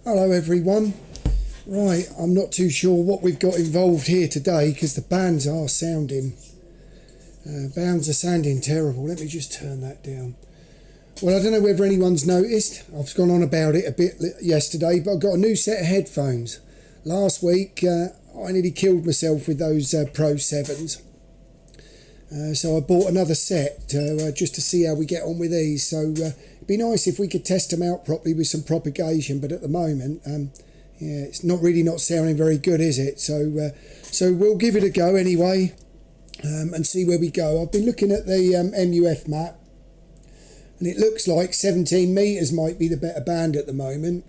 Hello everyone. Right, I'm not too sure what we've got involved here today because the bands are sounding terrible. Let me just turn that down. Well, I don't know whether anyone's noticed. I've gone on about it a bit yesterday, but I've got a new set of headphones. Last week I nearly killed myself with those Pro 7s. So I bought another set just to see how we get on with these. So it'd be nice if we could test them out properly with some propagation, but at the moment, it's not sounding very good, is it? So we'll give it a go anyway and see where we go. I've been looking at the MUF map, and it looks like 17 metres might be the better band at the moment.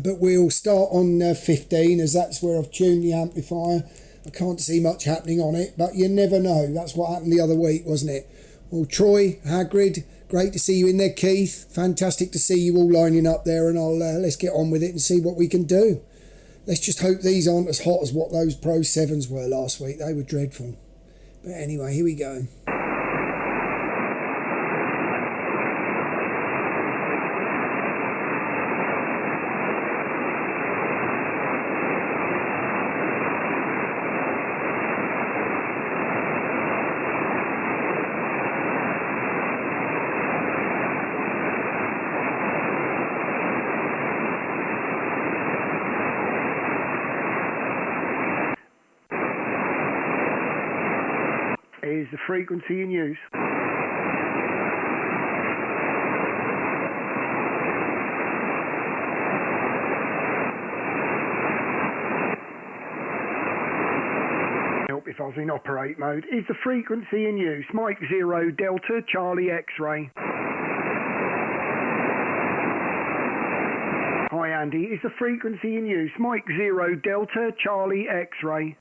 But we'll start on 15, as that's where I've tuned the amplifier. I can't see much happening on it, but you never know. That's what happened the other week, wasn't it? Well, Troy, Hagrid, great to see you in there. Keith, fantastic to see you all lining up there, and let's get on with it and see what we can do. Let's just hope these aren't as hot as what those Pro 7s were last week. They were dreadful. But anyway, here we go. Is the frequency in use. Help if I was in operate mode. Is the frequency in use? Mike 0 Delta Charlie X-ray. Hi Andy, is the frequency in use? Mike 0 Delta Charlie X-ray.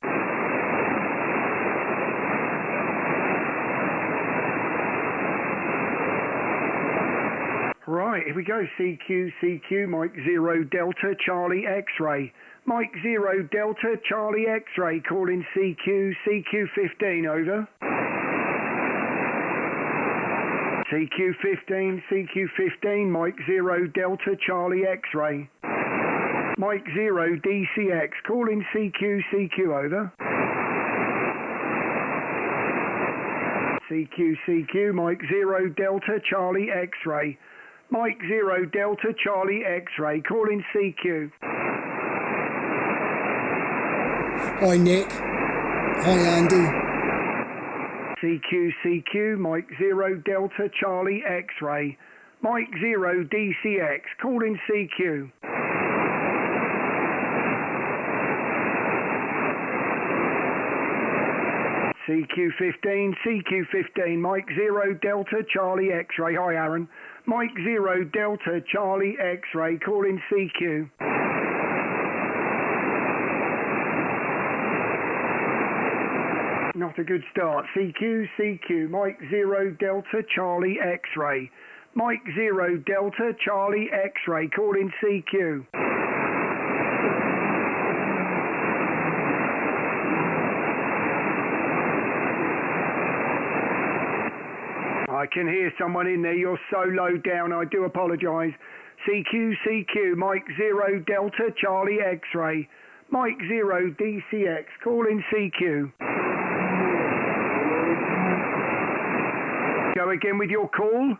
Right, here we go. CQ, Mike 0 Delta Charlie X-ray. Mike 0 Delta Charlie X-ray, calling CQ 15, over. CQ 15, Mike 0 Delta Charlie X-ray. Mike 0 DCX, calling CQ, over. CQ, Mike 0 Delta Charlie X-ray. Mike 0 Delta Charlie X-ray, calling CQ. Hi Nick. Hi Andy. CQ, Mike 0 Delta Charlie X-ray. Mike 0 DCX, calling CQ. CQ 15, Mike 0 Delta Charlie X-ray. Hi Aaron. Mike 0 Delta Charlie X-ray, calling CQ. Not a good start. CQ, Mike 0 Delta Charlie X-ray. Mike 0 Delta Charlie X-ray, calling CQ. I can hear someone in there. You're so low down. I do apologise. CQ, Mike 0 Delta Charlie X-ray. Mike 0 DCX, calling CQ. Go again with your call.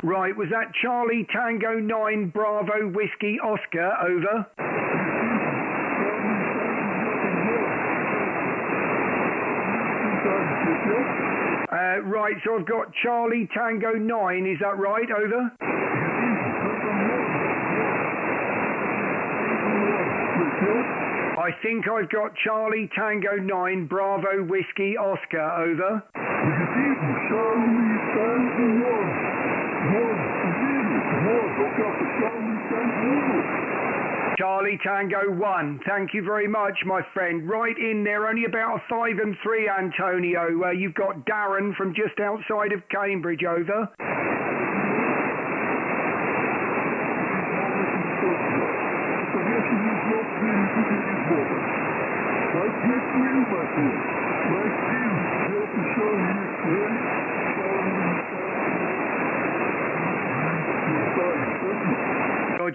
Right, was that Charlie Tango 9 Bravo Whiskey Oscar, over? Right, so I've got Charlie Tango 9, is that right, over? I think I've got Charlie Tango 9 Bravo Whiskey Oscar, over. Charlie Tango 1, thank you very much, my friend. Right in there, only about a 5 and 3, Antonio. You've got Darren from just outside of Cambridge, over.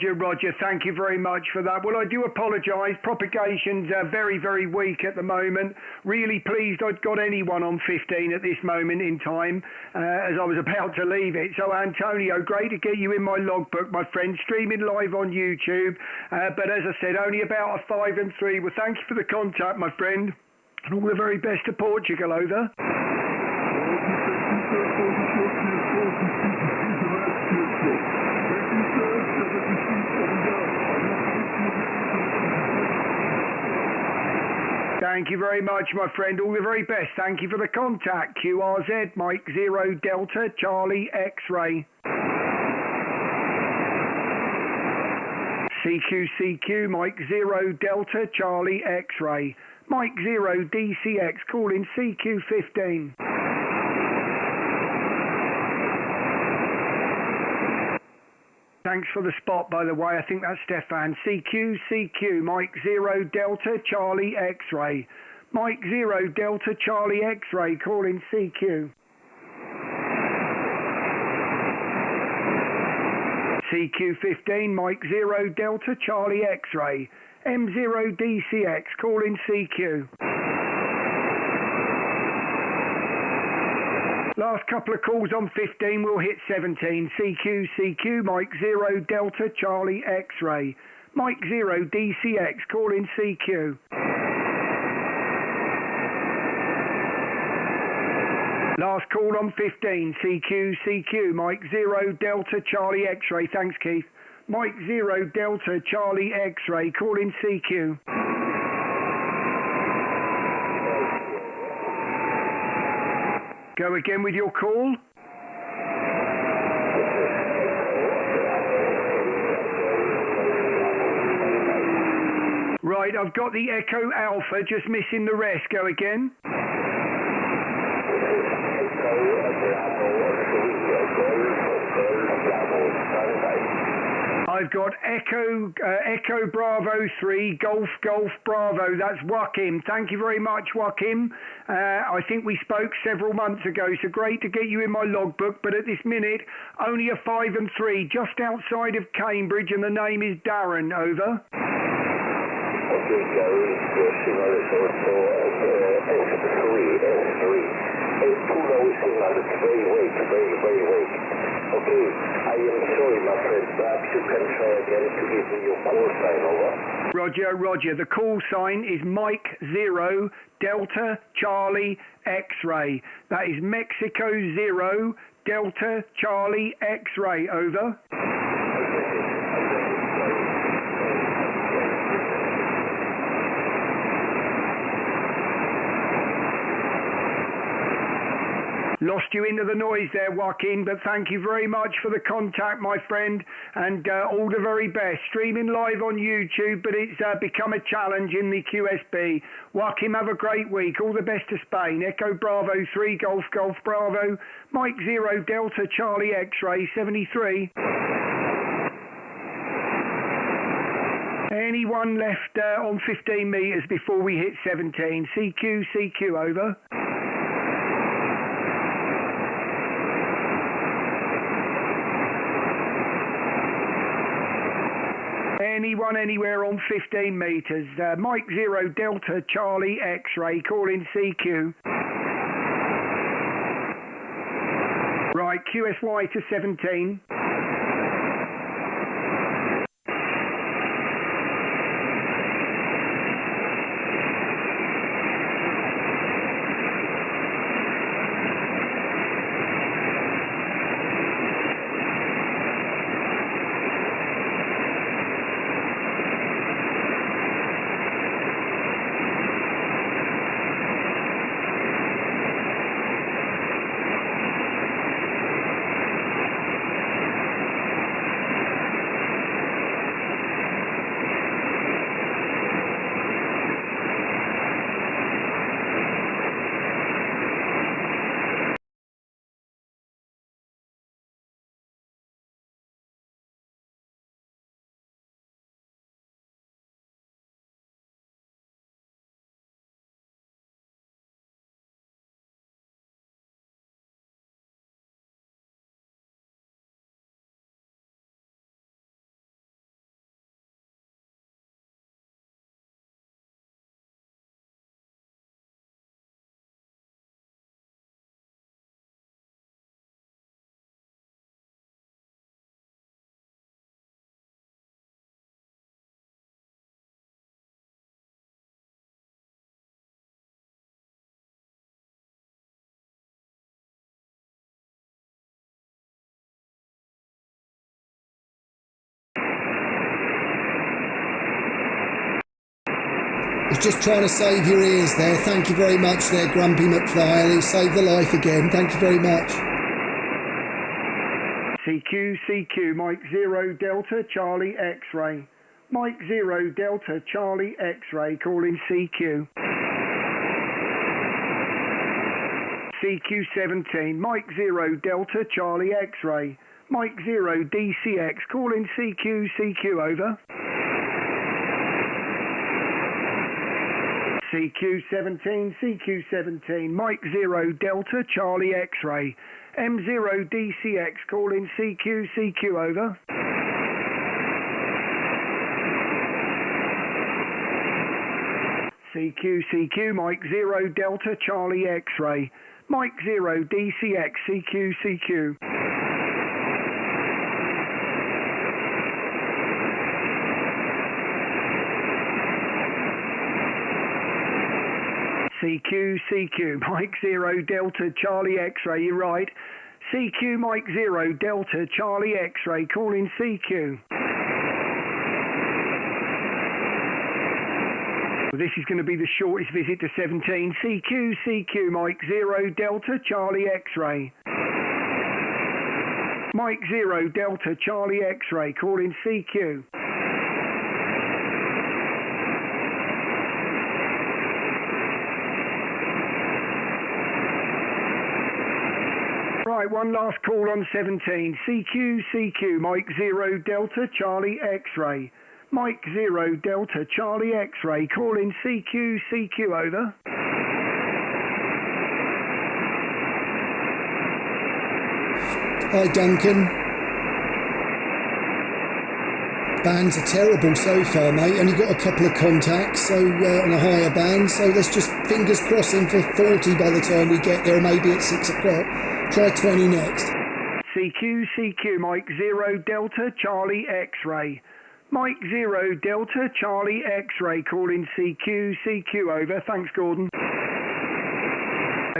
Roger, Roger. Thank you very much for that. Well, I do apologise. Propagation's very, very weak at the moment. Really pleased I'd got anyone on 15 at this moment in time, as I was about to leave it. So, Antonio, great to get you in my logbook, my friend, streaming live on YouTube. But as I said, only about a 5 and 3. Well, thank you for the contact, my friend. And all the very best to Portugal, over. Thank you very much, my friend. All the very best. Thank you for the contact. QRZ, Mike 0 Delta Charlie X-Ray. CQCQ, Mike 0 Delta Charlie X-Ray. Mike 0 DCX, calling CQ15. Thanks for the spot, by the way. I think that's Stefan. CQ, Mike 0 Delta Charlie X-Ray. Mike 0 Delta Charlie X-Ray, calling CQ. CQ15, Mike 0 Delta Charlie X-Ray. M0 DCX, calling CQ. Last couple of calls on 15, we'll hit 17. CQ, Mike 0 Delta Charlie X-Ray. Mike 0 DCX, calling CQ. Last call on 15, CQ, Mike 0 Delta Charlie X-Ray. Thanks, Keith. Mike 0 Delta Charlie X-Ray, calling CQ. Go again with your call. Right, I've got the Echo Alpha, just missing the rest. Go again. I've got Echo Bravo 3, Golf Bravo. That's Joaquim. Thank you very much, Joaquim. I think we spoke several months ago, so great to get you in my logbook, but at this minute, only a 5 and 3, just outside of Cambridge, and the name is Darren, over. Okay, Gary, signal is also S3. It's too low signal, it's very weak. Okay, I am sorry, my friend, perhaps you can try again to give me your call sign, over. Roger. The call sign is Mike 0 Delta Charlie X-Ray. That is Mexico 0 Delta Charlie X-Ray, over. Lost you into the noise there, Joaquin, but thank you very much for the contact, my friend, and all the very best. Streaming live on YouTube, but it's become a challenge in the QSB. Joaquin, have a great week. All the best to Spain. Echo Bravo 3, Golf Bravo. Mike 0 Delta Charlie X-Ray 73. Anyone left on 15 metres before we hit 17? CQ, over. Anyone anywhere on 15 metres? Mike 0 Delta Charlie X-Ray, calling CQ. Right, QSY to 17. was just trying to save your ears there. Thank you very much there, Grumpy McFly. You saved the life again. Thank you very much. CQ, CQ, Mike 0 Delta Charlie X-ray. Mike 0 Delta Charlie X-ray, calling CQ. CQ17, Mike 0 Delta Charlie X-ray. Mike 0 DCX, calling CQ, CQ over. CQ17, CQ17, Mike 0 Delta Charlie X-ray. M0 DCX, calling CQ, CQ over. CQ, CQ, Mike 0 Delta Charlie X-ray. Mike 0 DCX, CQ, CQ. CQ, CQ, Mike 0 Delta Charlie X-ray, you're right. CQ, Mike 0 Delta Charlie X-ray, calling CQ. Well, this is going to be the shortest visit to 17. CQ, CQ, Mike 0 Delta Charlie X-ray. Mike 0 Delta Charlie X-ray, calling CQ. Right, one last call on 17. CQ, CQ, Mike 0 Delta Charlie X-ray. Mike 0 Delta Charlie X-ray, calling CQ, CQ over. Hi Duncan. Bands are terrible so far, mate. Only got a couple of contacts, so on a higher band. So let's just fingers crossing for 40 by the time we get there, maybe at 6 o'clock. Try 20 next. CQ, CQ, Mike 0 Delta Charlie X-ray. Mike 0 Delta Charlie X-ray, calling CQ, CQ over. Thanks, Gordon.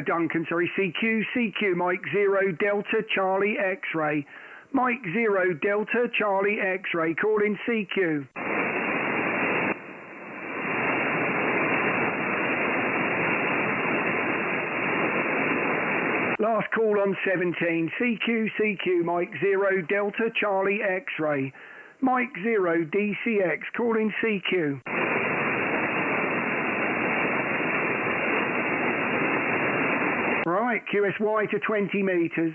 Duncan, sorry. CQ, CQ, Mike 0 Delta Charlie X-ray. Mike 0 Delta Charlie X-ray, calling CQ. Last call on 17. CQ, CQ, Mike 0 Delta Charlie X-ray. Mike 0 DCX, calling CQ. Right, QSY to 20 metres.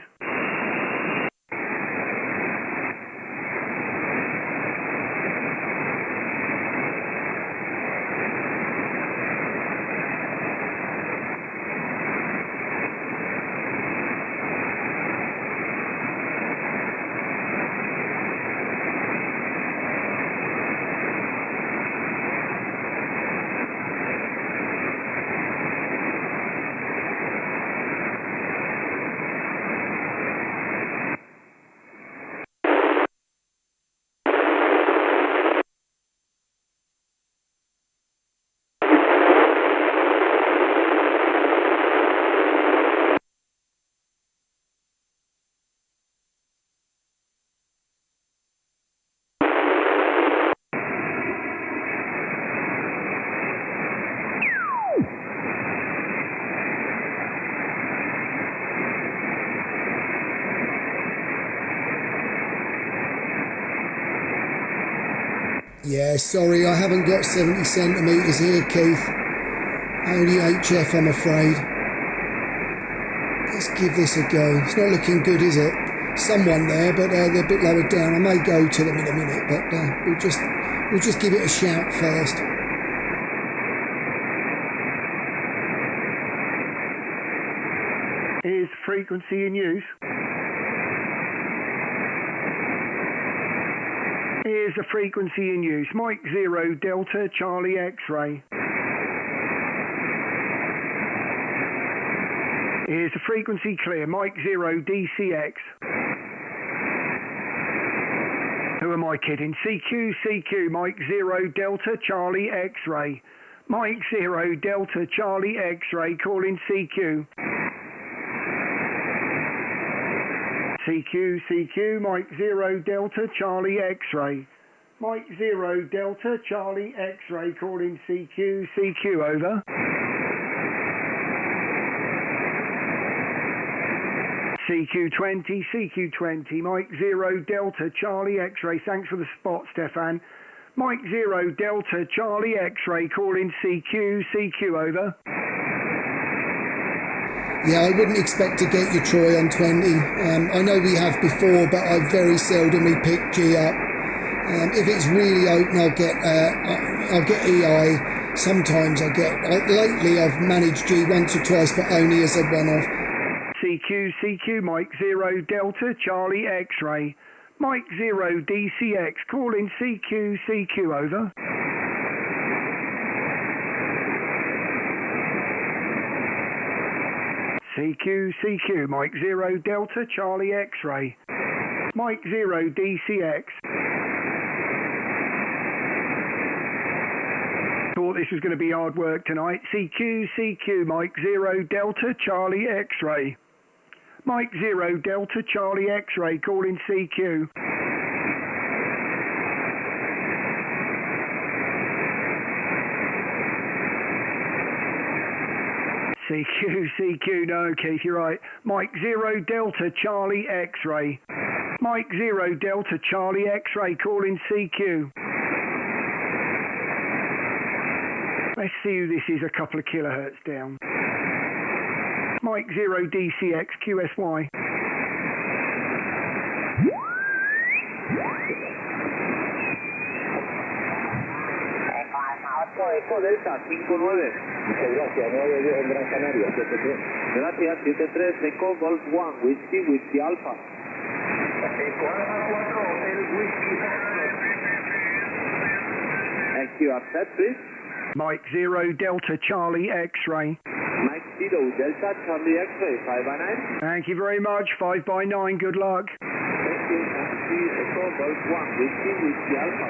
Yeah, sorry, I haven't got 70 centimetres here, Keith. Only HF, I'm afraid. Let's give this a go. It's not looking good, is it? Someone there, but they're a bit lower down. I may go to them in a minute, but we'll just give it a shout first. Here's frequency in use. Here's the frequency in use. Mike 0 Delta Charlie X-ray. Here's the frequency clear. Mike 0 DCX. Who am I kidding? CQ, CQ, Mike 0 Delta Charlie X-ray. Mike 0 Delta Charlie X-ray, calling CQ. CQ, CQ, Mike 0 Delta Charlie X-ray. Mike 0 Delta Charlie X-ray calling CQ, CQ over. CQ20, CQ20, Mike 0 Delta Charlie X-ray, thanks for the spot Stefan. Mike 0 Delta Charlie X-ray calling CQ, CQ over. Yeah, I wouldn't expect to get you, Troy, on 20. I know we have before, but I very seldomly pick G up. If it's really open, I'll get EI. Sometimes I get. Lately, I've managed G once or twice, but only as a one-off. CQ, CQ, Mike 0 Delta Charlie X-ray. Mike 0 DCX calling CQ, CQ over. CQ, CQ, Mike 0 Delta Charlie X-ray. Mike 0 DCX. Thought this was going to be hard work tonight. CQ, CQ, Mike 0 Delta Charlie X-ray. Mike 0 Delta Charlie X-ray calling CQ. CQ, CQ, no Keith, you're right. Mike 0 Delta Charlie X-ray. Mike 0 Delta Charlie X-ray calling CQ. Let's see who this is a couple of kilohertz down. Mike 0 DCX QSY. Eco Delta 59. Muchas gracias, 9 en Gran Canaria, 73. Gracias, 73, Eco Golf 1, Whiskey Alpha. Eco Alpha 4, Hotel Whiskey Alpha. Thank you, accept please. Mike 0 Delta Charlie X-ray. Mike 0 Delta Charlie X-ray, 5 by 9. Thank you very much, 5 by 9, good luck. Thank you, Eco Golf 1, Whiskey Alpha.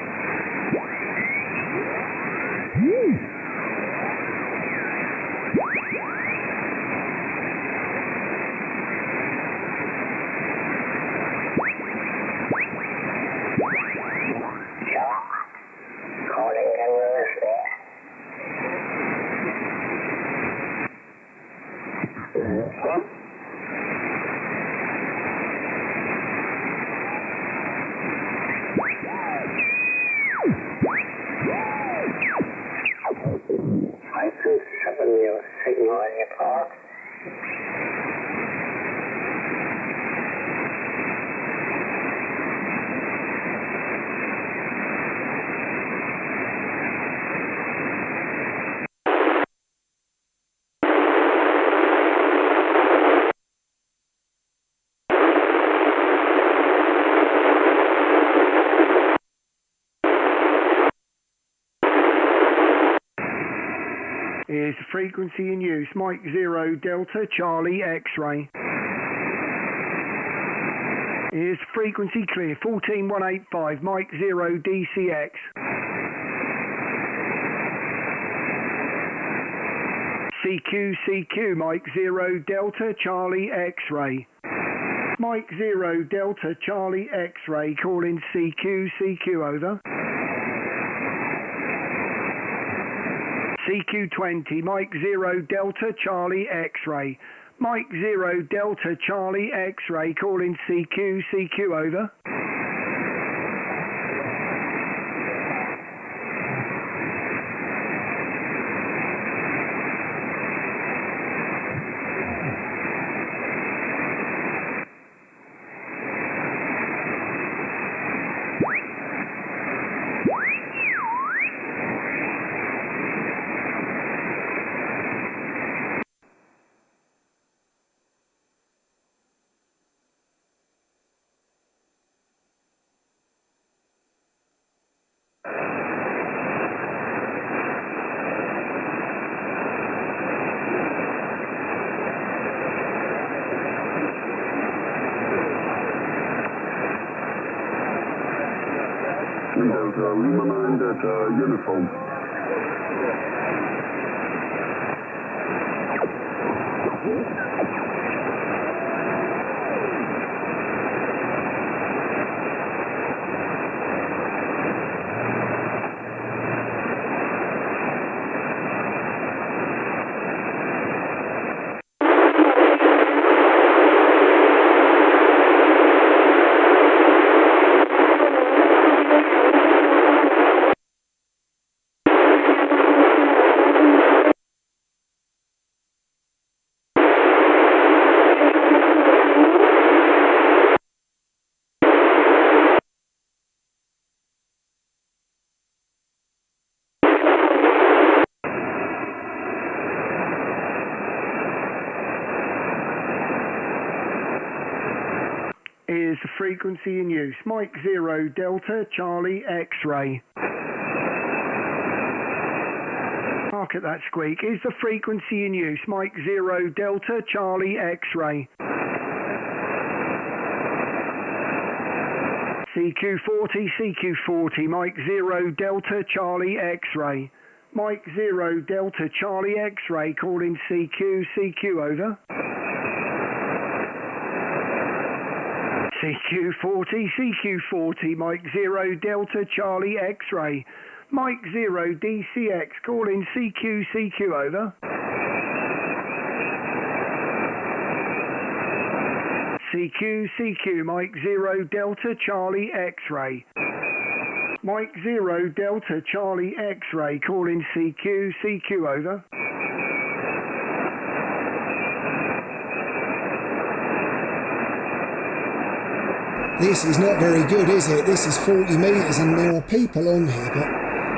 Signal in your park. Here's the frequency in use, Mike 0 Delta Charlie X-ray. Here's frequency clear, 14185, Mike 0 DCX. CQ, CQ, Mike 0 Delta Charlie X-ray. Mike 0 Delta Charlie X-ray, calling CQ, CQ over. CQ20, Mike 0 Delta Charlie X-ray. Mike 0 Delta Charlie X-ray, calling CQ, CQ over. Delta Lima 9 Delta Uniform. Here's the frequency in use. Mike 0 Delta Charlie X-ray. Mark at that squeak. Is the frequency in use? Mike 0 Delta Charlie X-ray. CQ40, CQ40, Mike 0 Delta Charlie X-ray. Mike 0 Delta Charlie X-ray, calling CQ, CQ over. CQ40, CQ40, Mike 0 Delta Charlie X-ray. Mike 0 DCX, calling CQ, CQ over. CQ, CQ, Mike 0 Delta Charlie X-ray. Mike 0 Delta Charlie X-ray, calling CQ, CQ over. This is not very good, is it? This is 40 metres and there are people on here, but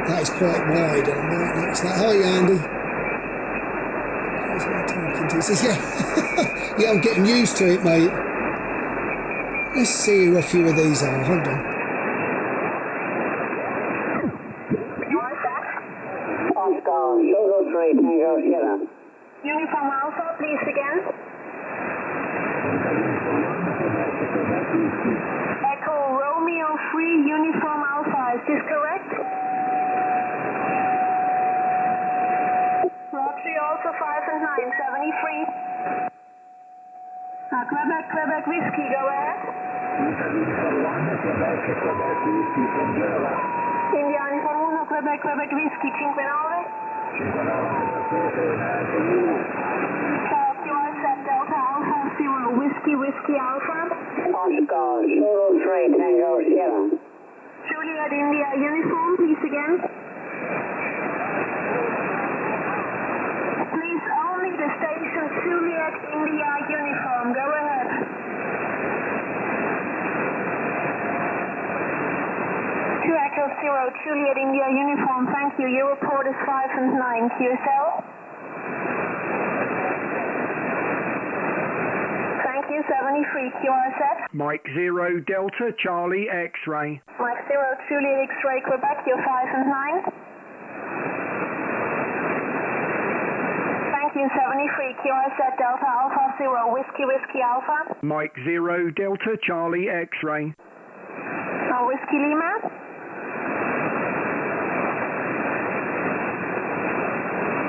that is quite wide and I'm right next to that. Hi, Andy. Who's I talking to? He says, yeah. Yeah, I'm getting used to it, mate. Let's see who a few of these are. Hold on. Oscar, Solo 3, Tango Sierra. Uniform Alpha, please again. Echo Romeo 3, Uniform Alpha, is this correct? Roger, also 5 and 9, 73. Quebec, Quebec Whiskey, go ahead. India Uniform 1, Quebec, Quebec Whiskey, 5 9. Charles, you are set, Delta Alpha 0, Whiskey, Whiskey Alpha. Oscar, Solo 3, Tango Sierra. Juliet India Uniform, please again. Please only the station Juliet India Uniform, go ahead. Two Echo 0, Juliet India Uniform, thank you. Your report is 5 and 9, QSL. Thank you, 73, QR set. Mike 0 Delta Charlie X-ray. Mike 0, Juliet X-ray, Quebec, you're 5 and 9. Thank you, 73, QR set, Delta Alpha 0, Whiskey, Whiskey Alpha. Mike 0 Delta Charlie X-ray. Whiskey Lima.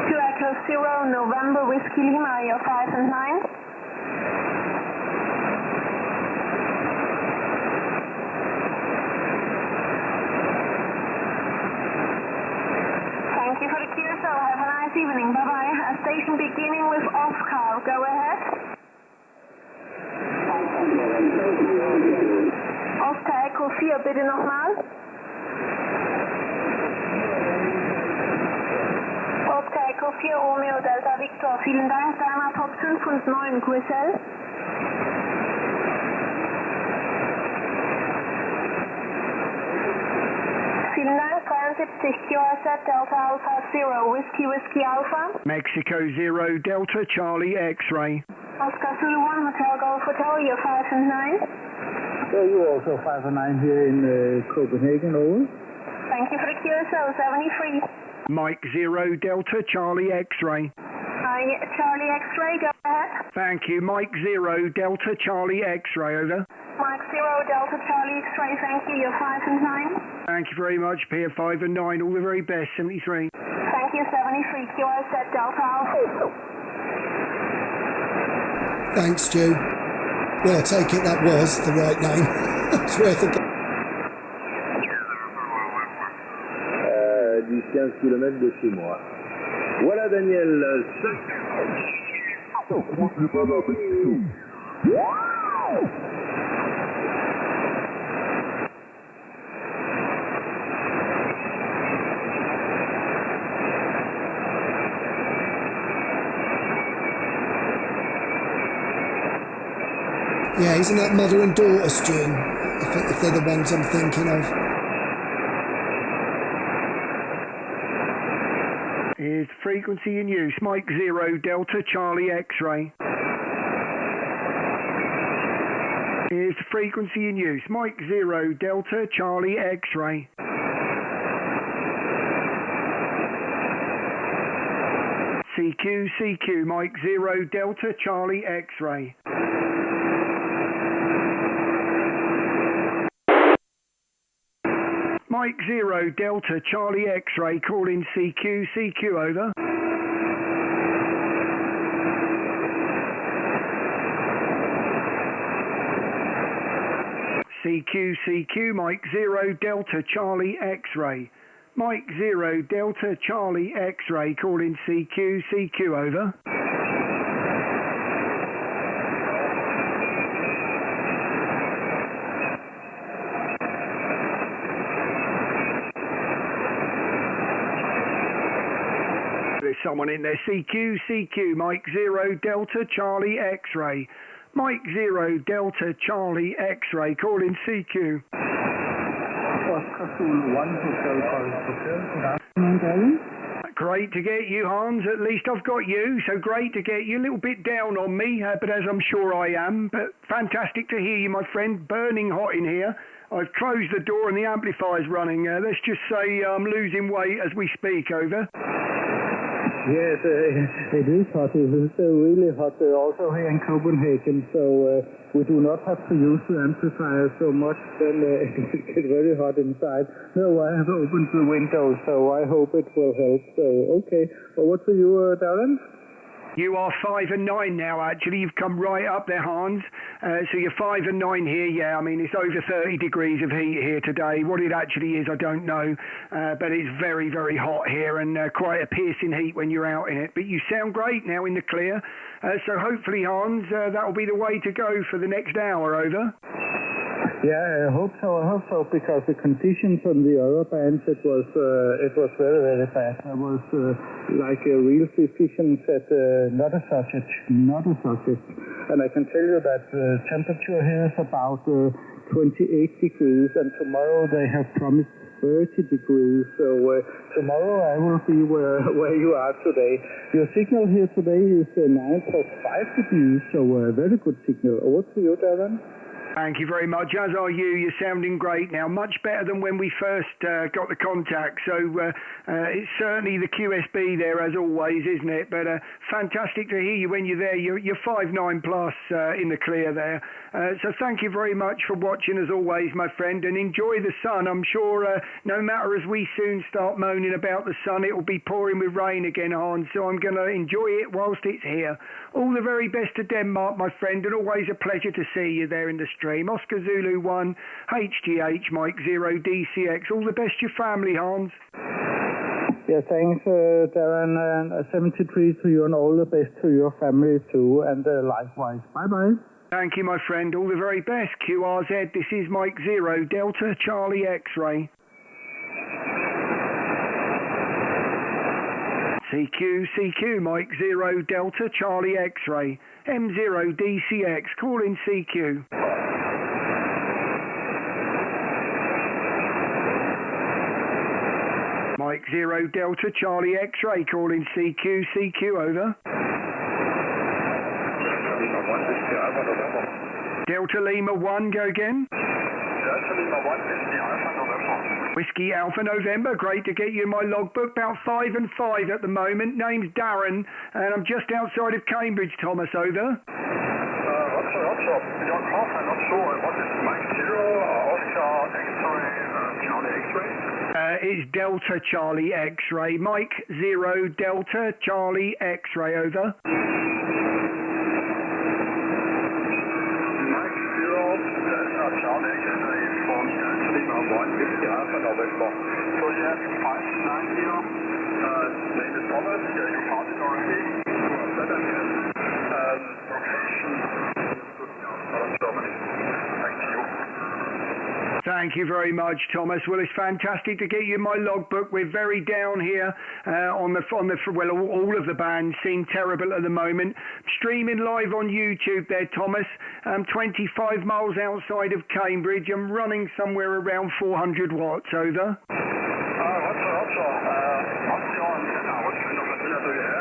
Two Echo 0, November, Whiskey Lima, you're 5 and 9. Thank you for the QSL. Have a nice evening. Bye-bye. Station beginning with Oscar. Go ahead. Oscar Echo 4, bitte nochmal. Oscar Echo 4, Romeo Delta Victor. Vielen Dank. Dreimal Top 5 und 9 QSL. Vielen Dank, 73, QRZ Delta Alpha 0, Whiskey, Whiskey Alpha. Mexico 0 Delta Charlie X-ray. Oscar Zulu 1, Hotel Golf Hotel, you're 5 and 9. So you also 5 and 9 here in Copenhagen, over. Thank you for the QSL, 73. Mike 0 Delta Charlie X-ray. Hi, Charlie X-ray, go ahead. Thank you, Mike 0 Delta Charlie X-ray, over. Mike 0 Delta Charlie X-ray, thank you, you're 5 and 9. Thank you very much, Pier 5 and 9, all the very best, 73. Thank you, 73, QRZ Delta Alpha. Thanks, Stu. Well, I take it that was the right name. It's worth a go. 10-15 km de chez moi. Voilà Daniel. Yeah, isn't that mother and daughter, Stu? If they're the ones I'm thinking of. Here's frequency in use, Mike 0 Delta Charlie X-ray. Here's the frequency in use. Mike 0 Delta Charlie X-ray. CQ, Mike 0 Delta Charlie X-ray. Mike 0 Delta Charlie X-ray, call in CQ, over. CQ, Mike 0 Delta Charlie X-ray. Mike 0 Delta Charlie X-ray, call in CQ, over. There's someone in there. CQ, Mike 0 Delta Charlie X-ray. Mike 0 Delta Charlie X-ray, call in CQ. Great to get you, Hans. At least I've got you, so great to get you. A little bit down on me, but as I'm sure I am. But fantastic to hear you, my friend. Burning hot in here. I've closed the door and the amplifier's running. Let's just say I'm losing weight as we speak, over. Yes, it is hot. It is really hot also here in Copenhagen, so we do not have to use the amplifier so much, then it gets very hot inside. No, I have opened the window, so I hope it will help. So, okay. Over to you, Darren. You are 5 and 9 now, actually. You've come right up there, Hans. So you're 5 and 9 here, yeah. I mean, it's over 30 degrees of heat here today. What it actually is, I don't know. But it's very, very hot here and quite a piercing heat when you're out in it. But you sound great now in the clear. So hopefully, Hans, that will be the way to go for the next hour, over. Yeah, I hope so, because the conditions on the other bands, it was very, very bad. There was like a real physician said, not a sausage. And I can tell you that the temperature here is about 28 degrees, and tomorrow they have promised 30 degrees. So tomorrow I will be where you are today. Your signal here today is 9.5 degrees, so a very good signal. Over to you, Darren. Thank you very much, as are you. You're sounding great now, much better than when we first got the contact. So it's certainly the QSB there, as always, isn't it? But fantastic to hear you when you're there. You're 5'9" plus in the clear there. So thank you very much for watching, as always, my friend, and enjoy the sun. I'm sure no matter as we soon start moaning about the sun, it will be pouring with rain again, Hans. So I'm going to enjoy it whilst it's here. All the very best to Denmark, my friend, and always a pleasure to see you there in the stream. Oscar Zulu 1, HGH, Mike 0, DCX. All the best to your family, Hans. Yeah, thanks, Darren, and 73 to you, and all the best to your family too, and likewise. Bye-bye. Thank you, my friend. All the very best. QRZ, this is Mike 0, Delta Charlie X-ray. CQ, Mike 0, Delta Charlie X-ray. M0 DCX, call in CQ. Mike 0 Delta Charlie X-ray, call in CQ, over. Delta Lima 1, go again. Delta Lima 1, Whiskey Alpha November. Whiskey Alpha November, great to get you in my logbook. About 5 and 5 at the moment. Name's Darren, and I'm just outside of Cambridge, Thomas, over. Roger. Your cough, I'm not sure. What is Mike 0, Oscar X-ray, Charlie X-ray? It's Delta Charlie X-ray. Mike 0, Delta Charlie X-ray, over. Charlie X-ray from Delta Lima 1, Whiskey Alpha November. So you have 5 here. Name is Thomas. You found it already. Location. Germany. Thank you. Thank you very much, Thomas. Well, it's fantastic to get you in my logbook. We're very down here all of the bands seem terrible at the moment. Streaming live on YouTube there, Thomas. 25 miles outside of Cambridge. I'm running somewhere around 400 watts, over. Roger. What's your antenna? What kind of antenna do you have?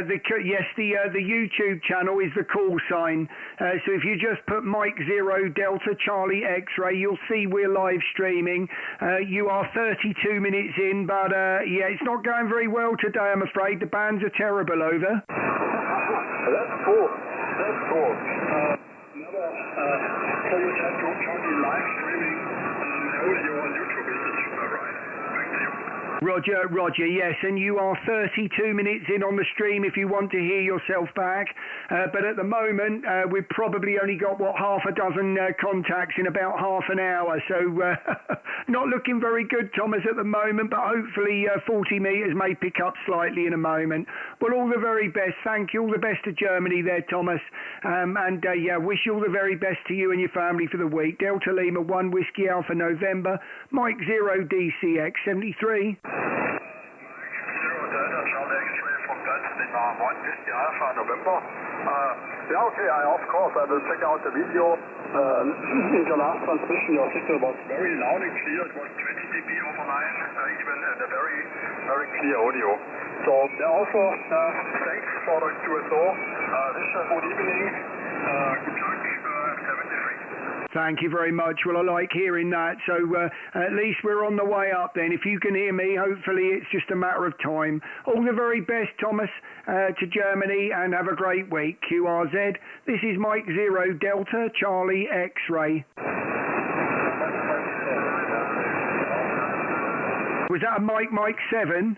The YouTube channel is the call sign. So if you just put Mike Zero Delta Charlie X-Ray, you'll see we're live streaming. You are 32 minutes in, but it's not going very well today, I'm afraid. The bands are terrible, over. That's cool. That's cool. So you just do Charlie live streaming audio on YouTube, is it? Right. Back to you. Roger, yes, and you are 32 minutes in on the stream if you want to hear yourself back. But at the moment, we've probably only got, half a dozen contacts in about half an hour. So not looking very good, Thomas, at the moment, but hopefully 40 metres may pick up slightly in a moment. Well, all the very best. Thank you. All the best to Germany there, Thomas. Wish you all the very best to you and your family for the week. Delta Lima 1 Whiskey Alpha November, Mike 0 DCX 73. November. Okay, of course, I will check out the video. In your last transmission, your signal was very loud and clear. It was 20 dB over line, even and a very, very clear audio. So, also, thanks for the QSO. Wish you a good evening. Good luck, 73. Thank you very much. Well, I like hearing that. So at least we're on the way up then. If you can hear me, hopefully it's just a matter of time. All the very best, Thomas, to Germany, and have a great week. QRZ. This is Mike 0 Delta Charlie X-Ray. Was that a Mike 7?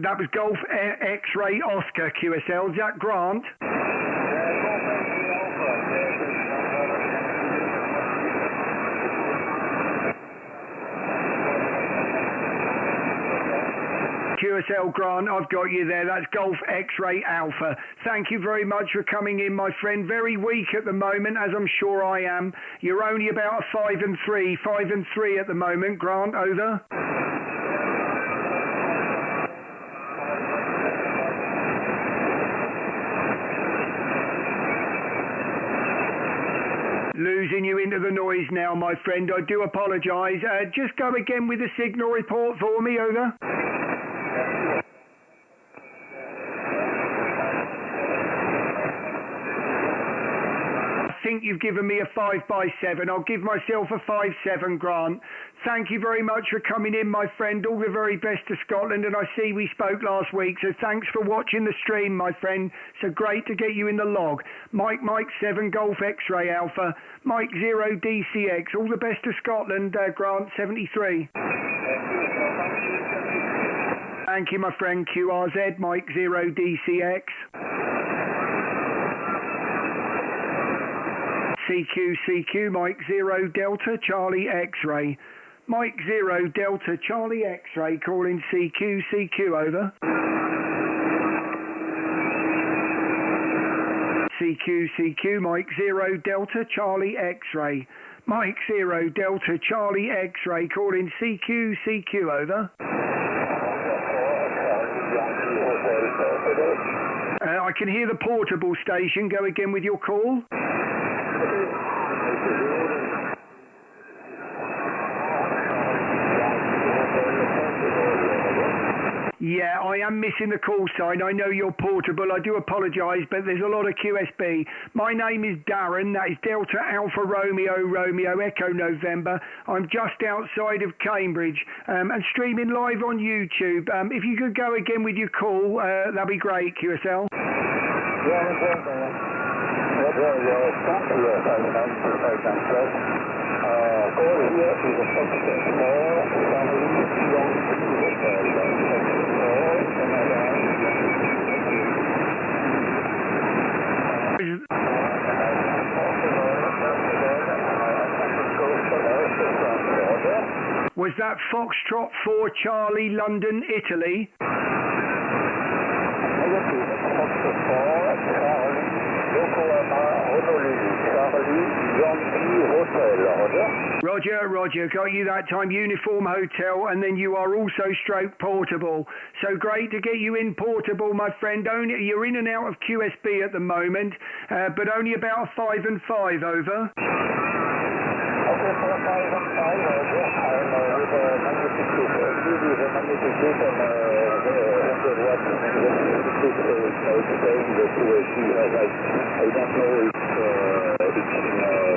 That was Golf X-Ray Oscar QSL. Is that Grant? QSL Grant, I've got you there. That's Golf X-Ray Alpha. Thank you very much for coming in, my friend. Very weak at the moment, as I'm sure I am. You're only about a 5 and 3 at the moment. Grant, over. Losing you into the noise now, my friend. I do apologise. Just go again with the signal report for me, over. I think you've given me a 5x7. I'll give myself a 5-7, Grant. Thank you very much for coming in, my friend. All the very best to Scotland, and I see we spoke last week, so thanks for watching the stream, my friend. So great to get you in the log. Mike 7 Golf X-Ray Alpha, Mike 0 DCX. All the best to Scotland, Grant 73. Thank you, my friend. QRZ, Mike 0 DCX. CQ, Mike 0 Delta Charlie X-Ray. Mike 0 Delta Charlie X-Ray calling CQ, over. CQ, Mike 0 Delta Charlie X-Ray. Mike 0 Delta Charlie X-Ray calling CQ, over. I can hear the portable station. Go again with your call. Yeah, I am missing the call sign. I know you're portable. I do apologise, but there's a lot of QSB. My name is Darren. That is Delta Alpha Romeo Echo November. I'm just outside of Cambridge and streaming live on YouTube. If you could go again with your call, that'd be great, QSL. Was that Foxtrot 4 Charlie, London, Italy? Roger, got you that time. Uniform Hotel, and then you are also stroke portable. So great to get you in portable, my friend. You're in and out of QSB at the moment, but only about a 5 and 5, over. a magnificent 100 watts and it's saying that she has like, I don't know if it's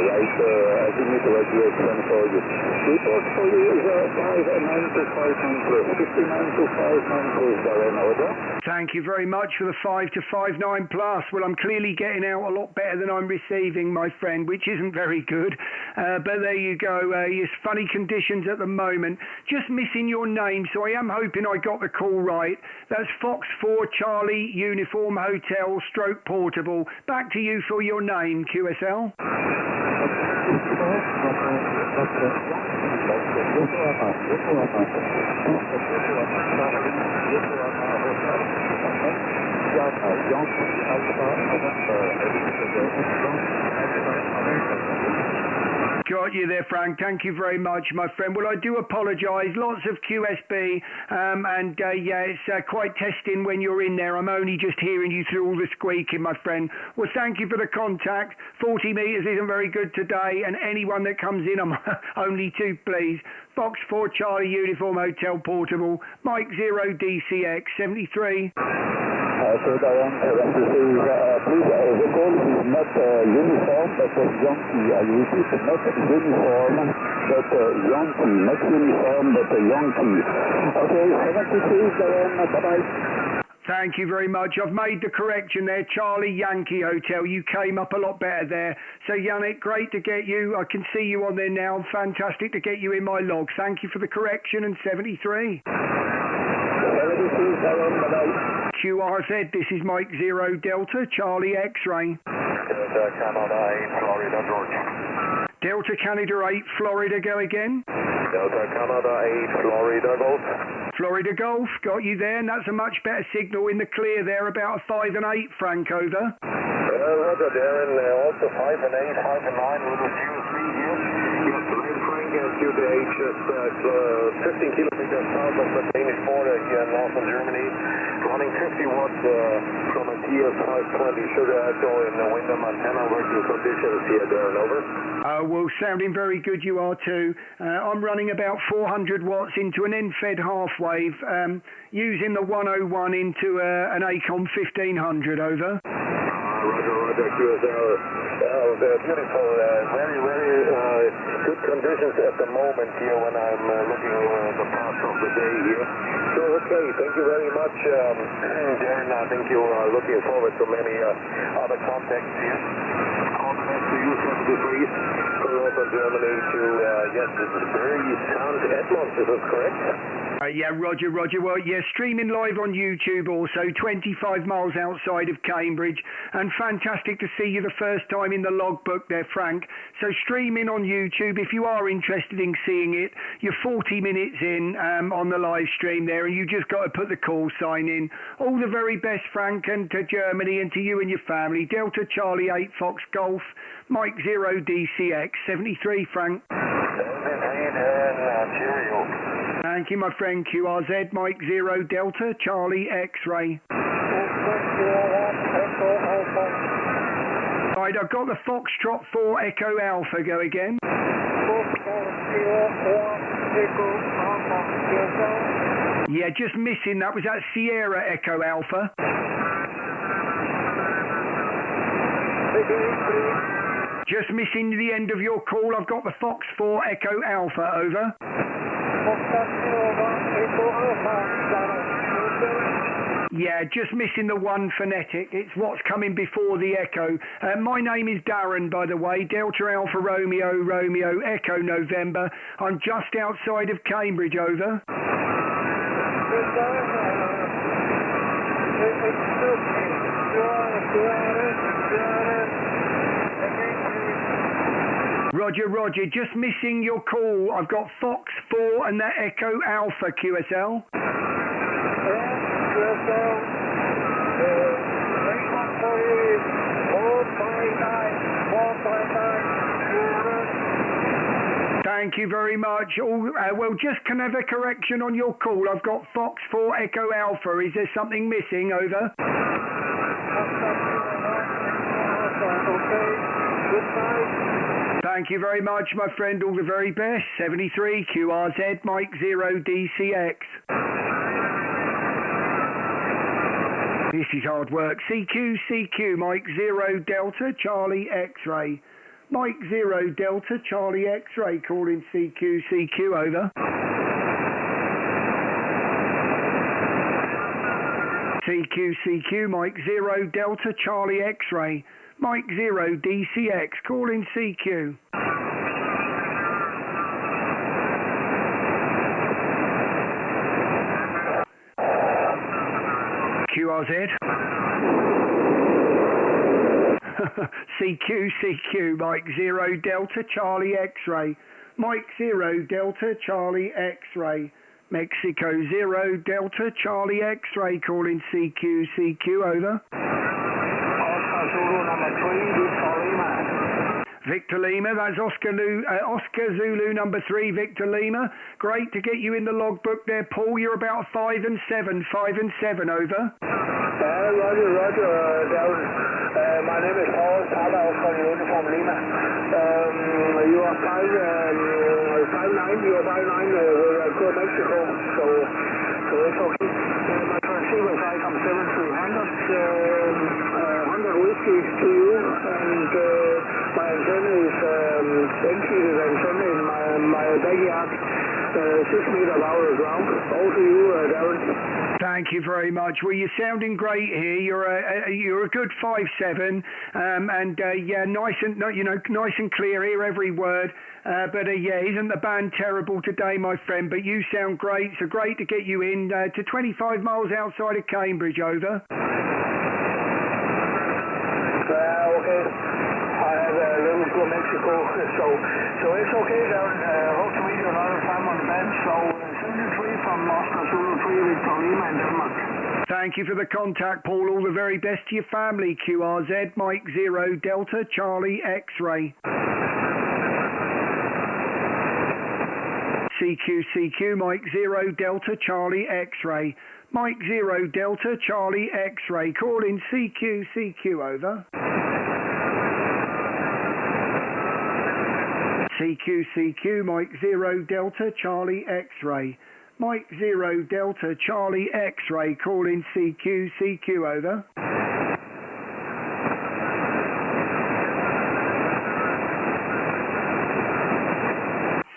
right, I think it's right here, 24 years. Report for you is 59 to 59 plus, 59 to 59 plus, Darren, over. Thank you very much for the 5 to 59 plus. Well, I'm clearly getting out a lot better than I'm receiving, my friend, which isn't very good. But there you go. It's funny conditions at the moment. Just missing your name, so I am hoping I got the call right. That's Fox 4 Charlie Uniform Hotel Stroke Portable. Back to you for your name, QSL. Got you there, Frank. Thank you very much, my friend. Well, I do apologise. Lots of QSB, and yeah, it's quite testing when you're in there. I'm only just hearing you through all the squeaking, my friend. Well, thank you for the contact. 40 metres isn't very good today, and anyone that comes in, I'm only too pleased. Fox 4 Charlie Uniform Hotel Portable, Mike 0 DCX 73. So Diane, I want to say, please, the call is not uniform, but Yankee. I repeat, not uniform, but Yankee. Not uniform, but Yankee. Okay, 73, Diane, bye-bye. Thank you very much. I've made the correction there. Charlie Yankee Hotel. You came up a lot better there. So, Yannick, great to get you. I can see you on there now. Fantastic to get you in my log. Thank you for the correction. And 73. 73, Diane, bye-bye. QRZ, this is Mike 0 Delta, Charlie X-Ray. Delta Canada 8, Florida, Georgia. Delta Canada 8, Florida, go again. Delta Canada 8, Florida, Golf. Florida Golf, got you there, and that's a much better signal in the clear there, about a 5 and 8, Frank, over. Roger, Darren, also 5 and 8, 5 and 9, little QC here. Yes, Ryan Frank and QDH, just 15 kilometers south of the Danish border here in northern Germany. Running 50 watts from a TS520 sugar actual in Wyndham, Montana. Working conditions here, Darren, over. Well, sounding very good you are too. I'm running about 400 watts into an end-fed half wave, using the 101 into an ACOM 1500, over. Roger, QSL. Beautiful, very, very good conditions at the moment here when I'm looking at the path of the day here. So, okay, thank you very much, Darren. I think you are looking forward to many other contacts here. All the best to you, 73, from Northern Germany to, yes, this is very sound Edmonds, is this correct? Yeah, Roger. Well, yeah, streaming live on YouTube also, 25 miles outside of Cambridge, and fantastic to see you the first time in the logbook there, Frank. So streaming on YouTube, if you are interested in seeing it, you're 40 minutes in on the live stream there, and you just got to put the call sign in. All the very best, Frank, and to Germany, and to you and your family. Delta Charlie 8 Fox Golf, Mike 0 DCX 73, Frank. Cheerio. Thank you, my friend. QRZ, Mike 0 Delta, Charlie X-Ray. Right, I've got the Foxtrot 4 Echo Alpha, go again. Yeah, just missing, that was that Sierra Echo Alpha. Just missing the end of your call, I've got the Fox 4 Echo Alpha, over. Yeah, just missing the one phonetic. It's what's coming before the echo. My name is Darren, by the way. Delta Alpha Romeo, Romeo, Echo November. I'm just outside of Cambridge, over. Roger. Just missing your call. I've got Fox 4 and that Echo Alpha, QSL. Thank you very much. Well, just can I have a correction on your call? I've got Fox 4 Echo Alpha. Is there something missing, over? Thank you very much, my friend. All the very best. 73 QRZ, Mike 0 DCX. This is hard work. CQ, Mike 0 Delta, Charlie X-ray. Mike 0 Delta, Charlie X-ray, calling CQ, over. CQ, Mike 0 Delta, Charlie X-ray. Mike 0 DCX, calling CQ. QRZ. CQ, Mike 0 Delta, Charlie X-ray. Mike 0 Delta, Charlie X-ray. Mexico 0 Delta, Charlie X-ray, calling CQ, over. Oscar Zulu number 3, Victor Lima. Victor Lima, that's Oscar Zulu number 3, Victor Lima. Great to get you in the logbook there, Paul. You're about 5 and 7, over. Roger, Darren. My name is Paul Papa from Uniform Lima. You are 5'9", you are 5'9", go Mexico, so it's okay. My transceiver is ICOM 7300, 100 whiskey to you, and my antenna is empty antenna in my backyard, 6 meters out of the ground. All to you, Darren. Thank you very much. Well, you're sounding great here. You're a good 5'7", and yeah, nice and clear. Hear every word. But yeah, isn't the band terrible today, my friend? But you sound great. So great to get you in to 25 miles outside of Cambridge, over. Okay. I have a little to Mexico, so it's okay, Darren. Hope to meet you another time on the band. So 73 from Oscar Zulu 3, Victor Lima in Denmark. Thank you for the contact, Paul. All the very best to your family. QRZ, Mike 0 Delta, Charlie X-ray. CQ, Mike 0 Delta, Charlie X-ray. Mike 0 Delta, Charlie X-ray. Calling CQ, over. CQ, Mike 0 Delta, Charlie X-ray. Mike 0 Delta, Charlie X-ray, calling CQ, over.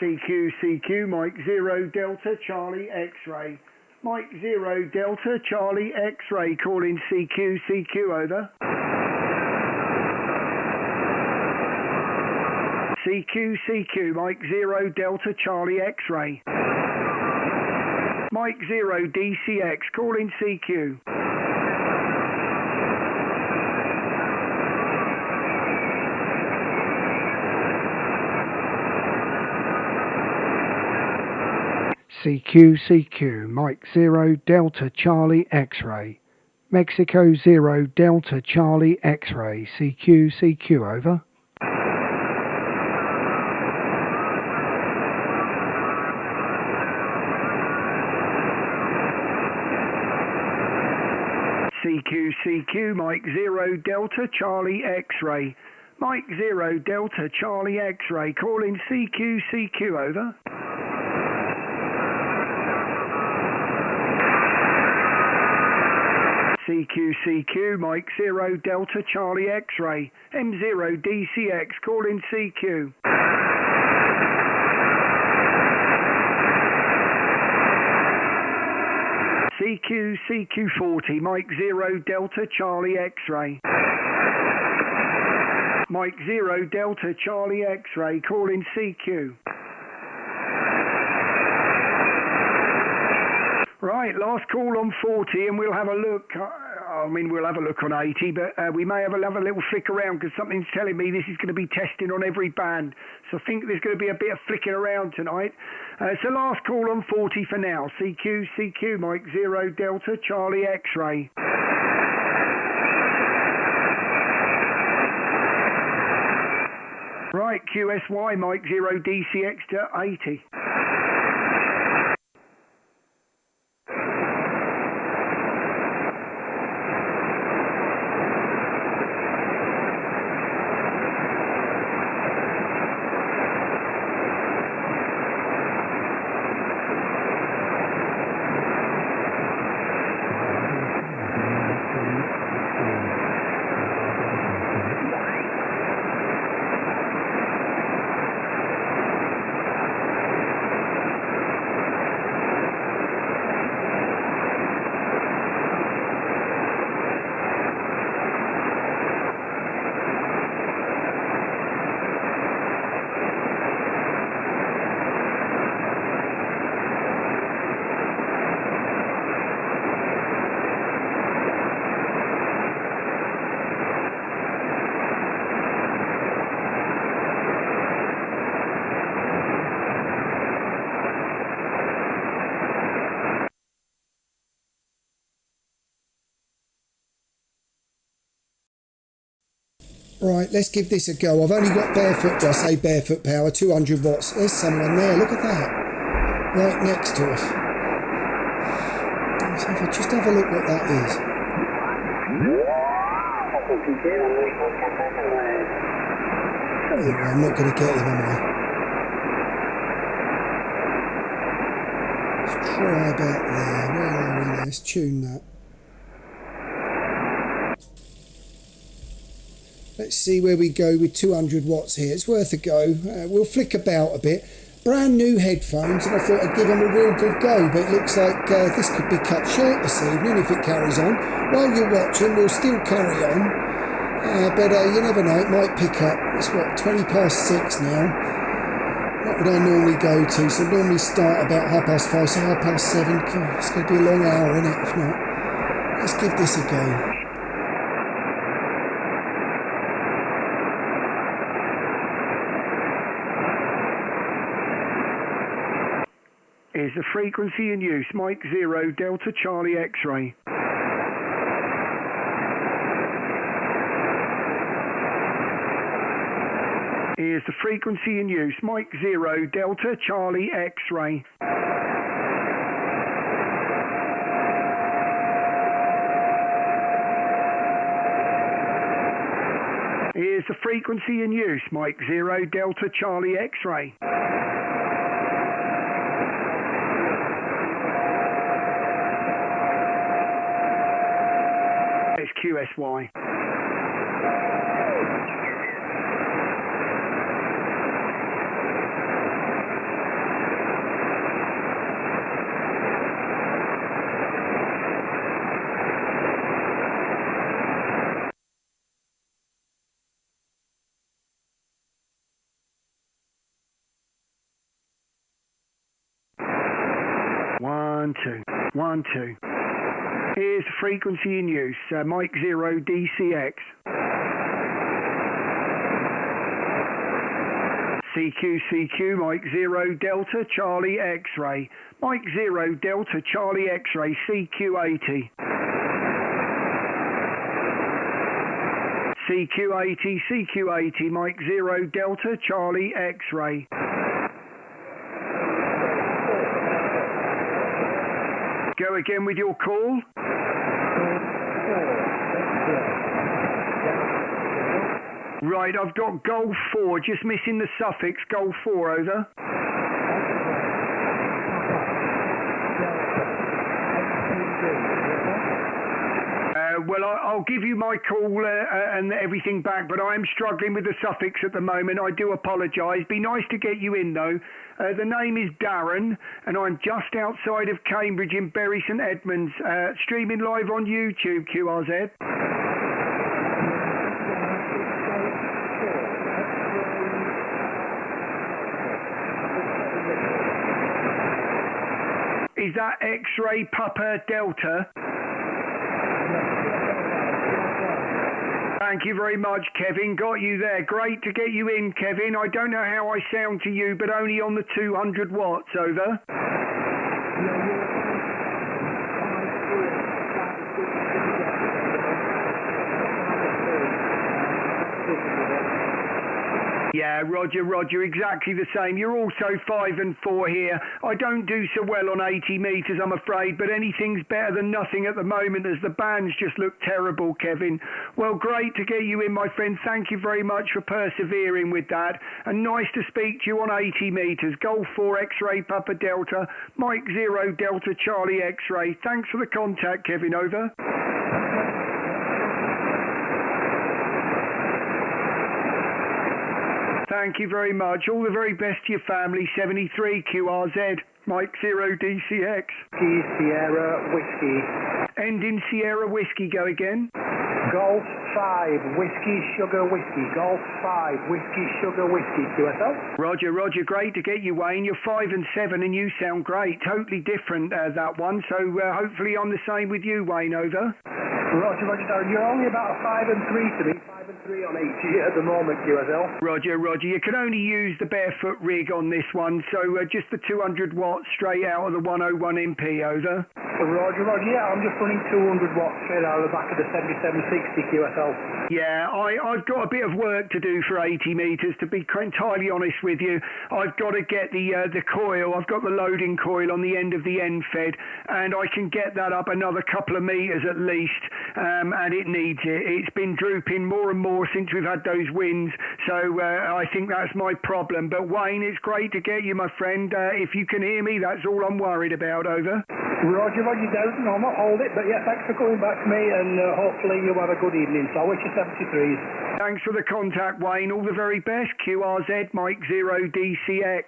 CQ, Mike 0 Delta, Charlie X-ray. Mike 0 Delta, Charlie X-ray, calling CQ, over. CQ, Mike 0 Delta, Charlie X-ray. Mike 0 DCX, calling CQ. CQ, Mike 0 Delta, Charlie X-ray. Mexico 0 Delta, Charlie X-ray. CQ, over. CQ, Mike 0 Delta, Charlie X-ray. Mike 0 Delta, Charlie X-ray, calling CQ, over. CQ, Mike 0 Delta, Charlie X-ray. M0 DCX, calling CQ. CQ 40, Mike 0 Delta, Charlie X-ray. Mike 0 Delta, Charlie X-ray, calling CQ. Right, last call on 40, and we'll have a look. We'll have a look on 80, but we may have a little flick around because something's telling me this is going to be testing on every band. So I think there's going to be a bit of flicking around tonight. So last call on 40 for now. CQ, Mike 0 Delta, Charlie X-ray. Right, QSY, Mike 0 DCX to 80. Right, let's give this a go. I've only got barefoot, I say barefoot power, 200 watts. There's someone there, look at that. Right next to us. Let's just have a look what that is. Oh, I'm not going to get him, am I? Let's try about there. Where are we? Let's tune that. Let's see where we go with 200 watts here. It's worth a go. We'll flick about a bit. Brand new headphones, and I thought I'd give them a real good go, but it looks like this could be cut short this evening if it carries on. While you're watching, we'll still carry on, but you never know, it might pick up. It's what, 20 past 6 now. What would I normally go to? So I normally start about 5:30, so 7:30. It's going to be a long hour, isn't it, if not? Let's give this a go. Is the frequency in use, Mike 0, Delta Charlie X-ray. Is the frequency in use, Mike 0, Delta Charlie X-ray. Is the frequency in use, Mike 0, Delta Charlie X-ray. QSY. One, two. Here's the frequency in use, Mike 0 DCX. CQ, Mike 0 Delta Charlie X-ray. Mike 0 Delta Charlie X-ray, CQ80. CQ80, Mike 0 Delta Charlie X-ray. Go again with your call. Right, I've got Golf 4, just missing the suffix, Golf 4, over. Well, I'll give you my call and everything back, but I am struggling with the suffix at the moment. I do apologise. Be nice to get you in, though. The name is Darren, and I'm just outside of Cambridge in Bury St Edmunds, streaming live on YouTube, QRZ. Is that X-ray Papa Delta? Thank you very much, Kevin. Got you there. Great to get you in, Kevin. I don't know how I sound to you, but only on the 200 watts, over. Yeah, Roger, exactly the same. You're also 5 and 4 here. I don't do so well on 80 metres, I'm afraid, but anything's better than nothing at the moment as the bands just look terrible, Kevin. Well, great to get you in, my friend. Thank you very much for persevering with that. And nice to speak to you on 80 metres. Golf 4 X-ray Papa Delta, Mike 0 Delta Charlie X-ray. Thanks for the contact, Kevin, over. Thank you very much. All the very best to your family. 73 QRZ, Mike 0 DCX. Sierra Whiskey. End in Sierra Whiskey. Go again. Golf 5 Whiskey Sugar Whiskey. Golf 5 Whiskey Sugar Whiskey. QSL. Roger. Great to get you, Wayne. You're 5 and 7 and you sound great. Totally different, that one. So hopefully I'm the same with you, Wayne, over. Roger, Darren. You're only about 5 and 3 to me. 5 and 3 on 80 at the moment, QSL. Roger. You can only use the barefoot rig on this one, so just the 200 watts straight out of the 101 MP, over. Roger, Roger. Yeah, I'm just running 200 watts straight out of the back of the 7760 QSL. Yeah, I've got a bit of work to do for 80 metres, to be entirely honest with you. I've got to get the coil, I've got the loading coil on the end of the end fed, and I can get that up another couple of metres at least, and it needs it. It's been drooping more and more since we've had those winds, so I think that's my problem. But Wayne, it's great to get you, my friend. If you can hear me, that's all I'm worried about, over. Roger, Roger, Darren. I'll not hold it, but yeah, thanks for coming back to me, and hopefully you have a good evening. So I wish you 73s. Thanks for the contact, Wayne. All the very best. QRZ, Mike 0 DCX.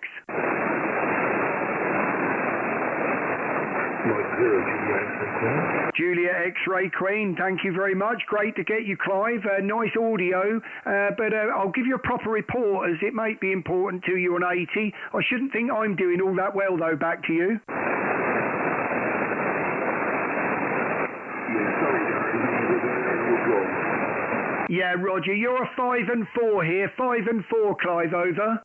Mike 0 DCX. Julia X-Ray Queen, thank you very much. Great to get you, Clive. Nice audio, but I'll give you a proper report, as it might be important to you on 80. I shouldn't think I'm doing all that well, though. Back to you. Yeah, Roger, you're a 5 and 4 here. 5 and 4, Clive, over.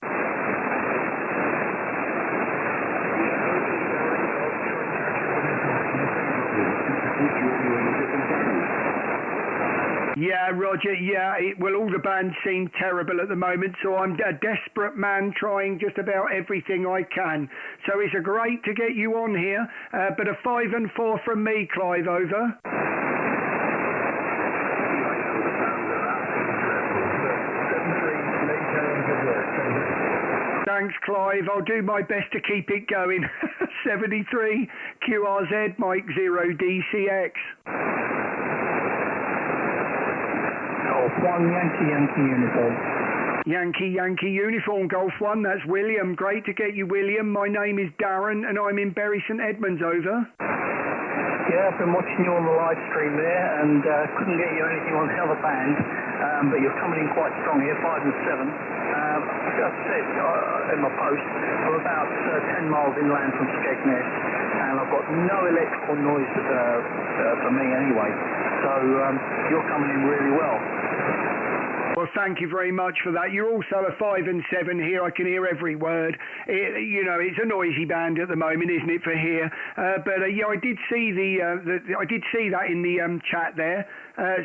Yeah, Roger, yeah, all the bands seem terrible at the moment, so I'm a desperate man trying just about everything I can. So it's great to get you on here, but a 5 and 4 from me, Clive, over. Thanks, Clive. I'll do my best to keep it going. 73 QRZ, Mike 0 DCX. Golf 1, Yankee uniform. Yankee uniform, Golf 1, that's William. Great to get you, William. My name is Darren, and I'm in Bury St Edmunds, over. Yeah, I've been watching you on the live stream there, and couldn't get you anything on the other band, but you're coming in quite strong here, 5 and 7. As I said in my post, I'm about 10 miles inland from Skegness, and I've got no electrical noise for me anyway, so you're coming in really well. Well, thank you very much for that. You're also a 5 and 7 here. I can hear every word. It's a noisy band at the moment, isn't it, for here? But yeah, I did see I did see that in the chat there.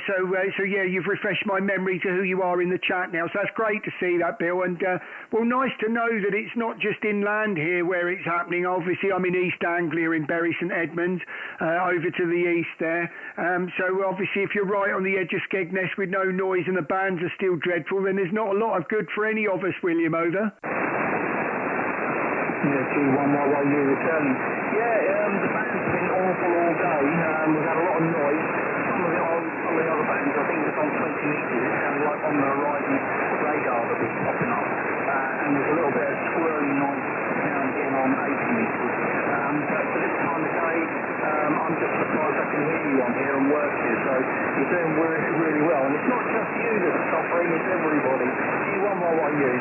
So yeah, you've refreshed my memory to who you are in the chat now. So that's great to see that, Bill. And well, nice to know that it's not just inland here where it's happening. Obviously, I'm in East Anglia in Bury St Edmunds, over to the east there. So obviously, if you're right on the edge of Skegness with no noise and the bands are still dreadful, then there's not a lot of good for any of us, William, over. Yeah, G1YYU returning. Yeah, the band's been awful all day. We've had a lot of noise. Some of the other bands, I think it's on 20 metres. It sounded like on the horizon radar that was popping up. And there's a little bit of swirling noise now and again on 80 metres. But for this time of day, I'm just surprised I can hear you on here and work here. So you're doing really, really well. And it's not just you that's suffering, it's everybody. G1YYU.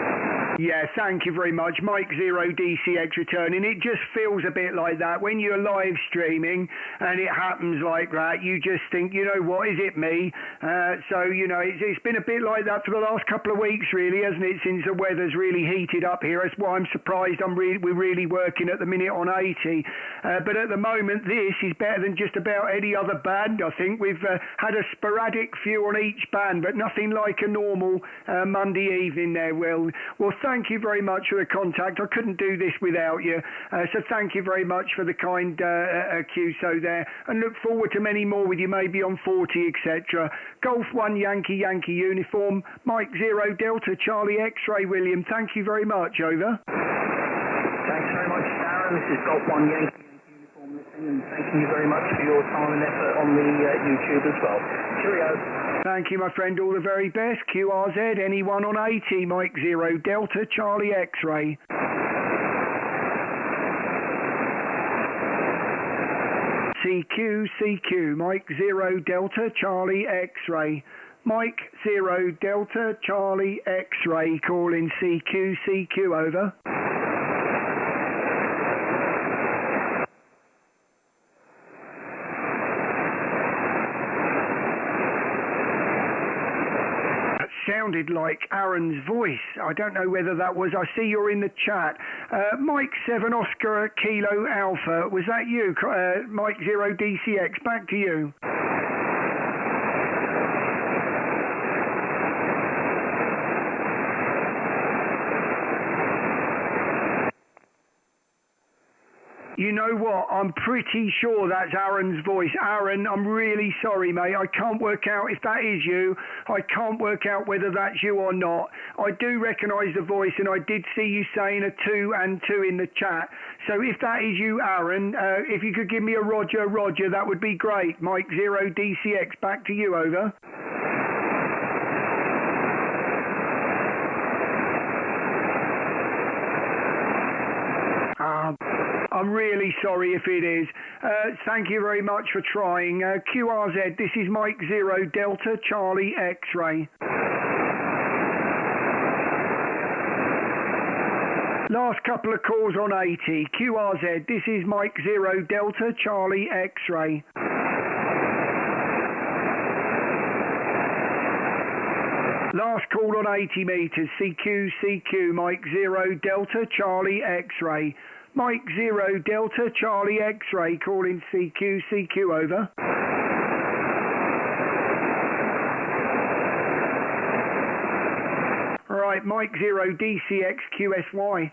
Yeah, thank you very much. Mike 0 DCX returning. It just feels a bit like that when you're live streaming and it happens like that. You just think, you know what, is it me? So, you know, it's been a bit like that for the last couple of weeks, really, hasn't it, since the weather's really heated up here. That's why I'm surprised we're really working at the minute on 80. But at the moment, this is better than just about any other band, I think. We've had a sporadic few on each band, but nothing like a normal Monday evening there, Will. Well, thank you very much for the contact. I couldn't do this without you. So thank you very much for the kind QSO there. And look forward to many more with you, maybe on 40, etc. Golf 1 Yankee uniform. Mike 0 Delta Charlie X-Ray William. Thank you very much. Over. Thanks very much, Darren. This is Golf 1 Yankee uniform listening, and thank you very much for your time and effort on the YouTube as well. Cheerio. Thank you, my friend. All the very best. QRZ, anyone on 80, Mike 0 Delta Charlie X-Ray. CQ, Mike 0 Delta Charlie X-Ray. Mike 0 Delta Charlie X-Ray calling CQ, over. Sounded sounded like Aaron's voice. I don't know whether that was. I see you're in the chat. Mike 7 Oscar Kilo Alpha. Was that you? Mike 0 DCX. Back to you. You know what? I'm pretty sure that's Aaron's voice. Aaron, I'm really sorry, mate. I can't work out if that is you. I can't work out whether that's you or not. I do recognise the voice, and I did see you saying a 2 and 2 in the chat. So if that is you, Aaron, if you could give me a Roger, Roger, that would be great. Mike 0 DCX, back to you, over. I'm really sorry if it is. Thank you very much for trying. QRZ, this is Mike 0 Delta Charlie X-Ray. Last couple of calls on 80. QRZ, this is Mike 0 Delta Charlie X-Ray. Last call on 80 meters. CQ, Mike 0 Delta Charlie X-Ray. Mike 0 Delta Charlie X-Ray, calling CQ, over. Right, Mike 0 DCX QSY.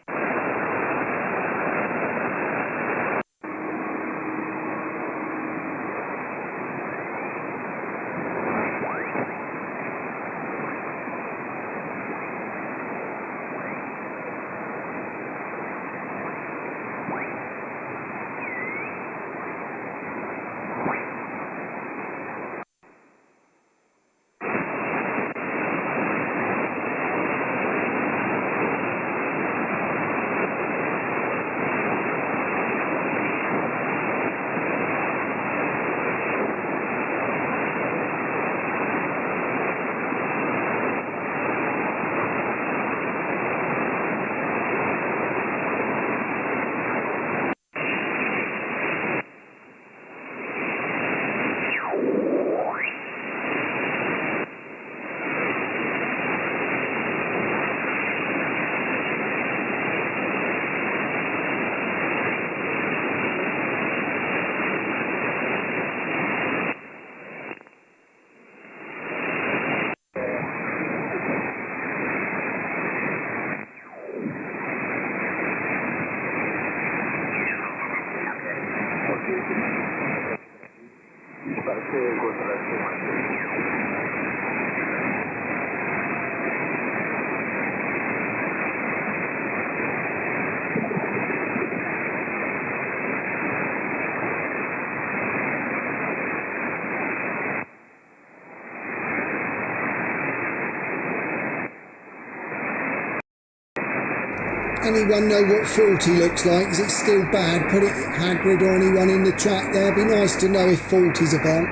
Anyone know what 40 looks like? Is it still bad? Put it, Hagrid or anyone in the chat there. It'd be nice to know if 40's about.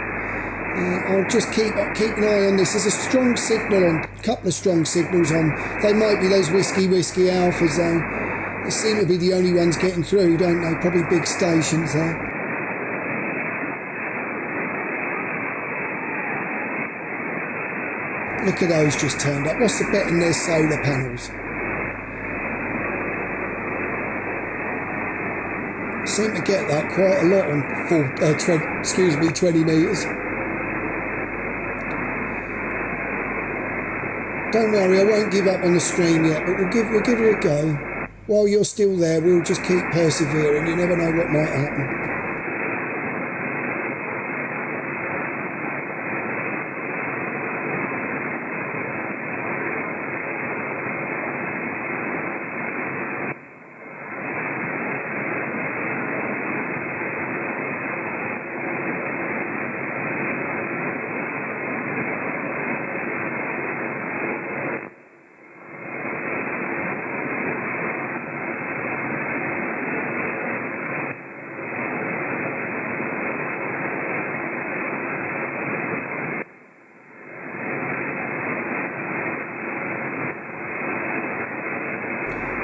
I'll just keep an eye on this. There's a strong signal on, a couple of strong signals on. They might be those whiskey alphas though. They seem to be the only ones getting through, don't they? Probably big stations there. Look at those just turned up. What's the bet in their solar panels? Seem to get that quite a lot on 20 metres. Don't worry, I won't give up on the stream yet, but we'll give it a go. While you're still there, we'll just keep persevering. You never know what might happen.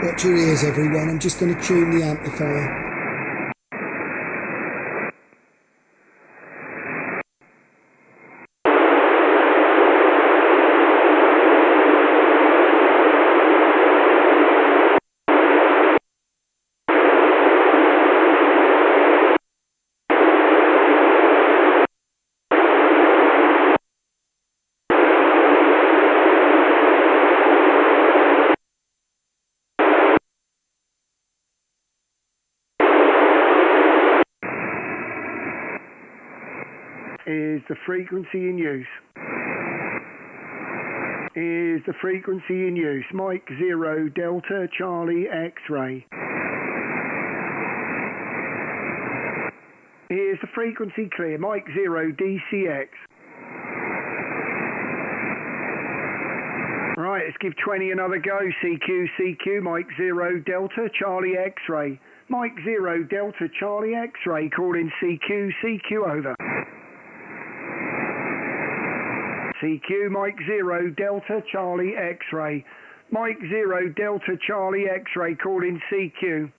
Watch your ears, everyone. I'm just going to tune the amplifier. Is the frequency in use? Is the frequency in use? Mike 0 Delta Charlie X-ray. Is the frequency clear? Mike 0 DCX. Right, let's give 20 another go. CQ, Mike 0 Delta Charlie X-ray. Mike 0 Delta Charlie X-ray, call in CQ, over. CQ, Mike 0 Delta Charlie X-ray. Mike 0 Delta Charlie X-ray, call in CQ.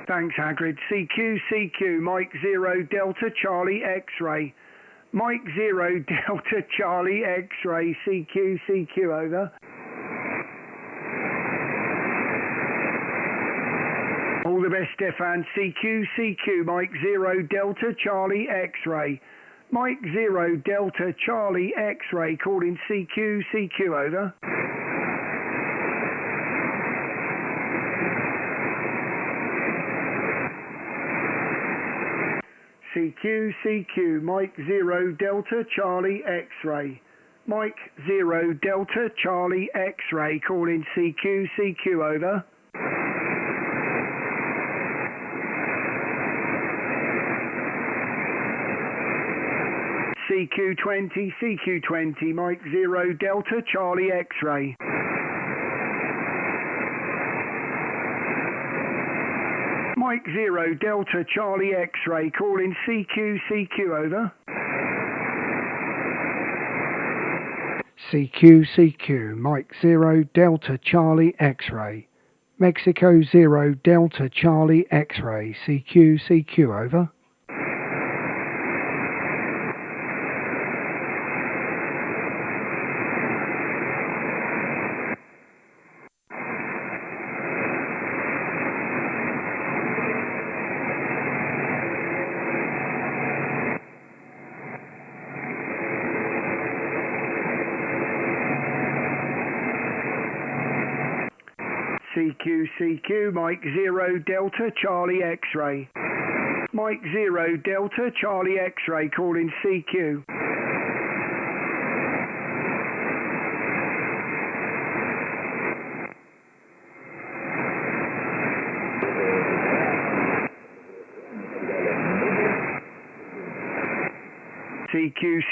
Thanks, Hagrid. CQ, Mike 0 Delta Charlie X-ray. Mike 0 Delta Charlie X-ray, CQ, over. All the best, Stefan. CQ, Mike 0 Delta Charlie X-ray. Mike 0 Delta Charlie X-ray, calling CQ, over. CQ, Mike 0 Delta Charlie X-ray. Mike 0 Delta Charlie X-ray, calling CQ, over. CQ20, Mike 0 Delta Charlie X-ray. Mike 0 Delta Charlie X-ray, calling CQ, over. CQ, Mike 0 Delta Charlie X-ray. Mexico 0 Delta Charlie X-ray, CQ, over. CQ, Mike 0 Delta Charlie X-ray. Mike 0 Delta Charlie X-ray, calling CQ.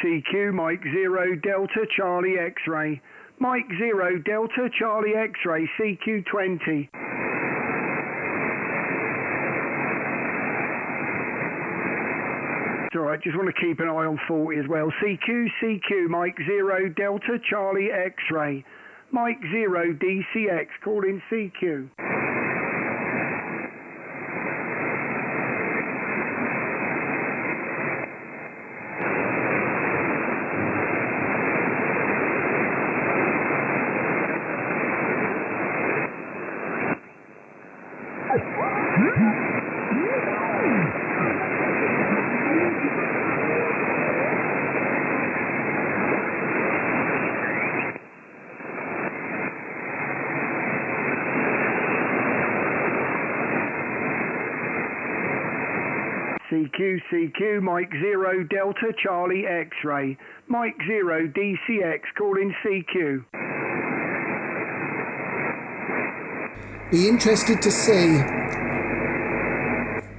CQ, Mike 0 Delta Charlie X-ray. Mike 0 Delta Charlie X-ray, CQ20. It's alright, just want to keep an eye on 40 as well. CQ, Mike 0 Delta Charlie X-ray. Mike 0 DCX, calling CQ. CQ, Mike 0 Delta Charlie X-ray. Mike 0 DCX, calling CQ. Be interested to see.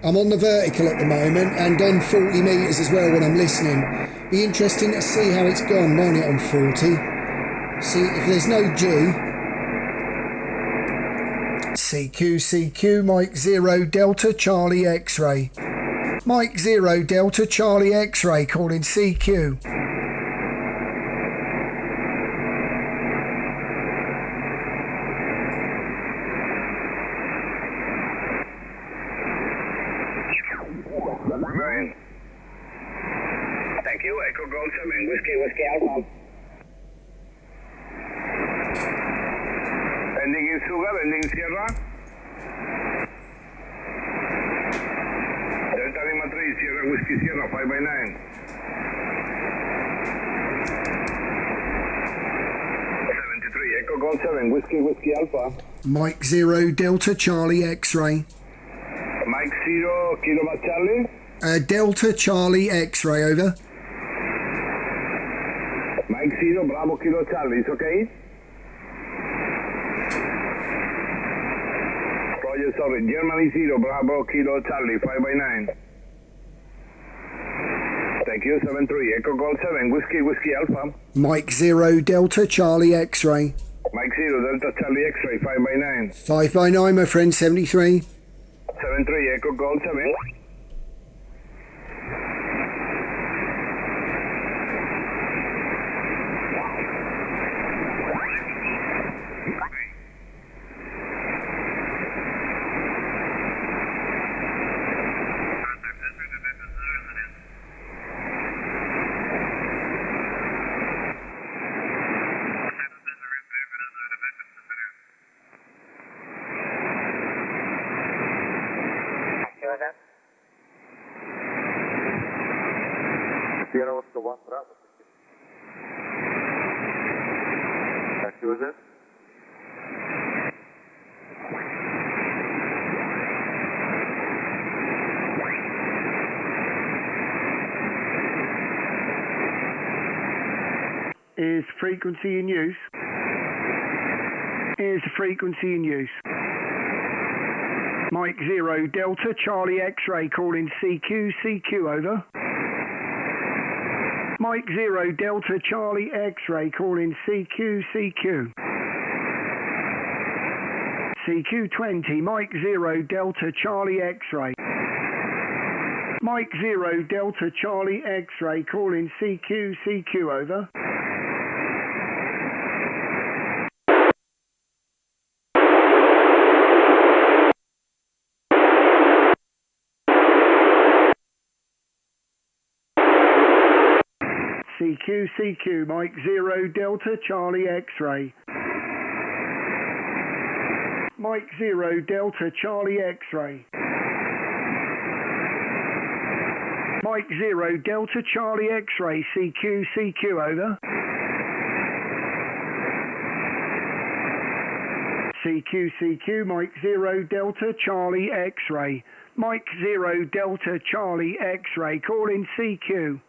I'm on the vertical at the moment and on 40 metres as well when I'm listening. Be interesting to see how it's gone, won't it, on 40? See if there's no G. CQ, Mike 0 Delta Charlie X-ray. Mike 0 Delta Charlie X-ray, calling CQ. Thank you, Echo Gold 7, Whiskey Alpha. Ending in Sugar, ending in Sierra. Delta Lima 3, Sierra Whiskey Sierra, 5x9. 73, Echo Gold 7, Whiskey Alpha. Mike 0 Delta Charlie X-ray. Mike 0 Kilo Charlie. Delta Charlie X-ray, over. Mike 0, Bravo Kilo Charlie, is okay? Roger, sorry. Germany 0, Bravo Kilo Charlie, 5/9. Thank you, 7-3. Echo Gold 7, Whiskey Alpha. Mike 0, Delta Charlie X-ray. Mike 0, Delta Charlie X-ray, 5/9. 5/9, my friend, 73. 7-3, Echo Gold 7. Sierra Oscar 1, Bravo. Accused. Is frequency in use? Is frequency in use? Mike 0, Delta Charlie X-ray calling CQ, over. Mike 0, Delta Charlie X-ray calling CQ. CQ20, Mike 0, Delta Charlie X-ray. Mike 0, Delta Charlie X-ray calling CQ, over. CQ, Mike 0, Delta Charlie X-ray. Mike 0, Delta Charlie X-ray. Mike 0, Delta Charlie X-ray, CQ, over. CQ, Mike 0, Delta Charlie X-ray. Mike 0, Delta Charlie X-ray, calling CQ.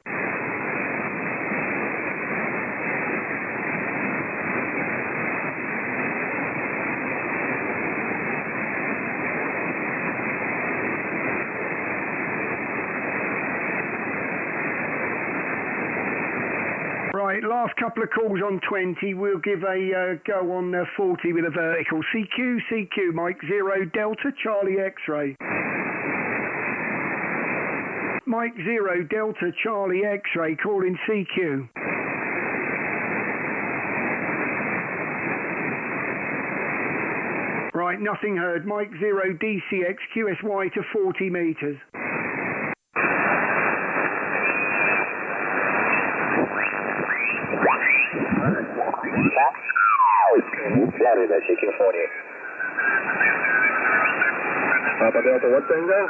Right, last couple of calls on 20. We'll give a go on 40 with a vertical. CQ, Mike 0, Delta Charlie X-ray. Mike 0, Delta Charlie X-ray, calling CQ. Right, nothing heard. Mike 0, DCX, QSY to 40 metres. Florida, CQ40. Papa Delta, what Tango?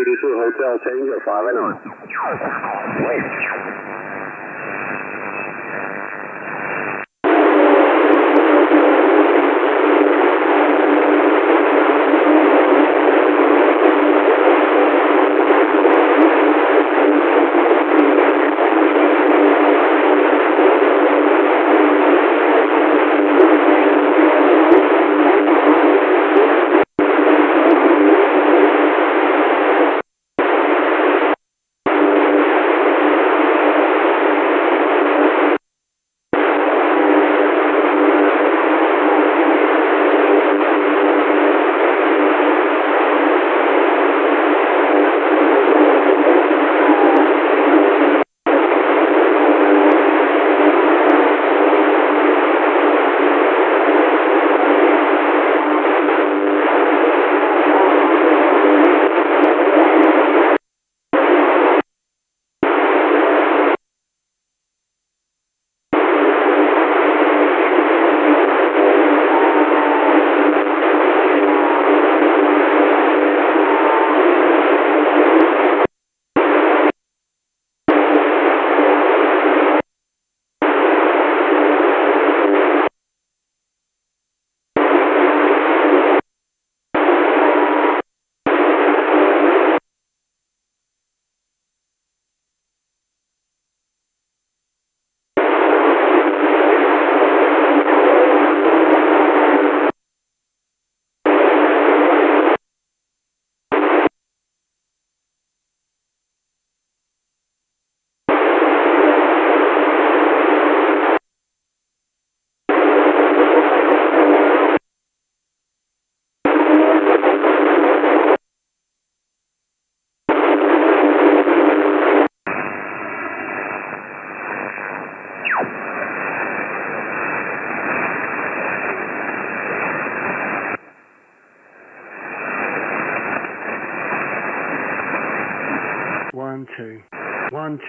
82 Hotel Tango, 5 Wait.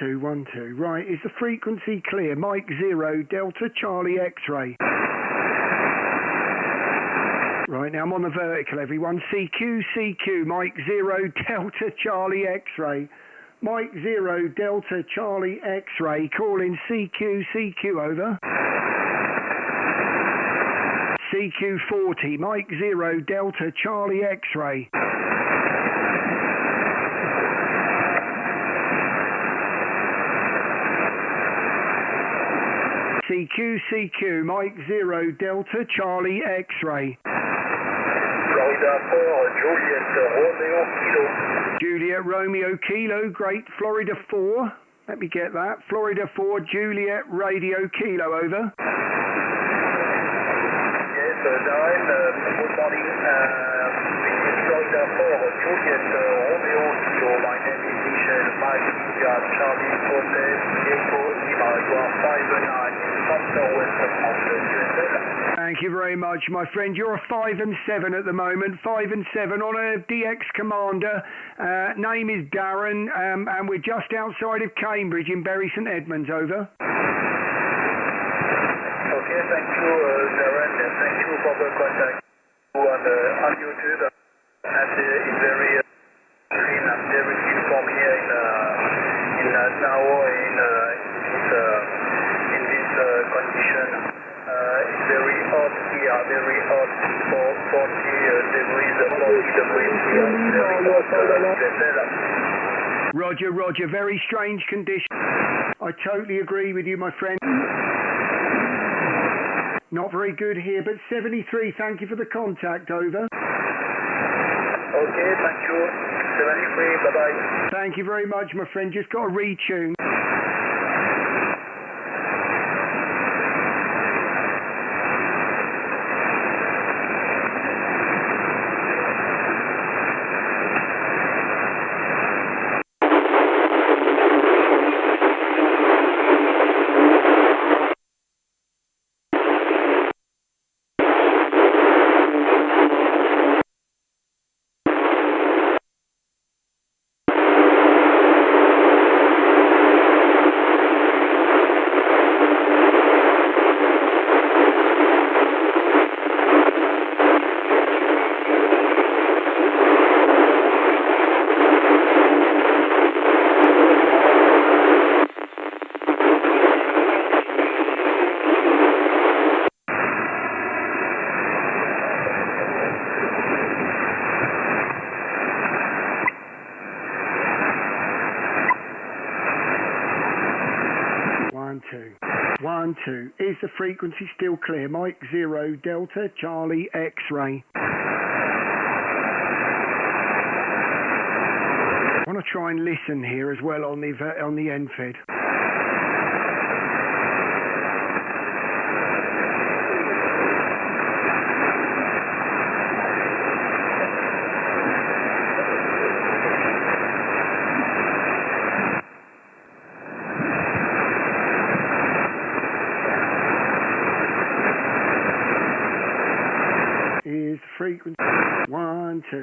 2, 1, 2. Right, is the frequency clear? Mike 0, Delta Charlie X-ray. Right, now I'm on the vertical, everyone. CQ, CQ, Mike 0, Delta Charlie X-ray. Mike 0, Delta Charlie X-ray. Calling CQ, CQ, over. CQ 40, Mike 0, Delta Charlie X-ray. CQ, CQ, Mike 0, Delta Charlie X-ray. Florida 4, Juliet Romeo Kilo. Juliet Romeo Kilo, great. Florida 4, let me get that. Florida 4, Juliet Radio Kilo, over. Yes, Darren, good morning. This is Florida 4, Juliet Romeo Kilo. My name is Michel Mike India Charlie Hotel Echo Lima. You are 5-9 in southwest of the USA. Thank you very much, my friend. You're a 5 and 7 at the moment. 5 and 7 on a DX Commander. Name is Darren, and we're just outside of Cambridge in Bury St Edmunds, over. Okay, thank you, Darren, and thank you for the contact on YouTube. And it's very clean and everything from here in Nauru in this condition. It's very hot here, very hot, 40 degrees, 40 degrees here. Very hot, Roger, Roger. Very strange condition. I totally agree with you, my friend. Not very good here, but 73, thank you for the contact, over. Okay, thank you. 73, bye-bye. Thank you very much, my friend. Just got to retune. One, two. Is the frequency still clear? Mike 0, Delta Charlie X-ray. I want to try and listen here as well on the NFED. Is frequency 1, 2.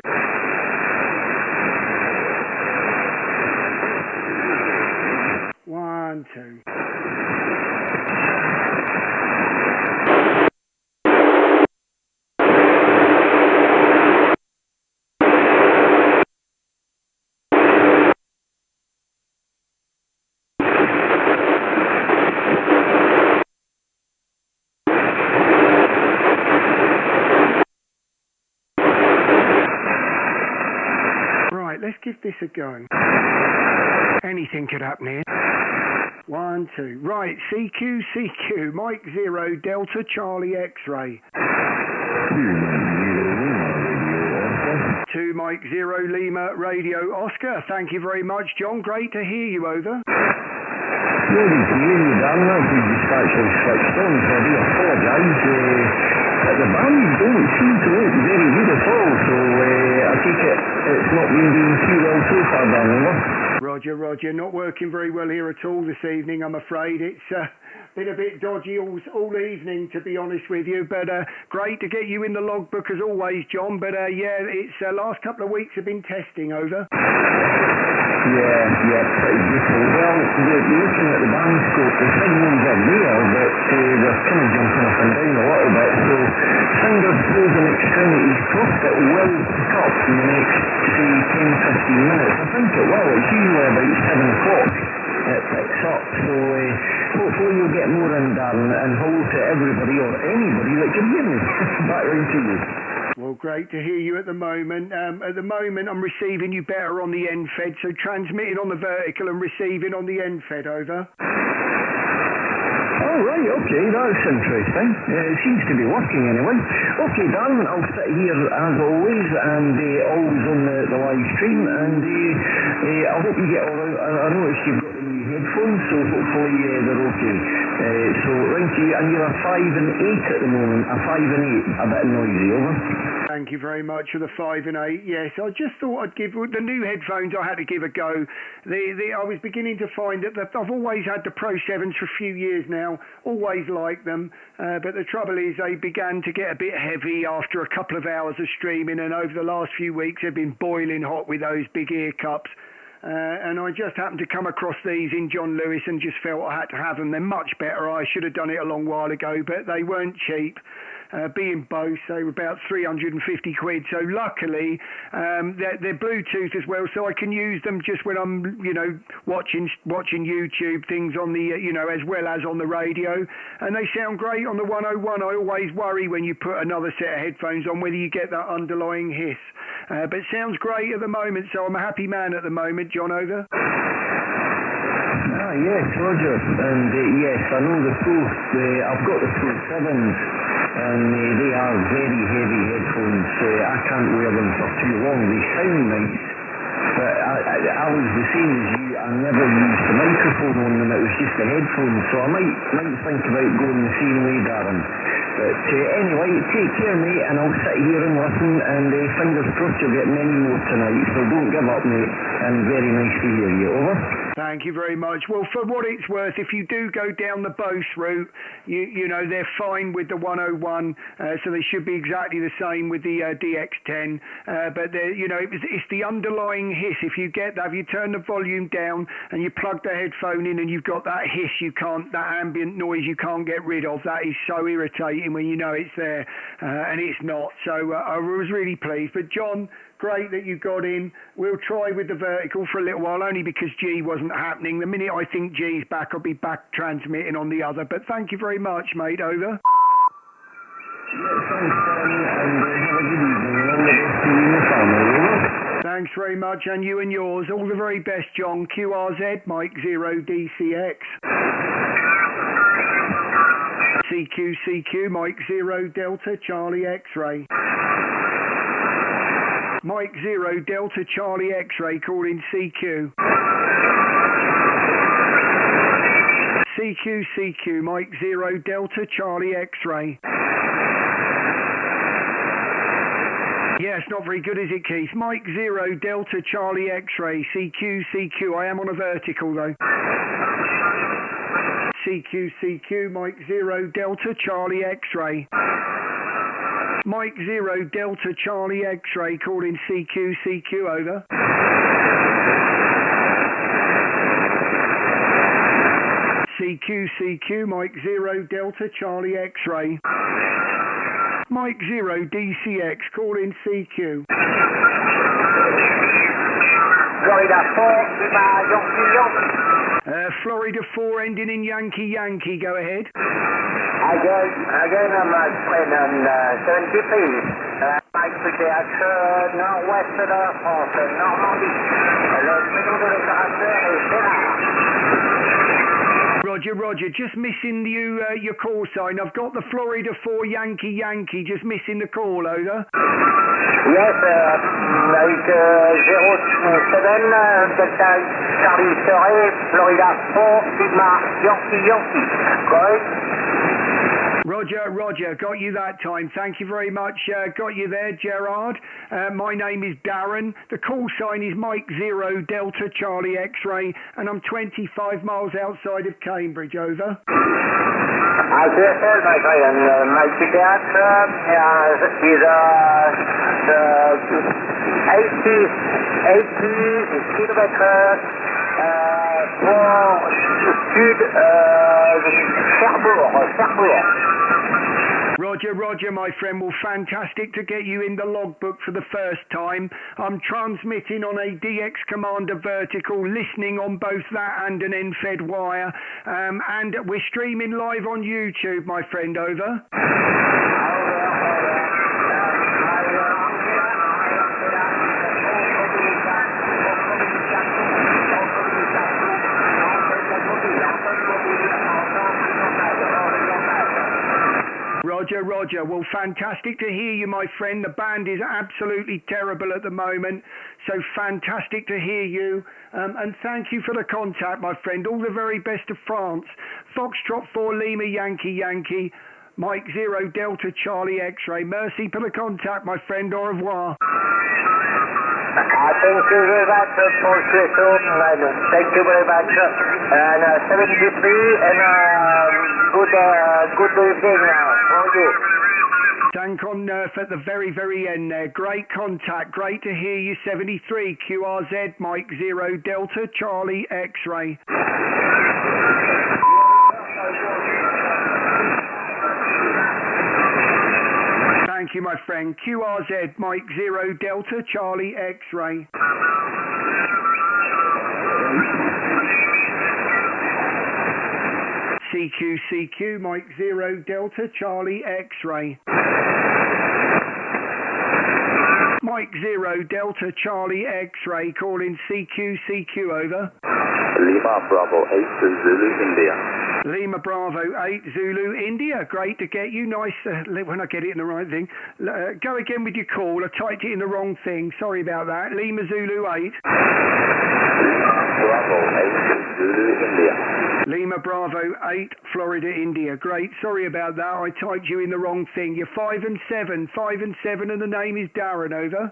One, two. Let's give this a go. Anything could happen here. 1, 2. Right, CQ, CQ, Mike 0, Delta Charlie X-ray. 2 Mike 0, Lima Radio Oscar. Thank you very much, John. Great to hear you, over. Good to hear you, Dan. The dispatch has switched on, so I do apologise. The band don't seem to look very good at all, so I take it it's not been doing too well so far, Dan, over. Roger, Roger. Not working very well here at all this evening, I'm afraid. It's been a bit dodgy all evening, to be honest with you, but great to get you in the logbook as always, John. But yeah, it's last couple of weeks have been testing, over. Yeah, pretty difficult. Well, looking at the band scope, the signals are there, but they're kind of jumping up and down a little bit, so fingers, toes and extremities crossed it will pick up in the next, say, 10-15 minutes. I think it will. It's usually about 7 o'clock it picks up, so hopefully you'll get more in, Darren, and hello to everybody or anybody that can hear me. Back round to you. Well, great to hear you at the moment. At the moment, I'm receiving you better on the end fed, so transmitting on the vertical and receiving on the end fed, over. Oh, right, okay, that's interesting. It seems to be working anyway. Okay, Darren, I'll sit here as always, and always on the live stream, and I hope you get all right. I noticed you've got the new headphones, so hopefully they're okay. So, right to you, and you're a 5 and 8 at the moment, a 5 and 8, a bit noisy, over. Thank you very much for the 5 and 8. Yes, I just thought I'd give the new headphones. I had to give a go. I was beginning to find that I've always had the Pro 7s for a few years now. Always liked them, but the trouble is they began to get a bit heavy after a couple of hours of streaming, and over the last few weeks they've been boiling hot with those big ear cups. And I just happened to come across these in John Lewis and just felt I had to have them. They're much better. I should have done it a long while ago, but they weren't cheap. Being Bose, they were about 350 quid. So luckily, they're Bluetooth as well, so I can use them just when I'm, watching YouTube things on the, as well as on the radio. And they sound great on the 101. I always worry when you put another set of headphones on whether you get that underlying hiss. But it sounds great at the moment, so I'm a happy man at the moment, John, over. Yes, Roger, and yes, I know the Pro, I've got the Pro 7s, and they are very heavy headphones. I can't wear them for too long. They sound nice, but I was the same as you. I never used the microphone on them. It was just the headphones, so I might think about going the same way, Darren. But anyway, take care, mate, and I'll sit here and listen, and fingers crossed you'll get many more tonight, so don't give up, mate, and very nice to hear you, over. Thank you very much. Well, for what it's worth, if you do go down the Bose route, you know, they're fine with the 101, so they should be exactly the same with the DX10, but it's the underlying hiss. If you get that, if you turn the volume down and you plug the headphone in and you've got that hiss, that ambient noise you can't get rid of, that is so irritating when you know it's there, and it's not. So I was really pleased. But John, great that you got in. We'll try with the vertical for a little while, only because G wasn't happening. The minute I think G's back, I'll be back transmitting on the other. But thank you very much, mate. Over. Thanks very much, and you and yours. All the very best, John. QRZ, Mike 0 DCX. CQ, Mike 0 Delta, Charlie X-Ray. Mike 0 Delta, Charlie X-Ray, calling CQ. CQ, Mike 0 Delta, Charlie X-Ray. Yeah, it's not very good, is it, Keith? Mike 0 Delta, Charlie X-Ray, CQ. I am on a vertical, though. CQ, Mike 0 Delta, Charlie X-Ray. Mike 0 Delta, Charlie X-Ray, calling CQ, over. CQ, Mike 0 Delta, Charlie X-Ray. Mike 0 DCX, calling CQ. Florida 4, Yankee. Florida 4 ending in Yankee, go ahead. Again, my friend, on 70 feet. Mike PTH, nord-ouest de la France, Normandie. Le minimum de l'opérateur est Gérard. Roger, just missing your call sign. I've got the Florida 4 Yankee, just missing the call, over. Yes, avec 07, Delta Charlie Surrey, Florida 4, Sigma, Yankee. Correct? Roger, got you that time. Thank you very much. Got you there, Gerard. My name is Darren. The call sign is Mike 0 Delta Charlie X-Ray, and I'm 25 miles outside of Cambridge, over. ACSL, my friend, Mike PTH is kilomètres vent sud Cherbourg. Roger, Roger, my friend. Well, fantastic to get you in the logbook for the first time. I'm transmitting on a DX Commander vertical, listening on both that and an end-fed wire. And we're streaming live on YouTube, my friend, over. Roger, Roger. Well, fantastic to hear you, my friend. The band is absolutely terrible at the moment, so fantastic to hear you. And thank you for the contact, my friend. All the very best of France. Foxtrot 4 Lima Yankee Yankee, Mike 0 Delta Charlie X-Ray. Merci for the contact, my friend. Au revoir. Thank you very much for thank you very much. And 73 and good evening now. Thank you. Dankon Nerf at the very, very end there. Great contact. Great to hear you. 73 QRZ Mike 0 Delta Charlie X-Ray. Thank you, my friend. QRZ Mike 0 Delta Charlie X-Ray. CQ Mike 0 Delta Charlie X-Ray. Mike 0 Delta Charlie X-Ray calling CQ over. Lima Bravo 8 Zulu India. Lima Bravo 8 Zulu India. Great to get you. Nice when I get it in the right thing. Go again with your call. I typed it in the wrong thing. Sorry about that. Lima Zulu 8. Bravo 8 Zulu India. Lima Bravo 8 Florida India. Great. Sorry about that. I typed you in the wrong thing. You're 5 and 7. 5 and 7 and the name is Darren. Over.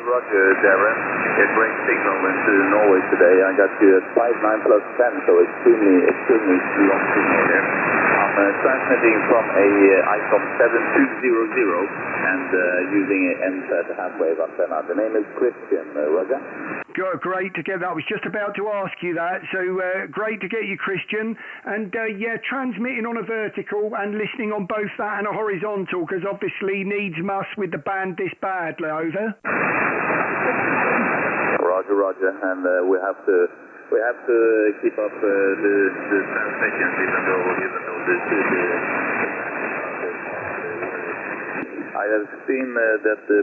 Roger, Darren. It brings signal into Norway today. I got you at 59 plus 10, so extremely long signal here. I'm transmitting from a ICOM 7200 and using an NSAT half-wave antenna. The name is Christian. Roger. Great to get that. I was just about to ask you that. So great to get you, Christian. And yeah, transmitting on a vertical and listening on both that and a horizontal, because obviously needs must with the band this bad. Over. Roger, and we have to keep up the transmissions even though I have seen that the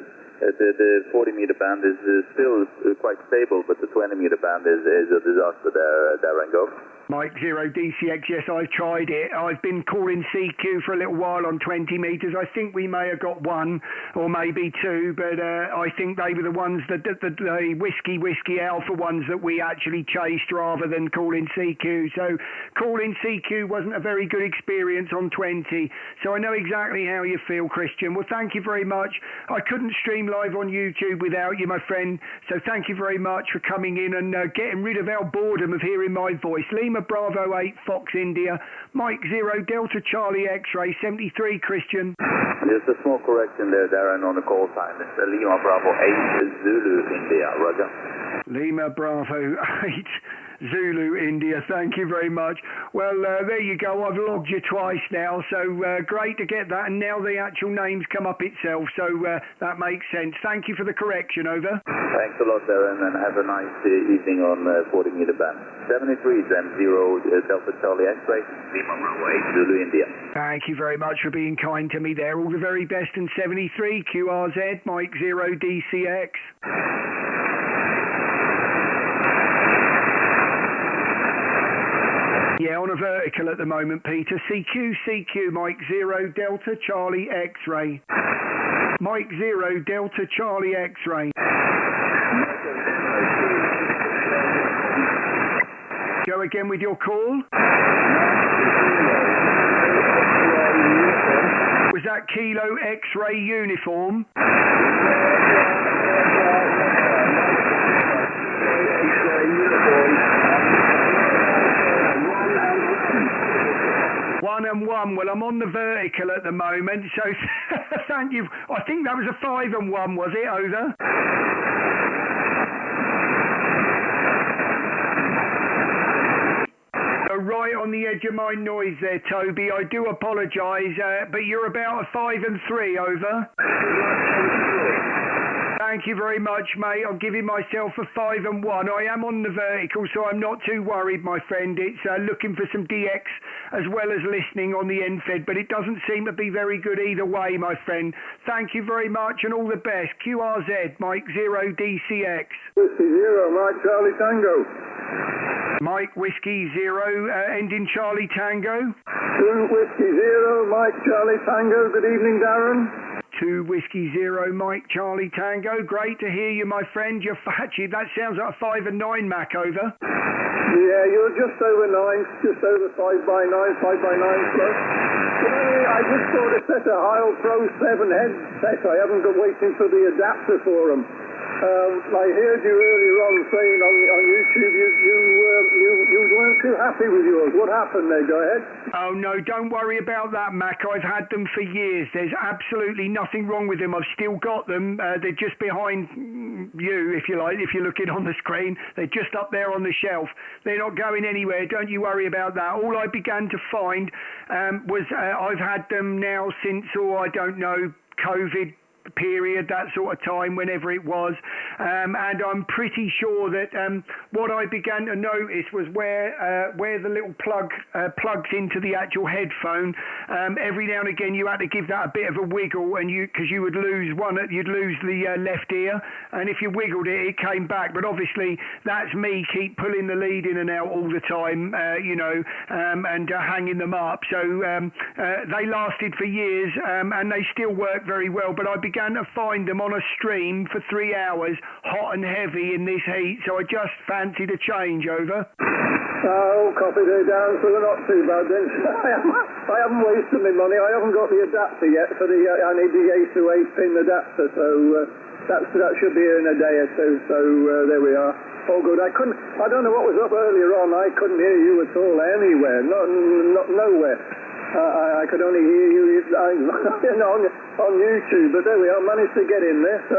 40-meter band is still quite stable, but the 20-meter band is a disaster there and go. Mike 0 DCX, yes, I've tried it. I've been calling CQ for a little while on 20 metres. I think we may have got one or maybe two, but I think they were the ones that the whiskey alpha ones that we actually chased rather than calling CQ. So calling CQ wasn't a very good experience on 20. So I know exactly how you feel, Christian. Well, thank you very much. I couldn't stream live on YouTube without you, my friend. So thank you very much for coming in and getting rid of our boredom of hearing my voice. Lima Bravo 8 Fox India, Mike 0 Delta Charlie X-Ray 73 Christian. Just a small correction there, Darren, on the call sign. It's Lima Bravo 8 Zulu India. Roger. Lima Bravo 8 Zulu India. Thank you very much. Well, there you go. I've logged you twice now, so great to get that. And now the actual names come up itself, so that makes sense. Thank you for the correction. Over. Thanks a lot, Darren, and have a nice evening on 40-meter band. 73 then 0 Delta Charlie X-Ray, Lima Bravo 8 Zulu India. Thank you very much for being kind to me there. All the very best in 73 QRZ Mike 0 DCX. Yeah, on a vertical at the moment, Peter. CQ, Mike 0 Delta Charlie X-Ray. Mike 0 Delta Charlie X-Ray. Go again with your call. Was that Kilo X-Ray uniform? 1 and 1. Well, I'm on the vertical at the moment, so thank you. I think that was a 5 and 1, was it? Over. Right on the edge of my noise there, Toby. I do apologise, but you're about a 5 and 3, over. Thank you very much, mate. I'm giving myself a 5 and 1. I am on the vertical, so I'm not too worried, my friend. It's looking for some DX as well as listening on the NFED, but it doesn't seem to be very good either way, my friend. Thank you very much and all the best. QRZ, Mike 0 DCX. Whiskey 0, Mike Charlie Tango. Mike Whiskey 0, ending Charlie Tango. 2 Whiskey 0, Mike Charlie Tango. Good evening, Darren. 2 Whiskey 0, Mike Charlie Tango. Great to hear you, my friend. You're fatchy. That sounds like a 5 and 9, Mac, over. Yeah, you're just over 9, just over 5 by 9, 5 by 9 plus. I just bought a set of Heil Pro 7 headset. I haven't been waiting for the adapter for them. I heard you earlier on saying on YouTube you weren't too happy with yours. What happened there? Go ahead. Oh, no, don't worry about that, Mac. I've had them for years. There's absolutely nothing wrong with them. I've still got them. They're just behind you, if you like, if you're looking on the screen. They're just up there on the shelf. They're not going anywhere. Don't you worry about that. All I began to find was I've had them now since, I don't know, COVID period, that sort of time, whenever it was, and I'm pretty sure that what I began to notice was where the little plug plugs into the actual headphone. Every now and again, you had to give that a bit of a wiggle, and because you would lose you'd lose the left ear, and if you wiggled it, it came back. But obviously, that's me keep pulling the lead in and out all the time, and hanging them up. So they lasted for years, and they still work very well. But I began to find them on a stream for 3 hours, hot and heavy in this heat, so I just fancied a change, over. Oh, copy there, Darren, so they're not too bad then. I haven't wasted my money. I haven't got the adapter yet for I need the 8 to 8 pin adapter, so that should be here in a day or two, so there we are. All good. I don't know what was up earlier on. I couldn't hear you at all anywhere, not nowhere. I could only hear you on YouTube, but there we are, managed to get in there, so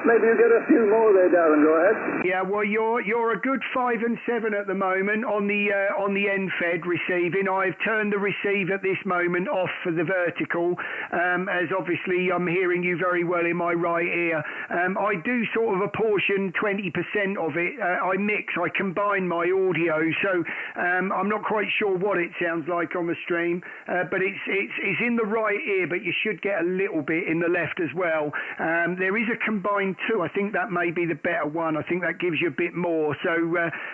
maybe you get a few more there, Darren, go ahead. Yeah, well, you're a good 5 and 7 at the moment on the NFED receiving. I've turned the receive at this moment off for the vertical, as obviously I'm hearing you very well in my right ear. I do sort of apportion 20% of it. I combine my audio, so I'm not quite sure what it sounds like on the stream. But it's in the right ear, but you should get a little bit in the left as well. There is a combined 2. I think that may be the better one. I think that gives you a bit more. So,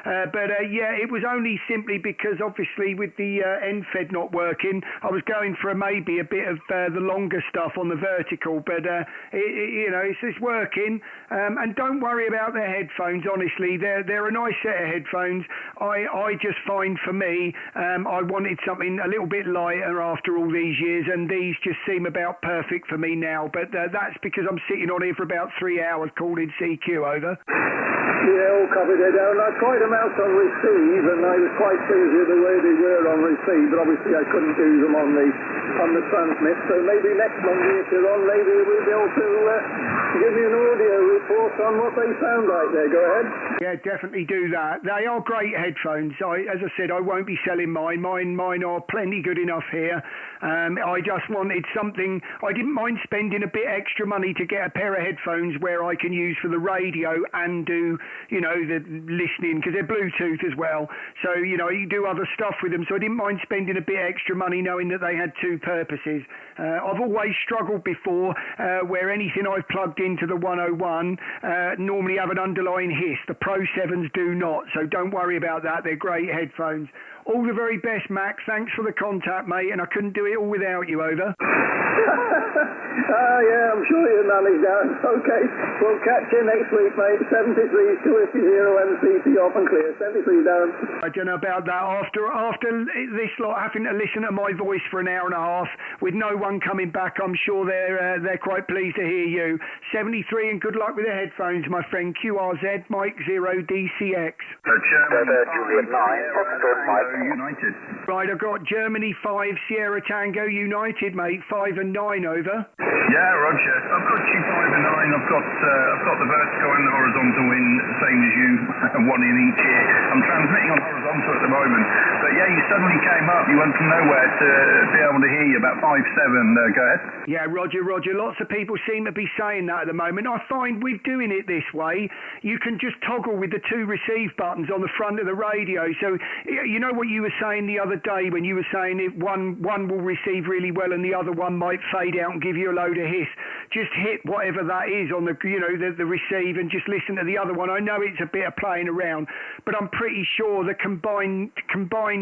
yeah, it was only simply because obviously with the NFED not working, I was going for maybe a bit of the longer stuff on the vertical. But it's working. And don't worry about the headphones. Honestly, they're a nice set of headphones. I just find for me, I wanted something a little bit lighter after all these years, and these just seem about perfect for me now. But that's because I'm sitting on here for about 3 hours calling CQ, over. Yeah, all covered there, Darren. I tried them out on receive, and I was quite pleased with the way they were on receive, but obviously I couldn't do them on the transmit. So maybe next Monday, if you're on, maybe we'll be able to give you an audio report on what they sound like there. Go ahead. Yeah, definitely do that. They are great headphones. As I said, I won't be selling mine. Mine are plenty good enough here. I just wanted something. I didn't mind spending a bit extra money to get a pair of headphones where I can use for the radio and do, the listening, because they're Bluetooth as well. So, you do other stuff with them. So I didn't mind spending a bit extra money knowing that they had 2 purposes. I've always struggled before where anything I've plugged into the 101 normally have an underlying hiss. The Pro 7s do not. So don't worry about that. They're great headphones. All the very best, Max. Thanks for the contact, mate, and I couldn't do it all without you, over. Yeah, I'm sure you'll manage, Darren. Okay, we'll catch you next week, mate. 73 2 MCP off and clear. 73, Darren. I don't know about that. After this lot having to listen to my voice for an hour and a half with no one coming back, I'm sure they're quite pleased to hear you. 73, and good luck with the headphones, my friend. QRZ, Mike 0 DCX. Juliet 9, Foxtrot Mike United. Right, I've got Germany 5, Sierra Tango United, mate. 5 and 9, over. Yeah, Roger. I've got you 5 and 9. I've got the vertical and the horizontal in, same as you, one in each ear. I'm transmitting on horizontal at the moment. But yeah, you suddenly came up. You went from nowhere to be able to hear you about 5-7. Go ahead. Yeah, Roger. Lots of people seem to be saying that at the moment. I find with doing it this way, you can just toggle with the 2 receive buttons on the front of the radio. So you know what you were saying the other day when you were saying if one will receive really well and the other one might fade out and give you a load of hiss. Just hit whatever that is on the the receive and just listen to the other one. I know it's a bit of playing around, but I'm pretty sure the combined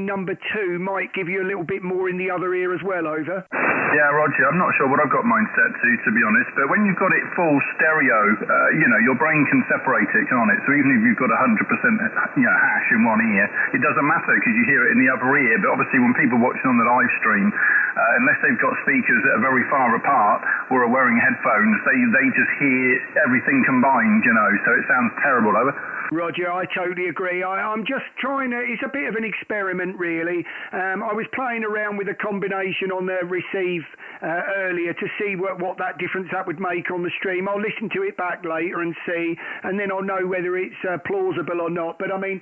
number 2 might give you a little bit more in the other ear as well, over. Yeah, Roger, I'm not sure what I've got mine set to be honest, but when you've got it full stereo, your brain can separate it, can't it? So even if you've got 100% hash in one ear, it doesn't matter because you hear it in the other ear. But obviously when people watching on the live stream, unless they've got speakers that are very far apart or are wearing headphones, they just hear everything combined, so it sounds terrible, over. Roger, I totally agree. I'm just trying to, it's a bit of an experiment really. I was playing around with a combination on the receive earlier to see what that difference that would make on the stream. I'll listen to it back later and see, and then I'll know whether it's plausible or not. But I mean,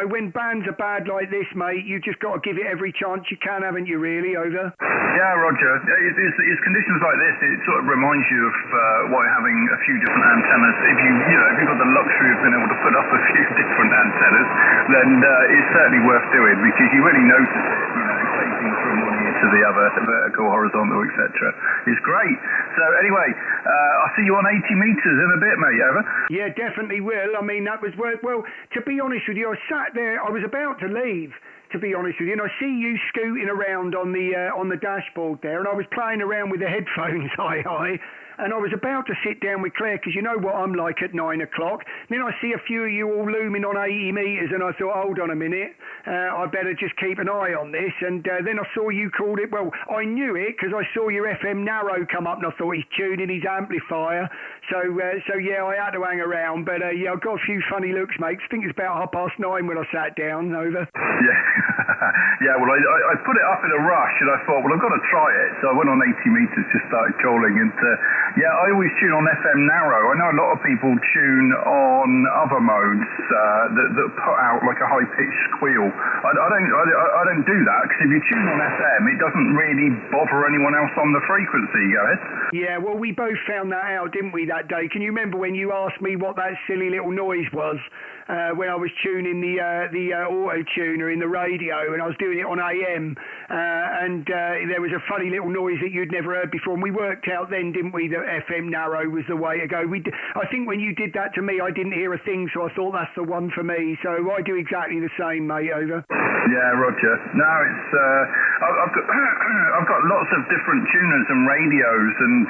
when bands are bad like this, mate, you just got to give it every chance you can, haven't you really, over? Yeah, Roger. It's conditions like this, it sort of reminds you of why having a few different antennas, if you've got the luxury of being able to put up a few different antennas, then it's certainly worth doing because you really notice it, taking from one ear to the other, vertical, horizontal, etc. It's great. So anyway, I'll see you on 80 metres in a bit, mate, over? Yeah, definitely will. I mean, that was, well, to be honest with you, I sat there, I was about to leave, to be honest with you, and I see you scooting around on the dashboard there, and I was playing around with the headphones, and I was about to sit down with Claire, because you know what I'm like at 9 o'clock. Then I see a few of you all looming on 80 metres, and I thought, hold on a minute, I better just keep an eye on this. And then I saw you called it, well, I knew it, because I saw your FM narrow come up, and I thought he's tuning his amplifier. So yeah, I had to hang around, but yeah, I got a few funny looks, mate. I think it's about 9:30 when I sat down, over. Yeah. Yeah, well, I put it up in a rush, and I thought, well, I've got to try it. So I went on 80 metres, just started calling, and yeah, I always tune on FM narrow. I know a lot of people tune on other modes that put out like a high-pitched squeal. I don't do that, because if you tune on FM, it doesn't really bother anyone else on the frequency. Go ahead. Yeah, well, we both found that out, didn't we, that day? Can you remember when you asked me what that silly little noise was when I was tuning the auto-tuner in the radio, and I was doing it on AM, and there was a funny little noise that you'd never heard before, and we worked out then, didn't we, that FM narrow was the way to go. I think when you did that to me, I didn't hear a thing, so I thought that's the one for me. So I do exactly the same, mate, over. Yeah, Roger. No, it's I've got lots of different tuners and radios, and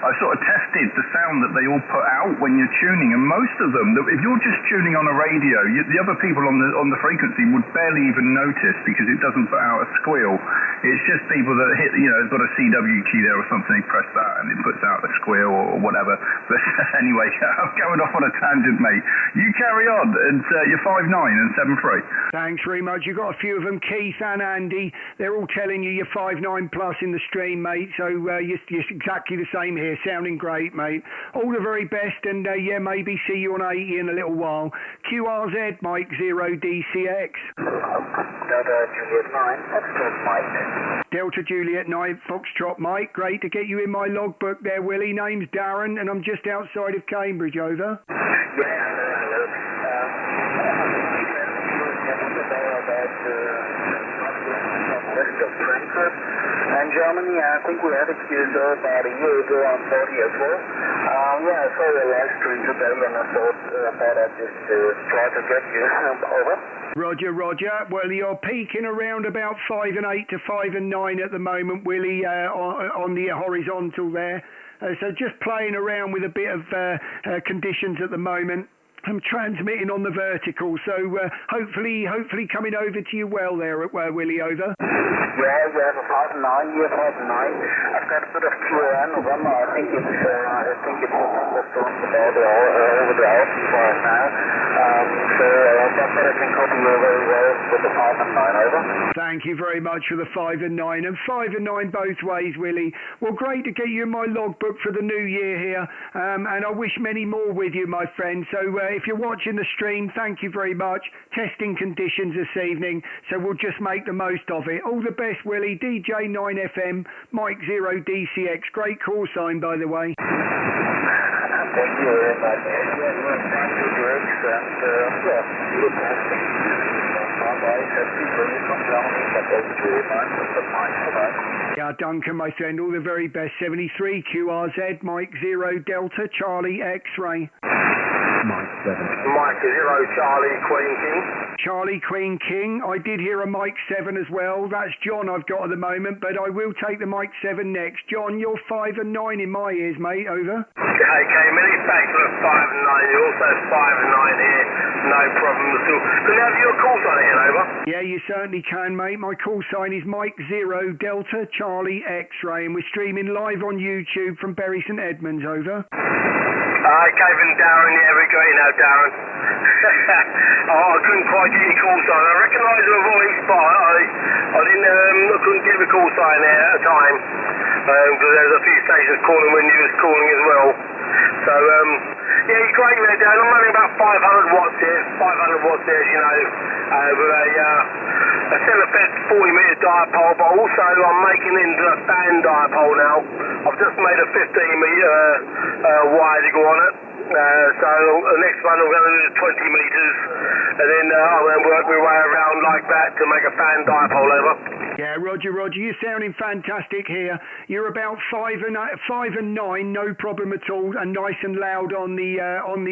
I sort of tested the sound that they all put out when you're tuning, and most of them, if you're just tuning on a radio, the other people on the frequency would barely even notice because it doesn't put out a squeal. It's just people that hit, it's got a CW key there or something, they press that and it puts out a squeal or whatever. But anyway, I'm going off on a tangent, mate. You carry on, and you're 5'9" and 7'3". Thanks very much. You've got a few of them, Keith and Andy. They're all telling you you're 5'9" plus in the stream, mate. So you're exactly the same here. Sounding great, mate. All the very best, and yeah, maybe see you on 80 in a little while. QRZ, Mike 0 DCX. Delta Juliet 9, Foxtrot Mike. Delta Juliet 9, Foxtrot Mike. Great to get you in my logbook there, Willie. Name's Darren, and I'm just outside of Cambridge, over. Frankfurt and Germany. I think we had a QSO about a year ago on 40 as well. Yeah, I saw your live stream today, and I thought I'd just try to get you over. Roger. Well, you're peaking around about 5 and 8 to 5 and 9 at the moment, Willie, on the horizontal there. So just playing around with a bit of conditions at the moment. I'm transmitting on the vertical, so hopefully coming over to you well there, Willie, over. Yeah, for 5-9, year 5-9. I've got a bit of QN, November. I think it's thunderstorms about over the ocean for us now. So that's what I can copy you very well with the 5 and 9, over. Thank you very much for the 5 and 9, and 5 and 9 both ways, Willie. Well, great to get you in my logbook for the new year here, and I wish many more with you, my friend. So if you're watching the stream, thank you very much. Testing conditions this evening, so we'll just make the most of it. All the best, Willie. DJ 9FM, Mike 0 DCX. Great call sign, by the way. Thank you very much. Thank you, Greg, and good testing. Yeah, Duncan, my friend, all the very best. 73 QRZ, Mike 0 Delta Charlie X-ray. Mike 7. Mike 0 Charlie Queen King. Charlie Queen King. I did hear a Mike 7 as well. That's John I've got at the moment, but I will take the Mike 7 next. John, you're 5 and 9 in my ears, mate. Over. Okay, many thanks for the 5 and 9. You're also 5 and 9 here. No problem at all. Can I have your call sign again, over? Yeah, you certainly can, mate. My call sign is Mike 0 Delta Charlie X-ray, and we're streaming live on YouTube from Bury St Edmunds. Over. Kevin, Darren, yeah, we got you now, Darren. I couldn't quite get your call sign. I recognise your voice, but I couldn't get the call sign there at the time. Because there's a few stations calling when you was calling as well. So, yeah, you're great there, Darren. I'm running about 500 watts here. 500 watts there, as you know, with a Celefed 40-metre dipole, but also I'm making into a fan dipole now. I've just made a 15-metre wire to go on it. So the next one I'm going to do 20 metres, and then I'm going to work my way around like that to make a fan dipole, over. Yeah, Roger, you're sounding fantastic here. You're about 5 and 9, no problem at all, and nice and loud on the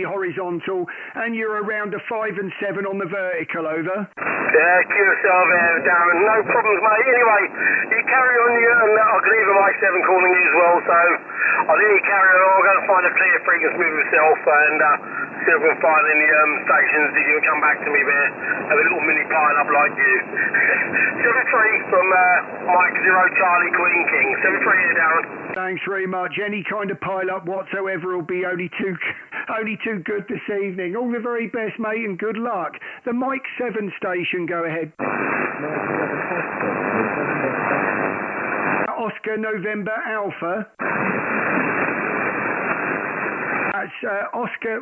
horizontal, and you're around a 5 and 7 on the vertical, over. Yeah, keep yourself there, Darren. No problems, mate. Anyway, you carry on, and I can hear Mike 7 calling you as well, so I'll let you carry on. I'm going to find a clear frequency with myself, and see if we can find any stations that you can come back to me there. Have a little mini pile up like you. 73 from Mike 0 Charlie Queen King. 73 here, Darren. Thanks very much. Any kind of pile up whatsoever will be only too good this evening. All the very best, mate, and good luck. The Mike 7 station, go ahead. Oscar November Alpha. That's Oscar,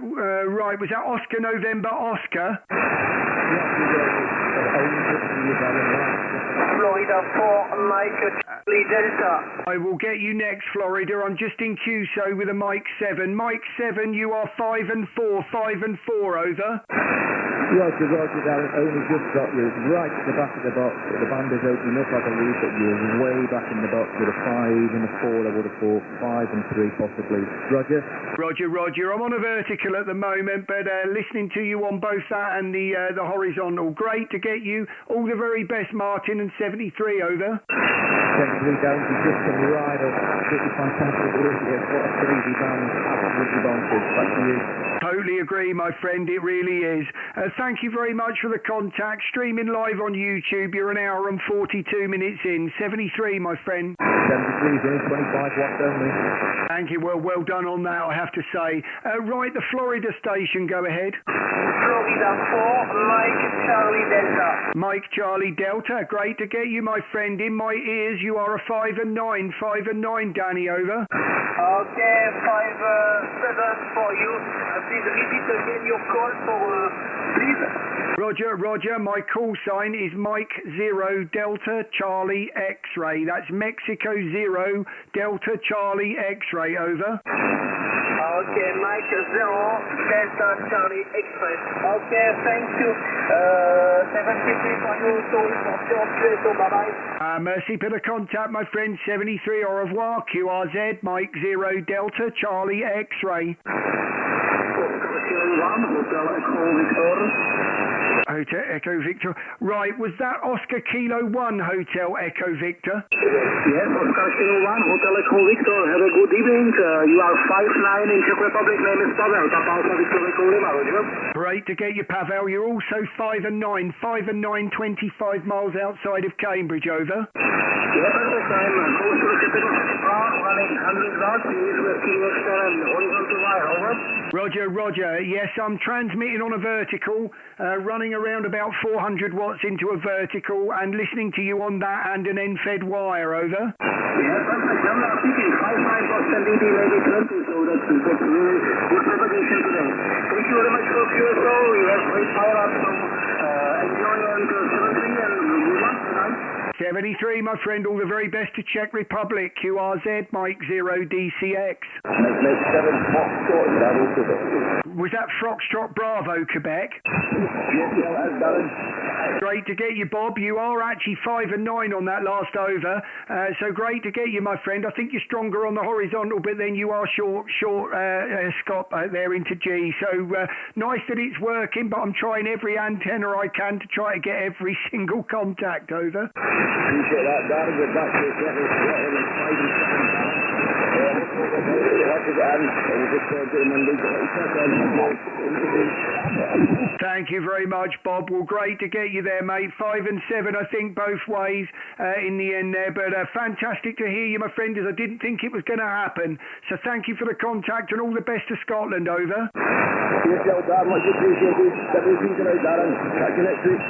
right, was that Oscar November Oscar? Florida 4, Mike Charlie Delta. I will get you next, Florida. I'm just in queue, so with a Mike 7. Mike 7, you are 5 and 4, 5 and 4, over. Roger, Darren, only just got you right at the back of the box. The band is opening up, I believe, but you're way back in the box with a 5 and a 4, I would have thought, 5 and 3 possibly. Roger? Roger. I'm on a vertical at the moment, but listening to you on both that and the horizontal. Great to get you. All the very best, Martin, and 73, over. 73 down, you just come right up. Absolutely fantastic. What a crazy band. Absolutely bonkers. Back to you. Totally agree, my friend. It really is. Thank you very much for the contact. Streaming live on YouTube. You're an hour and 42 minutes in. 73, my friend. 73 is only 25 watts only. Thank you. Well done on that, I have to say. Right, the Florida station, go ahead. Florida 4, Mike Charlie Delta. Mike Charlie Delta. Great to get you, my friend. In my ears, you are a 5 and 9. 5 and 9, Danny, over. Okay, 5-7 for you. Please repeat again your call for, please. Roger. My call sign is Mike 0 Delta Charlie X-ray. That's Mexico 0 Delta Charlie X-ray, over. Okay, Mike 0 Delta Charlie X-ray. Okay, thank you. 73 for you, so bye-bye. Merci for the contact, my friend. 73, au revoir. QRZ, Mike 0 Delta Charlie X-ray. Hotel Echo Victor. Right, was that Oscar Kilo 1 Hotel Echo Victor? Yes, Oscar Kilo 1, Hotel Echo Victor. Have a good evening. You are 5'9" in Czech Republic. Name is Pavel. Papa Alpha Victor Echo Lima, Roger. Great to get you, Pavel. You're also 5'9", 25 miles outside of Cambridge, over. Yeah, perfect. I'm close to the capital star, running 100 knots. Please rescue extra and horizontal wire, over. Roger. Yes, I'm transmitting on a vertical, running around about 400 watts into a vertical and listening to you on that and an end-fed wire, over. Yeah, perfect. I'm now speaking 5'9" DD maybe 20, so that's really good propagation today. Thank you very much for QSO. We have great fire up, so enjoy until 73 and good luck tonight. 73, my friend, all the very best to Czech Republic. QRZ, Mike 0 DCX. Make 7 Foxtrot Bravo, Quebec. Was that Foxtrot Bravo, Quebec? Yes, that's Darren. Great to get you, Bob. You are actually 5'9" on that last over, so great to get you, my friend. I think you're stronger on the horizontal, but then you are short, Scott, there into G. So nice that it's working, but I'm trying every antenna I can to try to get every single contact, over. Appreciate that, Darren. We're back to Thank you very much, Bob. Well, great to get you there, mate. 5 and 7, I think, both ways in the end there. But fantastic to hear you, my friend, as I didn't think it was going to happen. So thank you for the contact and all the best to Scotland, over. Yourself, Darren. Much appreciated. Darren. Catch you next week.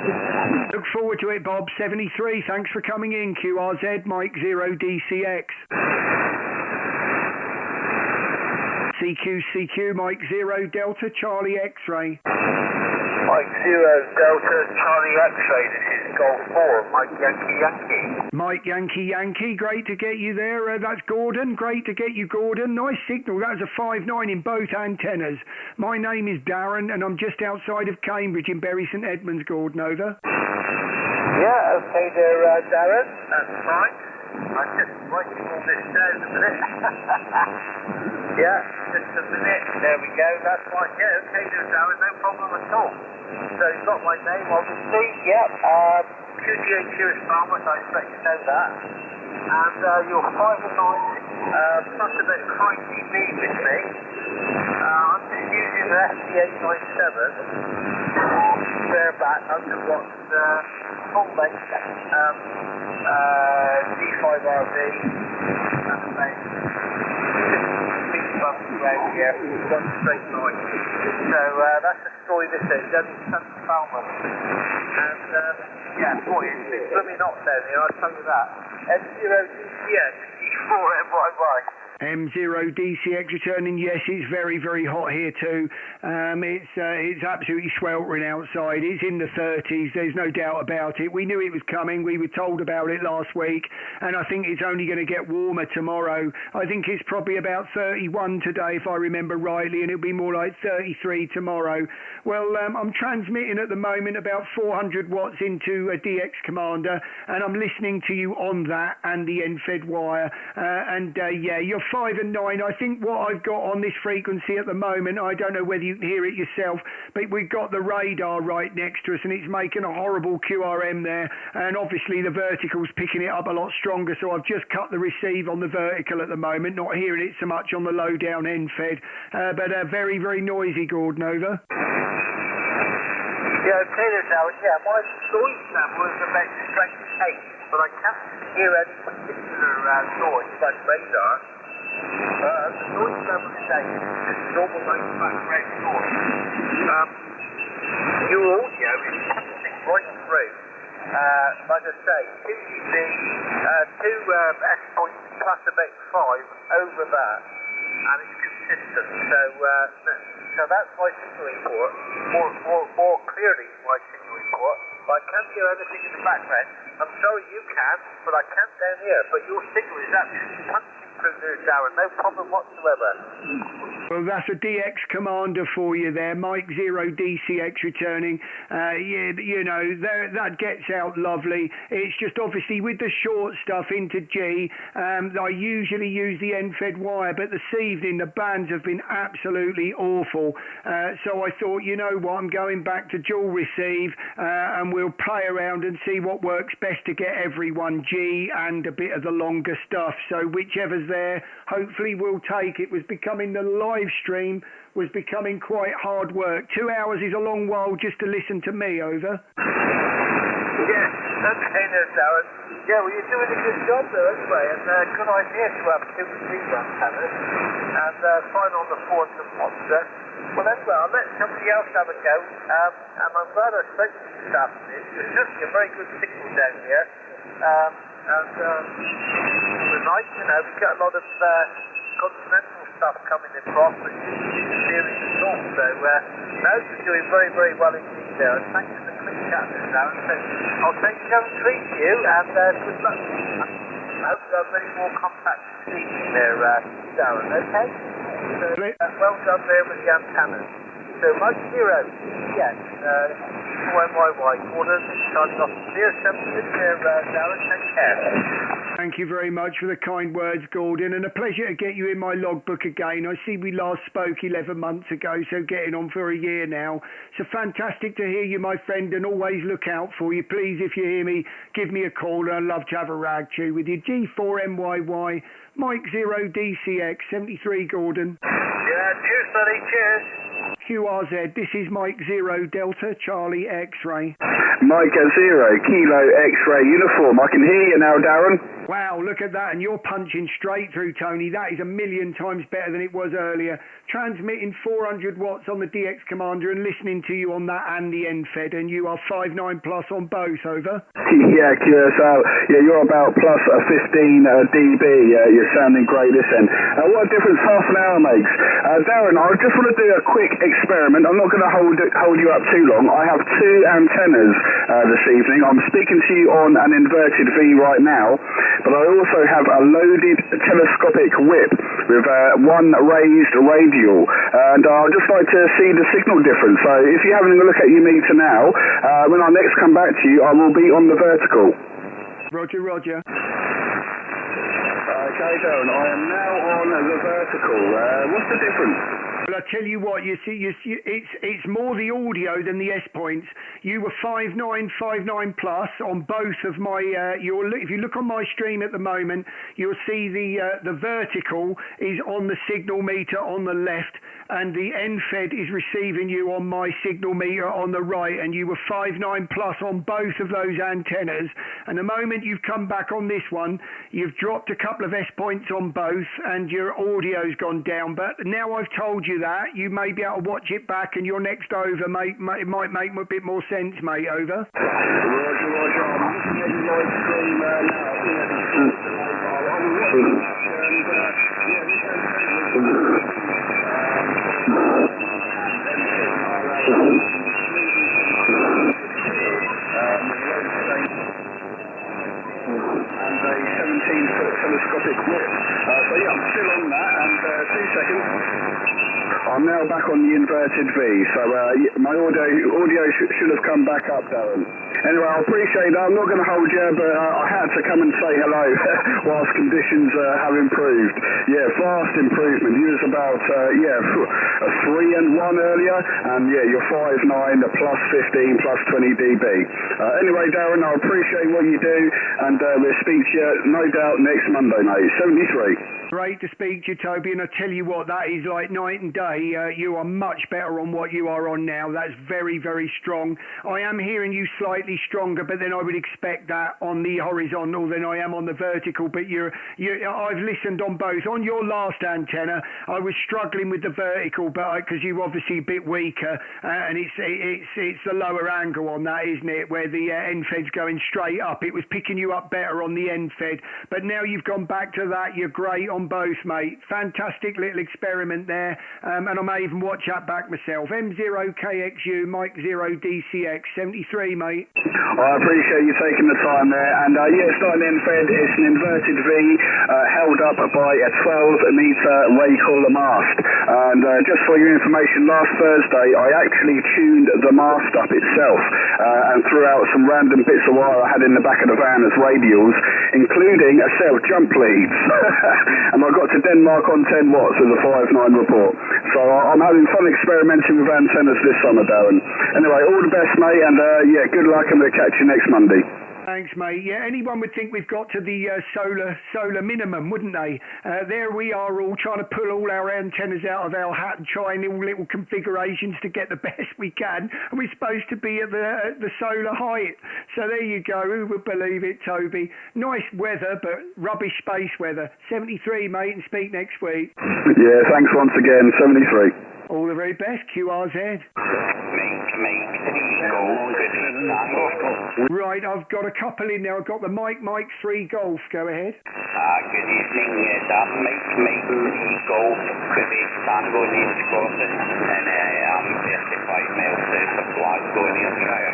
Look forward to it, Bob. 73. Thanks for coming in. QRZ, Mike 0 DCX. CQ, Mike 0 Delta Charlie X-ray. Mike 0 Delta Charlie X-ray. This is Golf 4. Mike Yankee. Mike Yankee. Great to get you there. That's Gordon. Great to get you, Gordon. Nice signal. That was a 5'9" in both antennas. My name is Darren, and I'm just outside of Cambridge in Bury St Edmunds, Gordon, over. Yeah, okay there, Darren. That's fine. I'm just writing all this down a minute. Yeah, just a minute. There we go. That's fine. Yeah, okay there, Darren. No problem at all. So you've got my name, obviously. Yep. QGHQ is Farmers. I expect you know that. And you're 5'9", plus a bit of high TV with me. I'm just using the ST897. Bareback, 100 watts, full length, D5RV, and about 6 months around here, one straight line. So that's the story this is, only 7 Falmouth. And yeah, boy, it's been blooming hot down here, I'll tell you that. M0 DCX, E4MYY. M0 DCX returning. Yes, it's very, very hot here too. It's absolutely sweltering outside. It's in the 30s. There's no doubt about it. We knew it was coming. We were told about it last week, and I think it's only going to get warmer tomorrow. I think it's probably about 31 today, if I remember rightly, and it'll be more like 33 tomorrow. Well, I'm transmitting at the moment about 400 watts into a DX Commander, and I'm listening to you on that and the end-fed wire. Yeah, you're 5 and 9. I think what I've got on this frequency at the moment, I don't know whether you can hear it yourself, but we've got the radar right next to us and it's making a horrible QRM there, and obviously the vertical's picking it up a lot stronger, so I've just cut the receive on the vertical at the moment, not hearing it so much on the low down end fed, but very, very noisy, Gordon, over. Yeah, okay there, Darren. Yeah, my noise level is about strength 8, but I can't hear any particular noise like radar. The noise level is 8, just normal background noise. Your audio is passing right through. Like I say, 2 dB, 2 S points plus about 5 over that, and it's consistent. So that's my signal report. More clearly, my signal report. But I can't hear anything in the background. I'm sorry you can, but I can't down here. But your signal is absolutely punching through will do, Darren. No problem whatsoever. Well, that's a DX commander for you there, Mike 0 DCX returning. You know, that gets out lovely. It's just obviously with the short stuff into G, I usually use the end-fed wire, but this evening the bands have been absolutely awful. So I thought, you know what, I'm going back to dual receive, and we'll play around and see what works best to get everyone G and a bit of the longer stuff. So whichever's there, hopefully we'll take. It was becoming the live stream was becoming quite hard work. 2 hours is a long while just to listen to me, over. Yes, okay there, Darren. Yeah, well, you're doing a good job there anyway, and good idea to have 2 receiver antennas and fine on the 400 monster. Well, anyway, I'll let somebody else have a go, and I'm glad I spoke to you this afternoon. It's just a very good signal down here, and the night, you know, we've got a lot of continental stuff coming across, but it's serious at all. So, no, you're doing very, very well indeed there, and thanks for the quick chat there, Darren. So, I'll take care and treat you, and good luck. I hope you have many more contacts this evening there, Darren, okay? So, well done there with the antennas. So, Mike 0, yes, YYY, order, starting off clear, 7 there, Darren, take care. Thank you very much for the kind words, Gordon, and a pleasure to get you in my logbook again. I see we last spoke 11 months ago, so getting on for a year now. So fantastic to hear you, my friend, and always look out for you. Please, if you hear me, give me a call, and I'd love to have a rag chew with you. G4MYY, Mike 0 DCX, 73, Gordon. Yeah, cheers, buddy, cheers. QRZ, this is Mike 0 Delta Charlie X-Ray. Mike 0 Kilo X-Ray uniform. I can hear you now, Darren. Wow, look at that, and you're punching straight through, Tony. That is a million times better than it was earlier. Transmitting 400 watts on the DX Commander and listening to you on that and the end-fed, and you are 5.9 plus on both, over. Yeah, QSO. Yeah, you're about plus 15 dB. You're sounding great this end. What a difference half an hour makes. Darren, I just want to do a quick experiment. I'm not going to hold you up too long. I have 2 antennas this evening. I'm speaking to you on an inverted V right now, but I also have a loaded telescopic whip with one raised radial, and I'd just like to see the signal difference. So if you're having a look at your meter now, when I next come back to you, I will be on the vertical. Roger, roger. Okay, Darren, I am now on the vertical. What's the difference? Well, I tell you what, you see, it's more the audio than the S points. You were 5.9 plus on both of my. If you look on my stream at the moment, you'll see the vertical is on the signal meter on the left, and the end-fed is receiving you on my signal meter on the right, and you were 5.9 plus on both of those antennas. And the moment you've come back on this one, you've dropped a couple of S points on both, and your audio's gone down. But now I've told you that, you may be able to watch it back, and your next over it might make a bit more sense, mate, over. Roger, roger. I'm looking at your live stream now. And a 17-foot telescopic whip. So yeah, I'm still on that, and 2 seconds. I'm now back on the inverted V, so my audio should have come back up, Darren. Anyway, I appreciate that. I'm not going to hold you, but I had to come and say hello whilst conditions have improved. Yeah, vast improvement. You was about, a 3 and 1 earlier, and yeah, you're 5.9, plus 15, plus 20 dB. Anyway, Darren, I appreciate what you do, and we'll speak to you, no doubt, next Monday, mate. 73. Great to speak to you, Toby, and I tell you what, that is like night and day. You are much better on what you are on now. That's very, very strong. I am hearing you slightly stronger, but then I would expect that on the horizontal than I am on the vertical. But I've listened on both. On your last antenna, I was struggling with the vertical, but because you're obviously a bit weaker, and it's the lower angle on that, isn't it, where the end fed's going straight up. It was picking you up better on the end fed, but now you've gone back to that. You're great on both, mate. Fantastic little experiment there, and I may even watch that back myself. M0KXU, Mike 0 DCX, 73, mate. I appreciate you taking the time there, and yeah, it's not an end-fed, it's an inverted V held up by a 12-metre Raycall mast. And just for your information, last Thursday I actually tuned the mast up itself and threw out some random bits of wire I had in the back of the van as radials, including a set of jump leads. And I got to Denmark on 10 watts with a 5.9 report. So I'm having fun experimenting with antennas this summer, Darren. Anyway, all the best, mate, and yeah, good luck, and we'll catch you next Monday. Thanks, mate. Yeah, anyone would think we've got to the solar minimum, wouldn't they? There we are, all trying to pull all our antennas out of our hat and trying all little configurations to get the best we can. And we're supposed to be at the solar height. So there you go. Who would believe it, Toby? Nice weather, but rubbish space weather. 73, mate, and speak next week. Yeah, thanks once again. 73. All the very best, QRZ. Right, I've got a couple in there. I've got the Mike 3 Golf. Go ahead. Good evening, that's Mike 3 Golf, Quebec, Tango, near Scotland, and I'm 35 miles south of Glasgow, near Shire.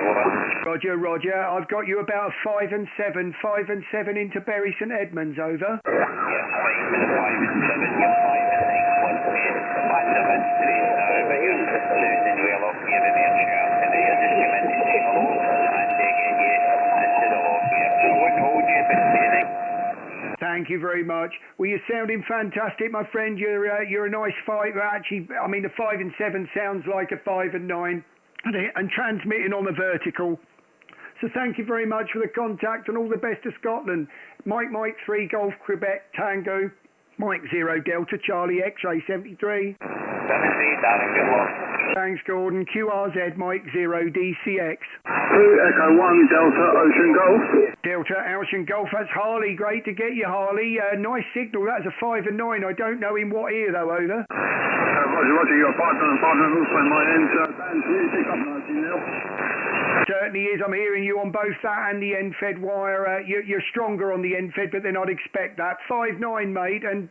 Roger. I've got you about 5 and 7 into Bury St Edmunds, over. Yeah, 5 and 7, you're 5 and 9, 1 10, band of history, but you're losing well off here in your shirt today. I just came in to say hello and get you into the off here. So I won't hold you for saying. Thank you very much. Well, you're sounding fantastic, my friend. You're a nice fighter. Actually, I mean, the 5 and 7 sounds like a 5 and 9, and transmitting on the vertical. So thank you very much for the contact, and all the best to Scotland. Mike 3 Golf Quebec Tango, Mike 0 Delta Charlie X-Ray 73. 73, darling, good luck. Thanks, Gordon. QRZ Mike 0 DCX. Echo 1 Delta Ocean Golf. Delta Ocean Golf. That's Harley. Great to get you, Harley. Nice signal. That's a 5 and 9. I don't know in what ear though. Over. Roger. Your partner also in my end. Dan's really pick up nicely now. Certainly is. I'm hearing you on both that and the end-fed wire. You're stronger on the end-fed, but then I'd expect that. 5-9, mate, and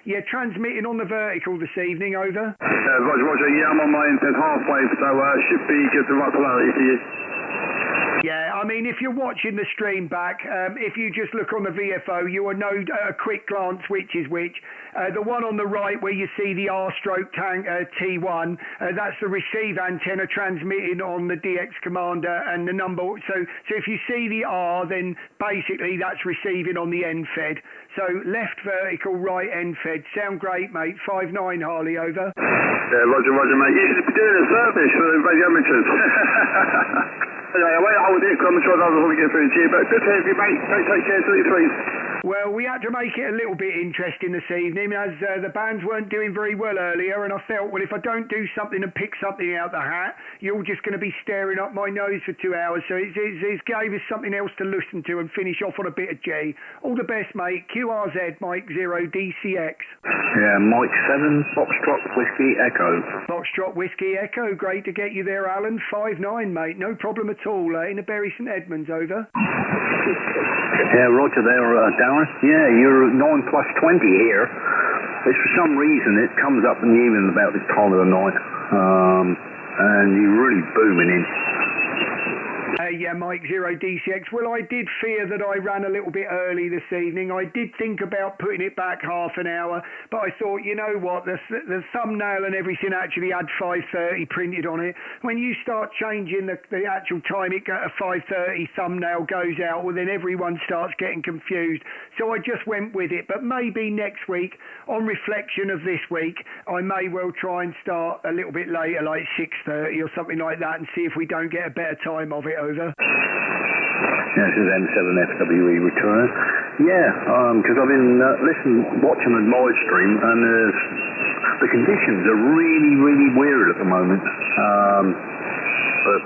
yeah, transmitting on the vertical this evening, over. Roger. Yeah, I'm on my end-fed halfway, so should be good the right polarity for you. Yeah, I mean, if you're watching the stream back, if you just look on the VFO, you will know a quick glance which is which. The one on the right where you see the R-stroke tank T1, that's the receive antenna transmitting on the DX Commander and the number. So if you see the R, then basically that's receiving on the end fed. So left vertical, right end fed. Sound great, mate. 5-9, Harley, over. Yeah, Roger, mate. You should be doing a service for the radiometers. Yeah, I would do, I'm sure others want to get through to you, but good to have you, mate. Take care, 33. Well, we had to make it a little bit interesting this evening, as the bands weren't doing very well earlier, and I felt, well, if I don't do something and pick something out the hat, you're just going to be staring up my nose for 2 hours, so it gave us something else to listen to and finish off on a bit of G. All the best, mate. QRZ, Mike 0 DCX. Yeah, Mike 7, Foxtrot Whiskey Echo. Foxtrot Whiskey Echo. Great to get you there, Alan. 5-9, mate. No problem at all. In the Bury St Edmunds, over. Yeah, Roger there, Darren. Yeah, you're 9 plus 20 here. It's for some reason it comes up in the evening about this time of the night, and you're really booming in. Yeah, Mike 0 DCX. Well, I did fear that I ran a little bit early this evening. I did think about putting it back half an hour, but I thought, you know what, the thumbnail and everything actually had 5:30 printed on it. When you start changing the actual time, it got a 5:30 thumbnail goes out, well, then everyone starts getting confused. So I just went with it. But maybe next week, on reflection of this week, I may well try and start a little bit later, like 6:30 or something like that, and see if we don't get a better time of it, over. Yeah, this is M7FWE return. Yeah, because I've been watching the live stream, and the conditions are really, really weird at the moment. But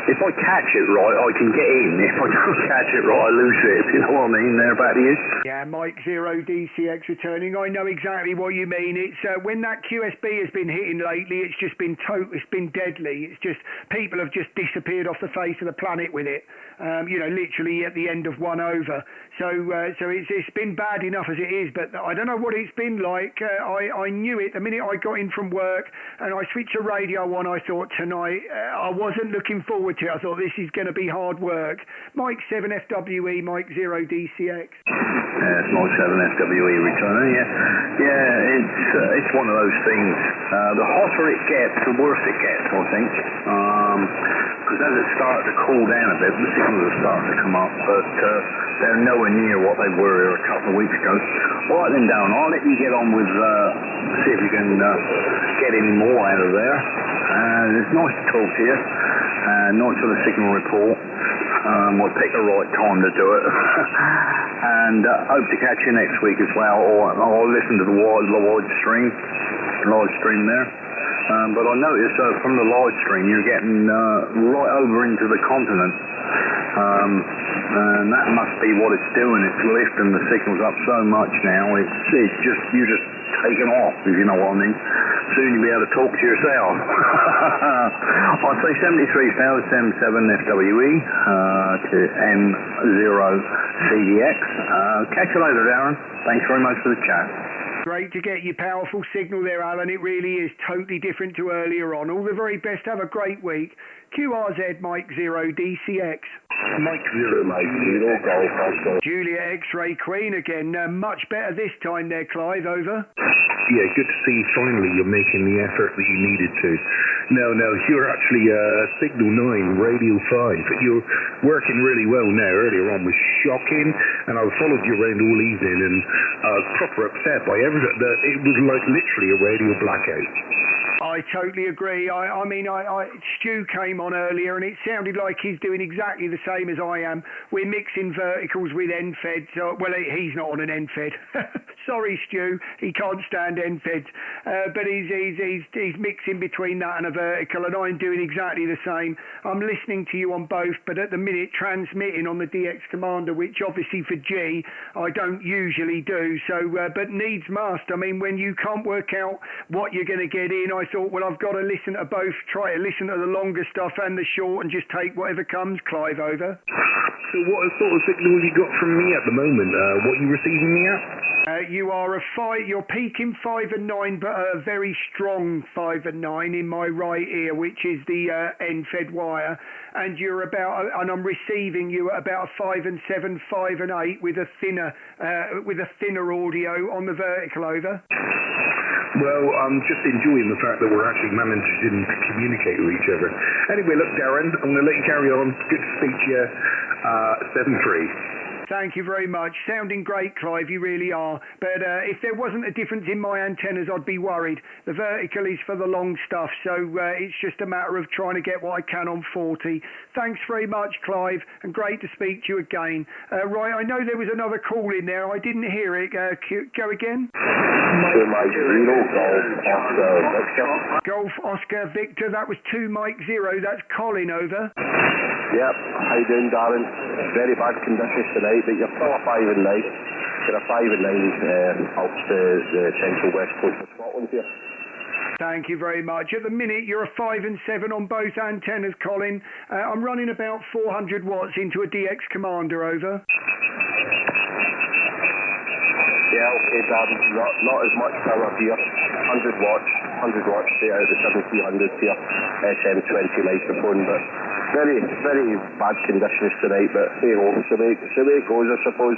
if I catch it right, I can get in. If I don't catch it right, I lose it. You know what I mean? There about you. Yeah, Mike 0 DCX returning. I know exactly what you mean. It's when that QSB has been hitting lately, it's just been it's been deadly. It's just people have just disappeared off the face of the planet with it. literally at the end of one over. So it's been bad enough as it is, but I don't know what it's been like. I knew it the minute I got in from work and I switched the radio on. I thought tonight, I wasn't looking forward to it. I thought this is going to be hard work. Mike 7 FWE, Mike 0 DCX. It's Mike 7 FWE returning, yeah. It's one of those things. The hotter it gets, the worse it gets, I think. Because as it started to cool down a bit, the signals are starting to come up, but they're nowhere near what they were a couple of weeks ago. All right then, Darren, I'll let you get on with, see if you can get any more out of there. It's nice to talk to you. Nice for the signal report. We'll pick the right time to do it. And hope to catch you next week as well. Or I'll listen to the live stream there. But I noticed from the live stream you're getting right over into the continent. And that must be what it's doing. It's lifting the signals up so much now. You're just taking off, if you know what I mean. Soon you'll be able to talk to yourself. I'd say 73,077 FWE to M0 CDX. Catch you later, Darren. Thanks very much for the chat. Great to get your powerful signal there, Alan. It really is totally different to earlier on. All the very best. Have a great week. QRZ Mike 0 DCX. Mike 0, Mike 0, Golf. Julia X-Ray Queen again. Much better this time there, Clive. Over. Yeah, good to see finally you're making the effort that you needed to. No, you're actually Signal 9, Radio 5. You're working really well now. Earlier on was shocking, and I followed you around all evening and proper upset by everything. It was like literally a radio blackout. I totally agree. Stu came on earlier and it sounded like he's doing exactly the same as I am. We're mixing verticals with end-feds. Well, he's not on an end-fed. Sorry, Stu. He can't stand end-feds. But he's mixing between that and a vertical, and I'm doing exactly the same. I'm listening to you on both, but at the minute transmitting on the DX Commander, which obviously for G I don't usually do. So, but needs must. I mean, when you can't work out what you're going to get in, I thought, well, I've got to listen to both, try to listen to the longer stuff and the short, and just take whatever comes. Clive, over. So what sort of signal you got from me at the moment? What are you receiving me at? You are you're peaking 5 and 9, but a very strong 5 and 9 in my right ear, which is the end-fed wire, and you're and I'm receiving you at about 5 and 7, 5 and 8 with a thinner audio on the vertical. Over. Well, I'm just enjoying the fact that we're actually managing to communicate with each other. Anyway, look, Darren, I'm going to let you carry on. Good to speak to you. 7-3. Thank you very much. Sounding great, Clive, you really are. But if there wasn't a difference in my antennas, I'd be worried. The vertical is for the long stuff, so it's just a matter of trying to get what I can on 40. Thanks very much, Clive, and great to speak to you again. Right, I know there was another call in there. I didn't hear it. Go again? Mike 0, Golf Oscar Victor. That was 2 Mike 0. That's Colin, over. Yep, how you doing, Darren? Very bad conditions tonight, but you're still a 5 and 9. You're a 5 and 9 up to the central west coast of Scotland here. Thank you very much. At the minute, you're a 5 and 7 on both antennas, Colin. I'm running about 400 watts into a DX Commander, over. Yeah, okay, Darren. Not as much power here. 100 watts straight out of the 7300 here. SM20 microphone, but very, very bad conditions tonight, but hey ho, so the way it goes, I suppose.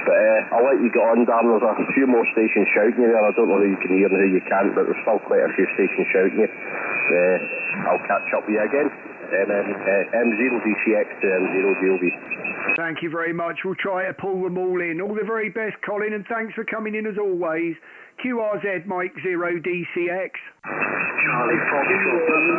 But I'll let you get on, Darren. There's a few more stations shouting you there. I don't know who you can hear and who you can't, but there's still quite a few stations shouting you. I'll catch up with you again. M0 DCX to M0 DOB. Thank you very much. We'll try to pull them all in. All the very best, Colin, and thanks for coming in as always. QRZ Mike 0 DCX. Charlie Foxtrot Papa.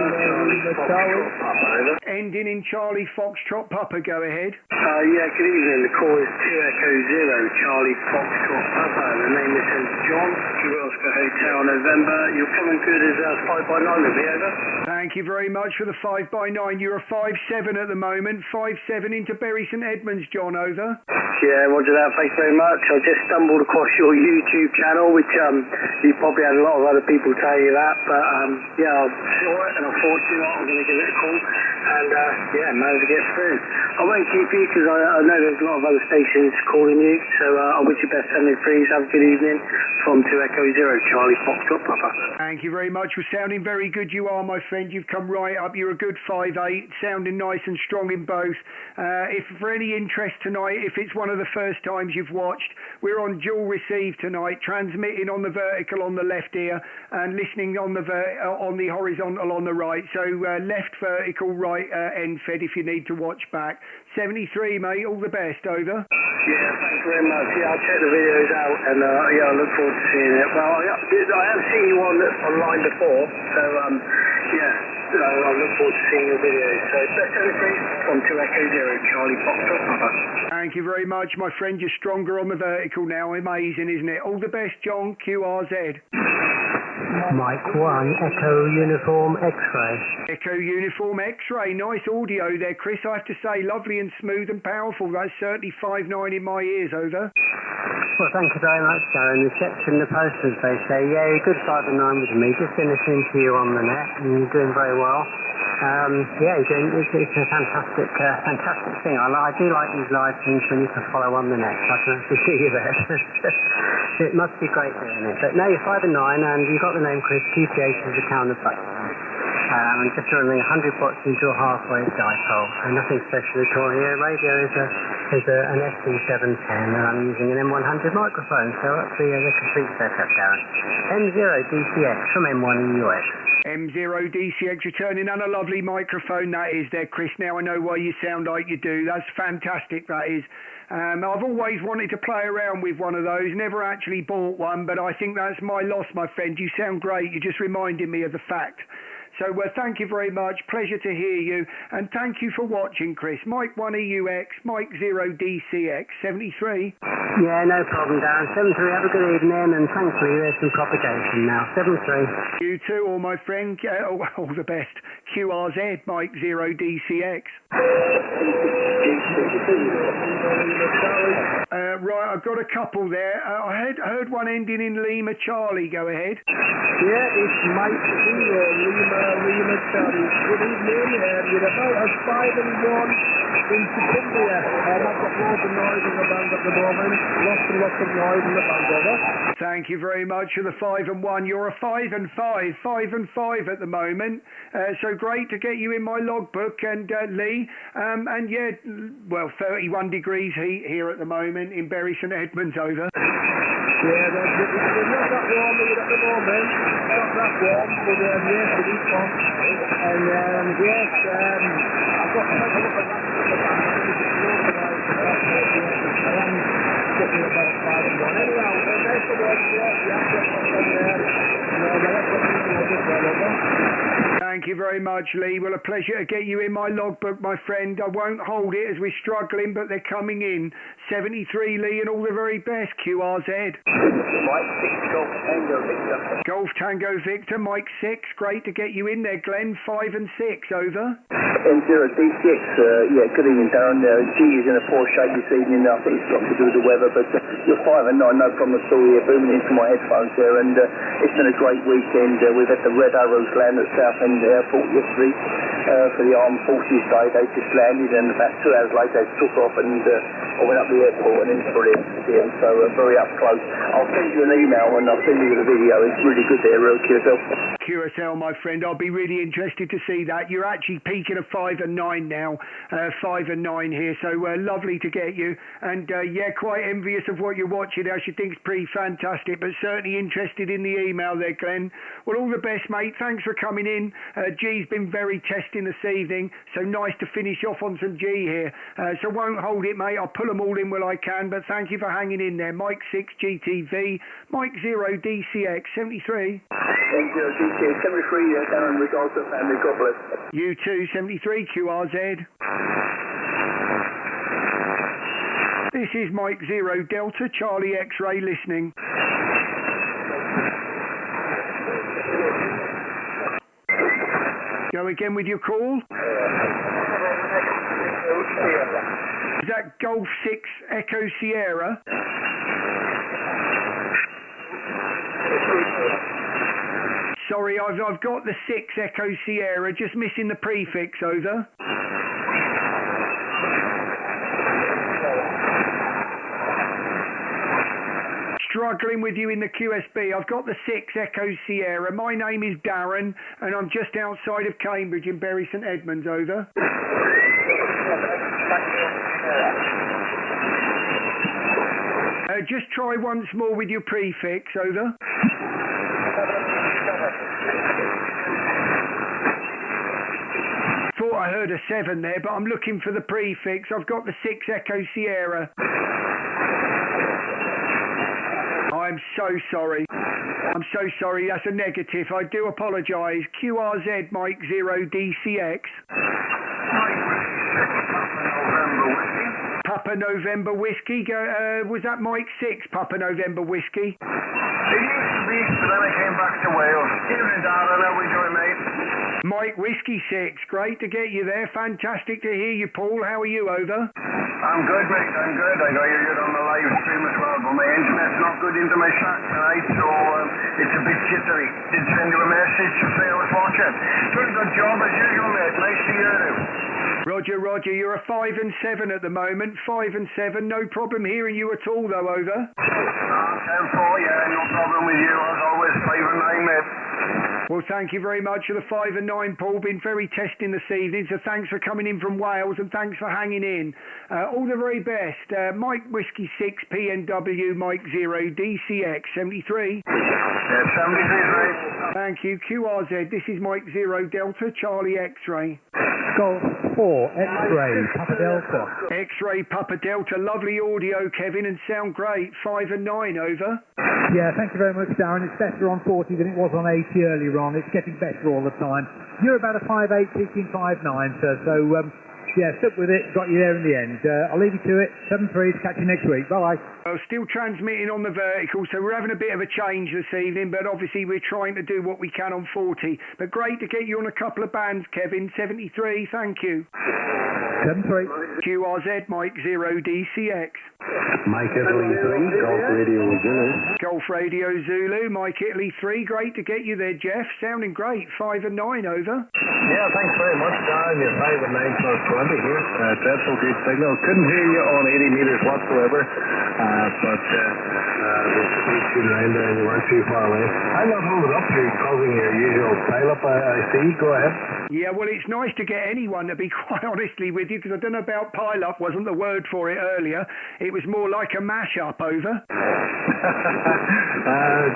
Ending in Charlie Foxtrot Papa, go ahead. Yeah, good evening. The call is 2 Echo 0 Charlie Foxtrot Papa. The name is St. John, Oscar Hotel November. You're coming good as 5x9 with me, over. Thank you very much for the 5x9. You're a 5-7 at the moment. 5-7 into Bury St Edmunds. Edmonds, John, over. Yeah, roger that. Thanks very much. I just stumbled across your YouTube channel, which you probably had a lot of other people tell you that, but yeah, I saw it and I thought, you know, I'm going to give it a call, and yeah, managed to get through. I won't keep you because I know there's a lot of other stations calling you, so I wish you best 73s. Have a good evening from 2 Echo Zero, Charlie Foxtrot Papa. Thank you very much for sounding very good. You are, my friend. You've come right up. You're a good 5'8", sounding nice and strong in both. If for any interest tonight, if it's one of the first times you've watched, we're on dual receive tonight, transmitting on the vertical on the left ear and listening on the horizontal on the right. So left vertical, right end fed if you need to watch back. 73, mate. All the best. Over. Yeah, thanks very much. Yeah, I'll check the videos out, and yeah, I look forward to seeing it. Well, I have seen you online before, so yeah, I look forward to seeing your videos. So best 73 from 2 Echo Zero, Charlie Foxtrot Papa. Thank you very much, my friend. You're stronger on the vertical now. Amazing, isn't it? All the best, John. QRZ. Mike 1, Echo Uniform X-Ray. Echo Uniform X-Ray. Nice audio there, Chris. I have to say, lovely and smooth and powerful. That's certainly 5'9" in my ears. Over. Well, thank you very much, Darren. The section, the posters, they say, yeah, you're good 5'9" with me. Just been listening to you on the net, and you're doing very well. Yeah, it's a fantastic thing. I do like these live things when you can follow on the net. I can actually see you there. It must be great doing it. But no, you're 5'9", and you've got the name Chris. QPH is the counterpart. And just running 100 watts into a half-wave dipole, and nothing special at all. Your radio is an SC710, and I'm using an M100 microphone, so that's the complete setup, Darren. M0DCX from M1EUX. M0DCX returning, and a lovely microphone that is there, Chris. Now I know why you sound like you do. That's fantastic, that is. I've always wanted to play around with one of those, never actually bought one, but I think that's my loss, my friend. You sound great. You just reminded me of the fact. So thank you very much. Pleasure to hear you. And thank you for watching, Chris. Mike 1EUX, Mike 0DCX, 73. Yeah, no problem, Darren. 73, have a good evening, and thankfully there's some propagation now. 73. You too, all my friend. All the best. QRZ, Mike 0DCX. Right, I've got a couple there. I heard one ending in Lima Charlie. Go ahead. Yeah, it's Mike 0 Lima Charlie. Good evening. You're about as 5-1 into Cumbria. I've got loads of noise in the band at the moment. Lots and lots of noise in the band, over. Thank you very much for the 5-1. You're a 5-5 at the moment. So great to get you in my logbook, and Lee. And yeah, well, 31 degrees heat here at the moment in Bury St Edmunds. Over. Yeah, they're not that warm here at the moment. Not that warm, but yes, it is warm. And yes, I've got quite a lot of that in the band. I am sitting about 5-1. Anyhow, there's the work. Yeah, Thank you very much, Lee. Well, a pleasure to get you in my logbook, my friend. I won't hold it as we're struggling, but they're coming in. 73, Lee, and all the very best. QRZ. Mike 6, Golf Tango Victor. Golf Tango Victor, Mike 6. Great to get you in there, Glenn. 5 and 6. Over. M0D6. Yeah, good evening, Darren. G is in a poor shape this evening. I think it's got to do with the weather, but you're 5-9, no problem at all here. Booming into my headphones there, and it's been a great weekend. We've had the Red Arrows land at Southend Airport yesterday for the Armed Forces Day. They just landed, and about 2 hours later they took off, and I went up the airport, and it's brilliant to see them. So very up close. I'll send you an email, and I'll send you the video. It's really good there, QSL. QSL, my friend. I'll be really interested to see that. You're actually peaking a 5-9 now. 5-9 here, so lovely to get you. And yeah, quite envious of what you're watching. I should think it's pretty fantastic, but certainly interested in the email there, Glenn. Well, all the best, mate. Thanks for coming in. G's been very testing this evening, so nice to finish off on some G here. So won't hold it, mate. I'll pull them all in while I can, but thank you for hanging in there. Mike 6 GTV, Mike 0 DCX 73. M0 DCX 73, Darren, regards to the family. God bless. You too, 73 QRZ. This is Mike 0 Delta Charlie X-Ray listening. Go again with your call. Is that Golf 6 Echo Sierra? Sorry, I've got the 6 Echo Sierra, just missing the prefix, over. Struggling with you in the QSB. I've got the 6 Echo Sierra. My name is Darren, and I'm just outside of Cambridge in Bury St Edmunds, over. Just try once more with your prefix, over. Thought I heard a 7 there, but I'm looking for the prefix. I've got the 6 Echo Sierra. I'm so sorry. I'm so sorry. That's a negative. I do apologise. QRZ Mike 0 DCX. Papa November Whiskey. Was that Mike 6 Papa November Whiskey? It used to be, but then I came back to Wales. Here in Darren, how we doing, mate? Mike Whiskey 6. Great to get you there. Fantastic to hear you, Paul. How are you, over? I'm good, mate. I'm good. I got you good on the live stream as well, but my internet's not good into my shack tonight, so it's a bit jittery. Did send you a message to say I was watching. Doing a good job as usual, mate. Nice to hear you. Roger. You're a 5 and 7 at the moment. 5 and 7. No problem hearing you at all, though, over. 10-4, yeah. No problem with you. As always, 5 and 9, mate. Well, thank you very much for the 5 and 9, Paul. Been very testing this evening, so thanks for coming in from Wales and thanks for hanging in. All the very best. Mike Whiskey 6 PNW Mike 0 DCX 73. Yeah, 73, right. Thank you. QRZ, this is Mike 0 Delta Charlie X-Ray. Golf 4 X-Ray Papa Delta. X-Ray Papa Delta. Lovely audio, Kevin, and sound great. 5 and 9, over. Yeah, thank you very much, Darren. It's better on 40 than it was on 80 earlier on. It's getting better all the time. You're about a 5'8", peaking 5'9", sir. So, yeah, stuck with it. Got you there in the end. I'll leave you to it. 7-3. Catch you next week. Bye-bye. Still transmitting on the vertical, so we're having a bit of a change this evening, but obviously we're trying to do what we can on 40. But great to get you on a couple of bands, Kevin. 73, thank you. 7-3. QRZ, Mike 0 DCX. Mike Italy 3, Golf Radio Zulu. Golf Radio Zulu, Mike Italy 3. Great to get you there, Jeff. Sounding great. 5 and 9, over. Yeah, thanks very much, Darren. You're 5 and 9 plus 20 here. Dreadful good signal. Couldn't hear you on 80 metres whatsoever, but the speaking around there, you weren't too far away. I'm not holding up to causing your usual pile-up, I see. Go ahead. Yeah, well, it's nice to get anyone, to be quite honestly with you, because I don't know about pile-up, wasn't the word for it earlier. It was more like a mash-up, over.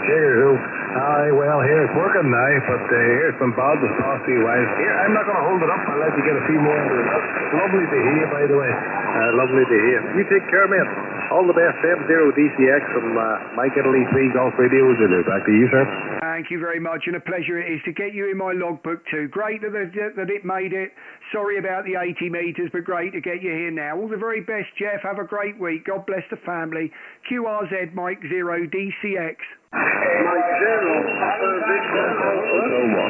Cheers. Aye, well, here it's working now, but here's some bad to toss to you guys. Here, I'm not going to hold it up. I'll let you get a few more. Lovely to hear, by the way. Lovely to hear. You take care, mate. All the best. 70 DCX from Mike Italy 3 Golf Radio Zulu. Back to you, sir. Thank you very much, and a pleasure it is to get you in my logbook too. Great that it made it. Sorry about the 80 metres, but great to get you here now. All the very best, Jeff. Have a great week. God bless the family. QRZ Mike 0 DCX. Mike 0.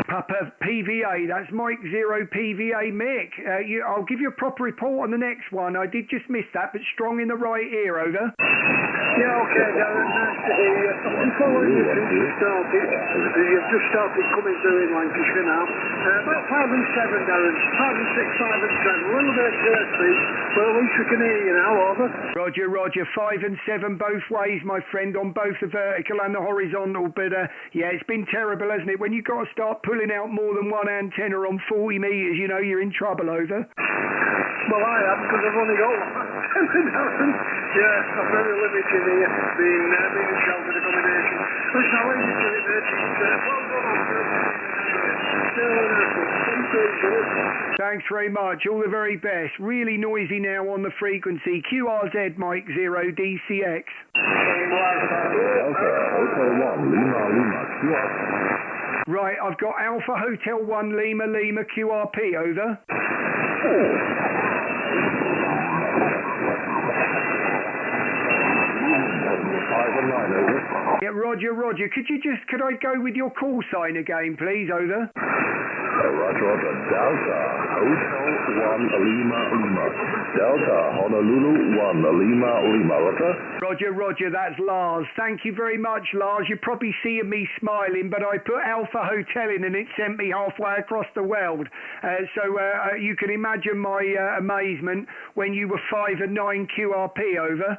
Papa PVA. That's Mike 0 PVA Mick. I'll give you a proper report on the next one. I did just miss that, but strong in the right ear, over. Yeah, okay, Darren, nice to hear you. I've been following you since you started. You've just started coming through in Lancashire now. About 5 and 7, Darren. 5 and 6, 5 and 7. A little bit dirty, but at least we can hear you now, over. Roger. 5 and 7 both ways, my friend, on both the vertical and the horizontal. But, yeah, it's been terrible, hasn't it? When you've got to start pulling out more than one antenna on 40 metres, you know you're in trouble, over. Well, I am, because I've only got one. Yeah, I'm very limited here, being in sheltered accommodation. Listen, I'll leave you to it, mate. Thanks very much. All the very best. Really noisy now on the frequency. QRZ Mike 0 DCX. Hotel 1, Lima, QR. Right, I've got Alpha Hotel 1 Lima QRP, over. 5 and 9, over. Yeah, Roger. Could I go with your call sign again, please, over? Roger. Delta, Hotel 1, Lima. Delta, Honolulu 1, Lima, Roger, that's Lars. Thank you very much, Lars. You're probably seeing me smiling, but I put Alpha Hotel in and it sent me halfway across the world. So you can imagine my amazement when you were 5 and 9 QRP, over.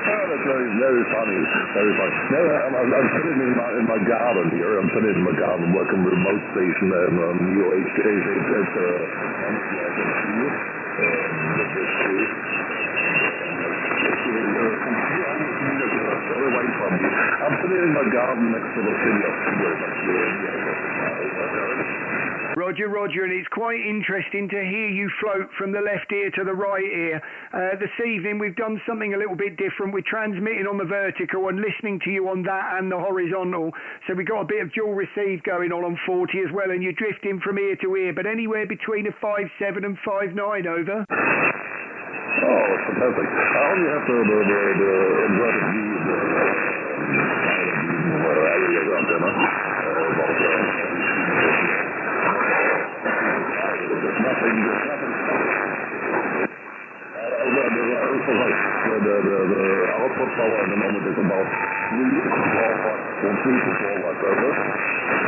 Oh, that's very funny. No, I'm sitting in my garden here. I'm sitting in my garden working remote station on I'm sitting in my garden next to the city of Roger, and it's quite interesting to hear you float from the left ear to the right ear. This evening we've done something a little bit different. We're transmitting on the vertical and listening to you on that and the horizontal. So we've got a bit of dual receive going on 40 as well, and you're drifting from ear to ear, but anywhere between a 5.7 and 5.9, over. Oh, fantastic. I only have the inverted the output power at the moment is about 3 to 4 watts, over.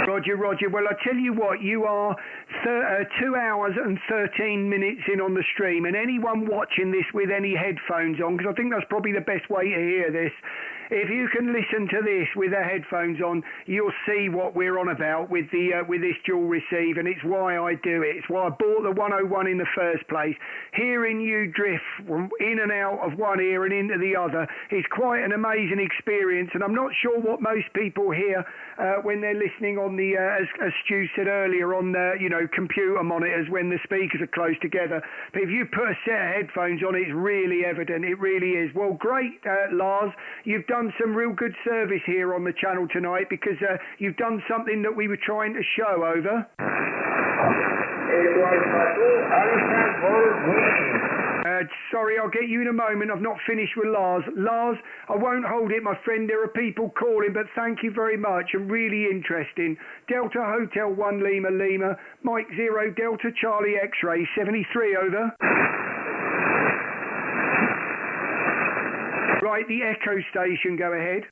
Roger. Well, I tell you what, you are 2 hours and 13 minutes in on the stream, and anyone watching this with any headphones on, because I think that's probably the best way to hear this, if you can listen to this with the headphones on, you'll see what we're on about with this dual receive, and it's why I do it. It's why I bought the 101 in the first place. Hearing you drift from in and out of one ear and into the other is quite an amazing experience, and I'm not sure what most people hear when they're listening on the, as Stu said earlier, on the computer monitors when the speakers are close together. But if you put a set of headphones on, it's really evident. It really is. Well, great, Lars. You've done some real good service here on the channel tonight, because you've done something that we were trying to show, over. Sorry, I'll get you in a moment. I've not finished with Lars. Lars, I won't hold it, my friend. There are people calling, but thank you very much and really interesting. Delta Hotel 1 Lima, Mike 0 Delta Charlie X-Ray 73, over. Right, the Echo Station, go ahead.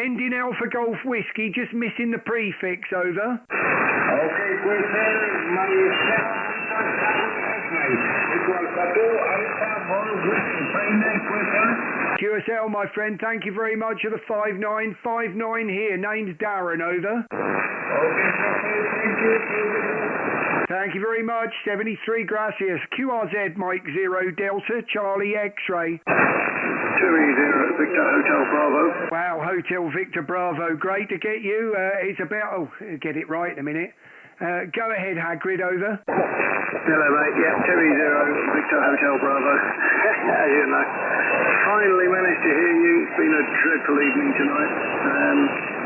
Ending Alpha Golf Whiskey, just missing the prefix, over. Okay, QSL, my friend, thank you very much for the 5959 here. Name's Darren, over. Thank you very much. 73 gracias. QRZ Mike 0 Delta Charlie X-Ray. 2E0 Victor Hotel Bravo. Wow, Hotel Victor Bravo. Great to get you. It's about, get it right in a minute. Go ahead, Hagrid, over. Hello, mate. Yeah, 2E0 Victor Hotel Bravo. You know, finally managed to hear you. It's been a dreadful evening tonight.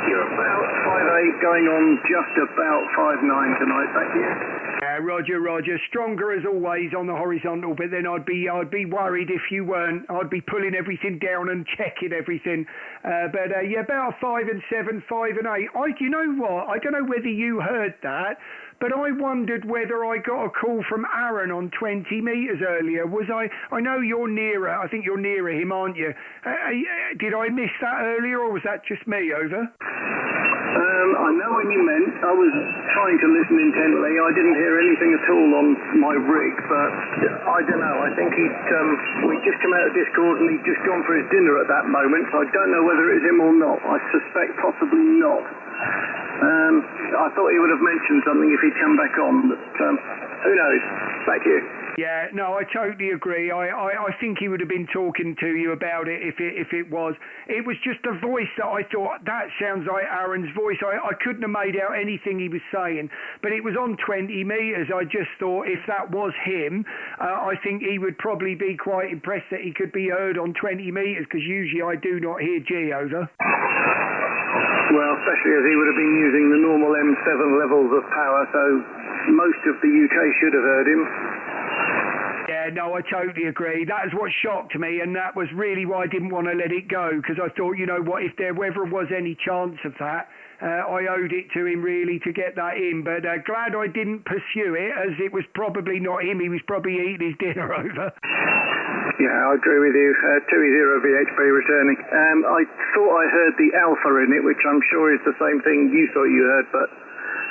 You're about 5'8", going on just about 5'9" tonight back here. Roger. Stronger as always on the horizontal, but then I'd be worried if you weren't. I'd be pulling everything down and checking everything. But about 5 and 7, 5 and 8. You know what? I don't know whether you heard that, but I wondered whether I got a call from Aaron on 20 metres earlier. I know you're nearer. I think you're nearer him, aren't you? Did I miss that earlier, or was that just me, over? I know what you meant. I was trying to listen intently. I didn't hear anything at all on my rig, but I don't know. I think we'd just come out of Discord and he'd just gone for his dinner at that moment, so I don't know whether it was him or not. I suspect possibly not. I thought he would have mentioned something if he'd come back on, but who knows? Back to you. Yeah, no, I totally agree. I think he would have been talking to you about it if it was. It was just a voice that I thought, that sounds like Aaron's voice. I couldn't have made out anything he was saying, but it was on 20 metres. I just thought if that was him, I think he would probably be quite impressed that he could be heard on 20 metres, because usually I do not hear G, over. Well, especially as he would have been using the normal M7 levels of power, so most of the UK should have heard him. Yeah, no, I totally agree. That is what shocked me, and that was really why I didn't want to let it go, because I thought, you know what, if there ever was any chance of that, I owed it to him really to get that in. But glad I didn't pursue it, as it was probably not him. He was probably eating his dinner over. Yeah, I agree with you. 2-0 VHP returning. I thought I heard the alpha in it, which I'm sure is the same thing you thought you heard, but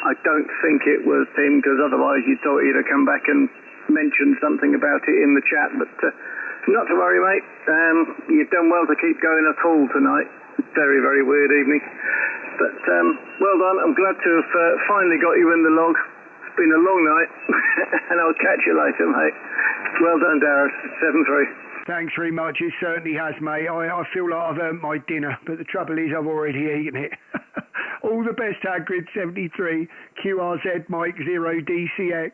I don't think it was him, because otherwise you thought he'd have come back and mentioned something about it in the chat. But not to worry, mate. You've done well to keep going at all tonight. Very, very weird evening. But well done. I'm glad to have finally got you in the log. It's been a long night, and I'll catch you later, mate. Well done, Darren. 7-3. Thanks very much. It certainly has, mate. I feel like I've earned my dinner, but the trouble is I've already eaten it. All the best, Hagrid 73, QRZ Mike 0 DCX.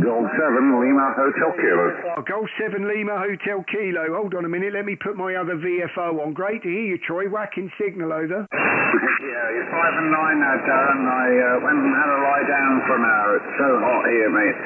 Golf 7 Lima Hotel Kilo. Golf 7 Lima Hotel Kilo. Hold on a minute, let me put my other VFO on. Great to hear you, Troy. Whacking signal over. Yeah, you're 5 and 9 now, Darren. I went and had a lie down for an hour. It's so hot here, mate.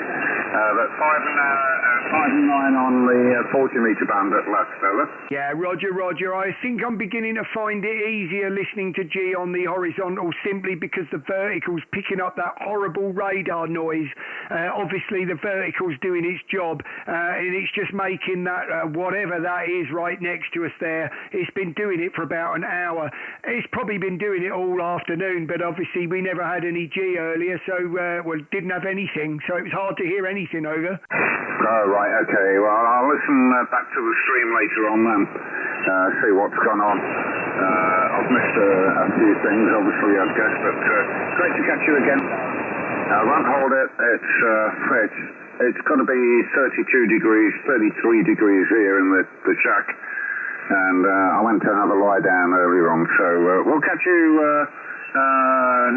But 5 and 9 on the 40-metre band at last, fella. Yeah, Roger. I think I'm beginning to find it easier listening to G on the horizontal, simply because the vertical's picking up that horrible radar noise. Obviously, the vertical's doing its job, and it's just making that, whatever that is right next to us there, it's been doing it for about an hour. It's probably been doing it all afternoon, but obviously we never had any G earlier, so, didn't have anything, so it was hard to hear anything, over. Oh, right, okay. Well, I'll listen back to the stream later on then, see what's gone on. I've missed a few things, obviously, I guess, but great to catch you again. I won't hold it. It's got to be 32 degrees, 33 degrees here in the shack, and I went to have a lie down earlier on, so we'll catch you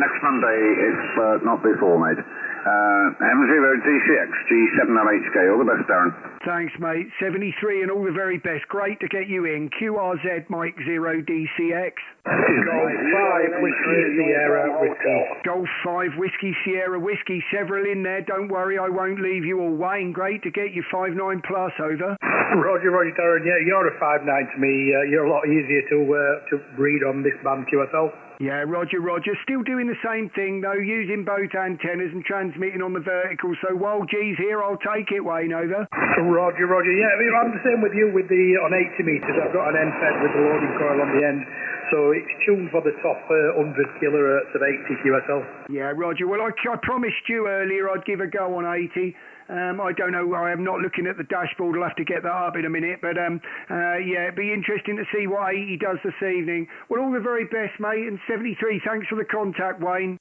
next Monday, if not before, mate. M0 DCX, G7LHK, all the best, Darren. Thanks, mate. 73 and all the very best. Great to get you in. QRZ Mike 0 DCX. Golf 5 Whiskey Sierra Whiskey. Golf 5 Whiskey Sierra Whiskey. Several in there. Don't worry, I won't leave you all. Wayne, great to get you 5-9 plus, over. Roger, Darren. Yeah, you're a 5-9 to me. You're a lot easier to read on this band QSL. Yeah, Roger. Still doing the same thing, though, using both antennas and transmitting on the vertical. So while G's here, I'll take it, Wayne, over. Roger. Yeah, I'm the same with you on 80 metres. I've got an end fed with the loading coil on the end. So it's tuned for the top 100 kilohertz of 80 QSL. Yeah, Roger. Well, I promised you earlier I'd give a go on 80. I don't know, I am not looking at the dashboard, I'll have to get that up in a minute, but yeah, it'd be interesting to see what 80 does this evening. Well, all the very best, mate, and 73, thanks for the contact, Wayne.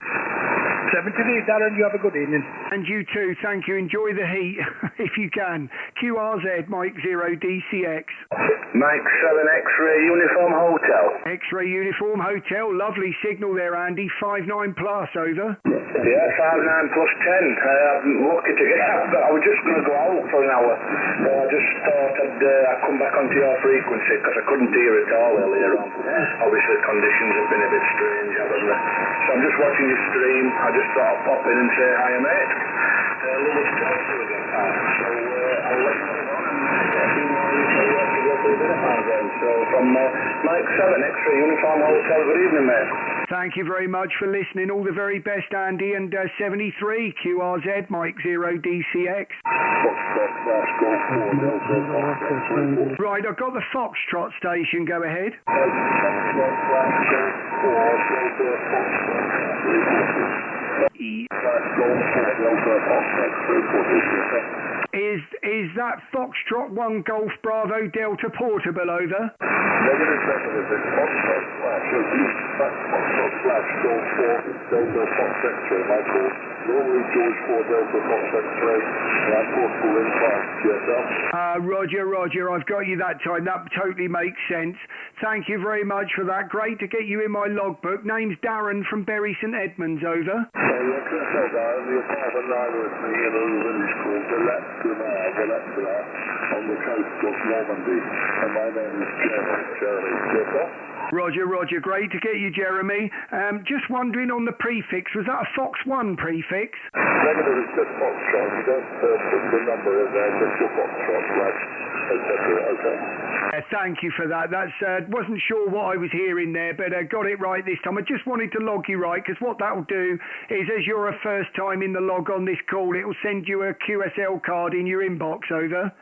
73, Darren, you have a good evening. And you too, thank you, enjoy the heat, if you can. QRZ, Mike 0 DCX. Mike 7 X-Ray Uniform Hotel. X-Ray Uniform Hotel, lovely signal there, Andy, 5-9 plus, over. Yeah, 5-9 plus 10. I'm lucky to get out, but I was just going to go out for an hour. I just thought I'd come back onto your frequency, because I couldn't hear it all earlier on. Obviously, conditions have been a bit strange, haven't they? So I'm just watching your stream. I just thought I'd pop in and say hi, mate. Lovely to talk to you again. So I'll let you go on and see more you say what you go through a bit of time then. So from Mike 7 X-Ray Uniform Hotel, good evening, mate. Thank you very much for listening. All the very best, Andy. And 73, QRZ, Mike 0 DCX. Right, I've got the Foxtrot station. Go ahead. Is that Foxtrot 1 Golf Bravo Delta portable, over? Roger, I've got you that time. That totally makes sense. Thank you very much for that. Great to get you in my logbook. Name's Darren from Bury St Edmunds, over. You're 5 and 9 with me in a village called Gillespie on the coast of Normandy. And my name is Jeremy. Roger, great to get you, Jeremy. Just wondering on the prefix, was that a Fox 1 prefix? Negative, it's just Foxtrot. You don't put the number in there, just your Foxtrot, right? Okay. Thank you for that. That's wasn't sure what I was hearing there, but got it right this time. I just wanted to log you right, because what that'll do is, as you're a first time in the log on this call, it'll send you a QSL card in your inbox, over. Very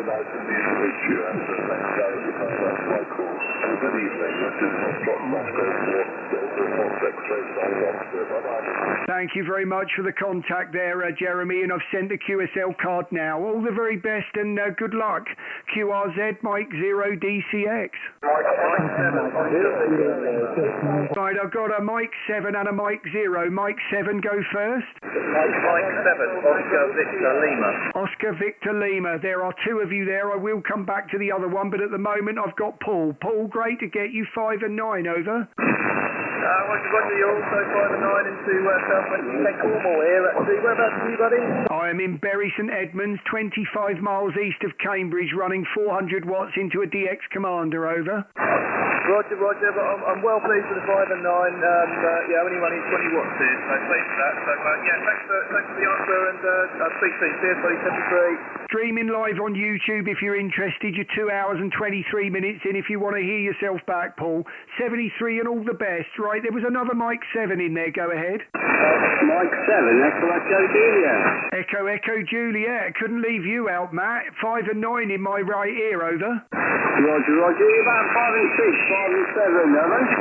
nice indeed to meet you, and thanks, Darren, that's my call. Good evening. This is Foxtrot Moscow Bye-bye. Thank you very much for the contact there, Jeremy, and I've sent the QSL card now. All the very best and good luck. QRZ Mike 0 DCX. Right, I've got a Mike 7 and a Mike 0. Mike 7, go first. Mike 7, Oscar Victor Lima. Oscar Victor Lima. There are two of you there. I will come back to the other one, but at the moment I've got Paul. Paul, great to get you. 5 and 9, over. Roger, you're also 5 and 9 into Southwest UK Cornwall here. Whereabouts are you, buddy? I am in Bury St Edmunds, 25 miles east of Cambridge, running 400 watts into a DX Commander, over. Roger, but I'm well pleased with the 5 and 9. Only running 20 watts here, so pleased with that. So, thanks for the answer, and I'll speak soon. Cheers, buddy, 73. Streaming live on YouTube if you're interested. You're 2 hours and 23 minutes in if you want to hear yourself back, Paul. 73 and all the best. Right, there was another Mike 7 in there. Go ahead. Mike 7, Echo Juliet. Echo Juliet. Couldn't leave you out, Matt. 5 and 9 in my right ear, over. Roger, you're about 5 and 6, 5 and 7, haven't you?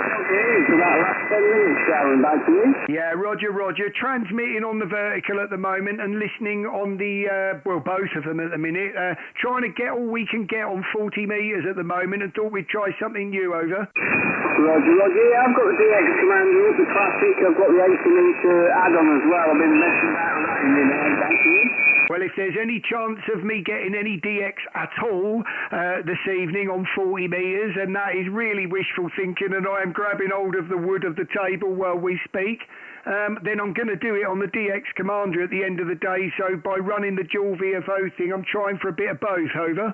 It's about last 10 minutes, Darren, back to you. Yeah, Roger. Transmitting on the vertical at the moment and listening on the, both of them at the minute. Trying to get all we can get on 40 metres at the moment, and thought we'd try something new, over. Roger, yeah, I've got the DX Commander, the Classic, I've got the 80-metre add-on as well. I've been messing about with that in there, thank you. Well, if there's any chance of me getting any DX at all this evening on 40 metres, and that is really wishful thinking, and I am grabbing hold of the wood of the table while we speak, then I'm going to do it on the DX Commander at the end of the day. So by running the dual via voting, I'm trying for a bit of both, over.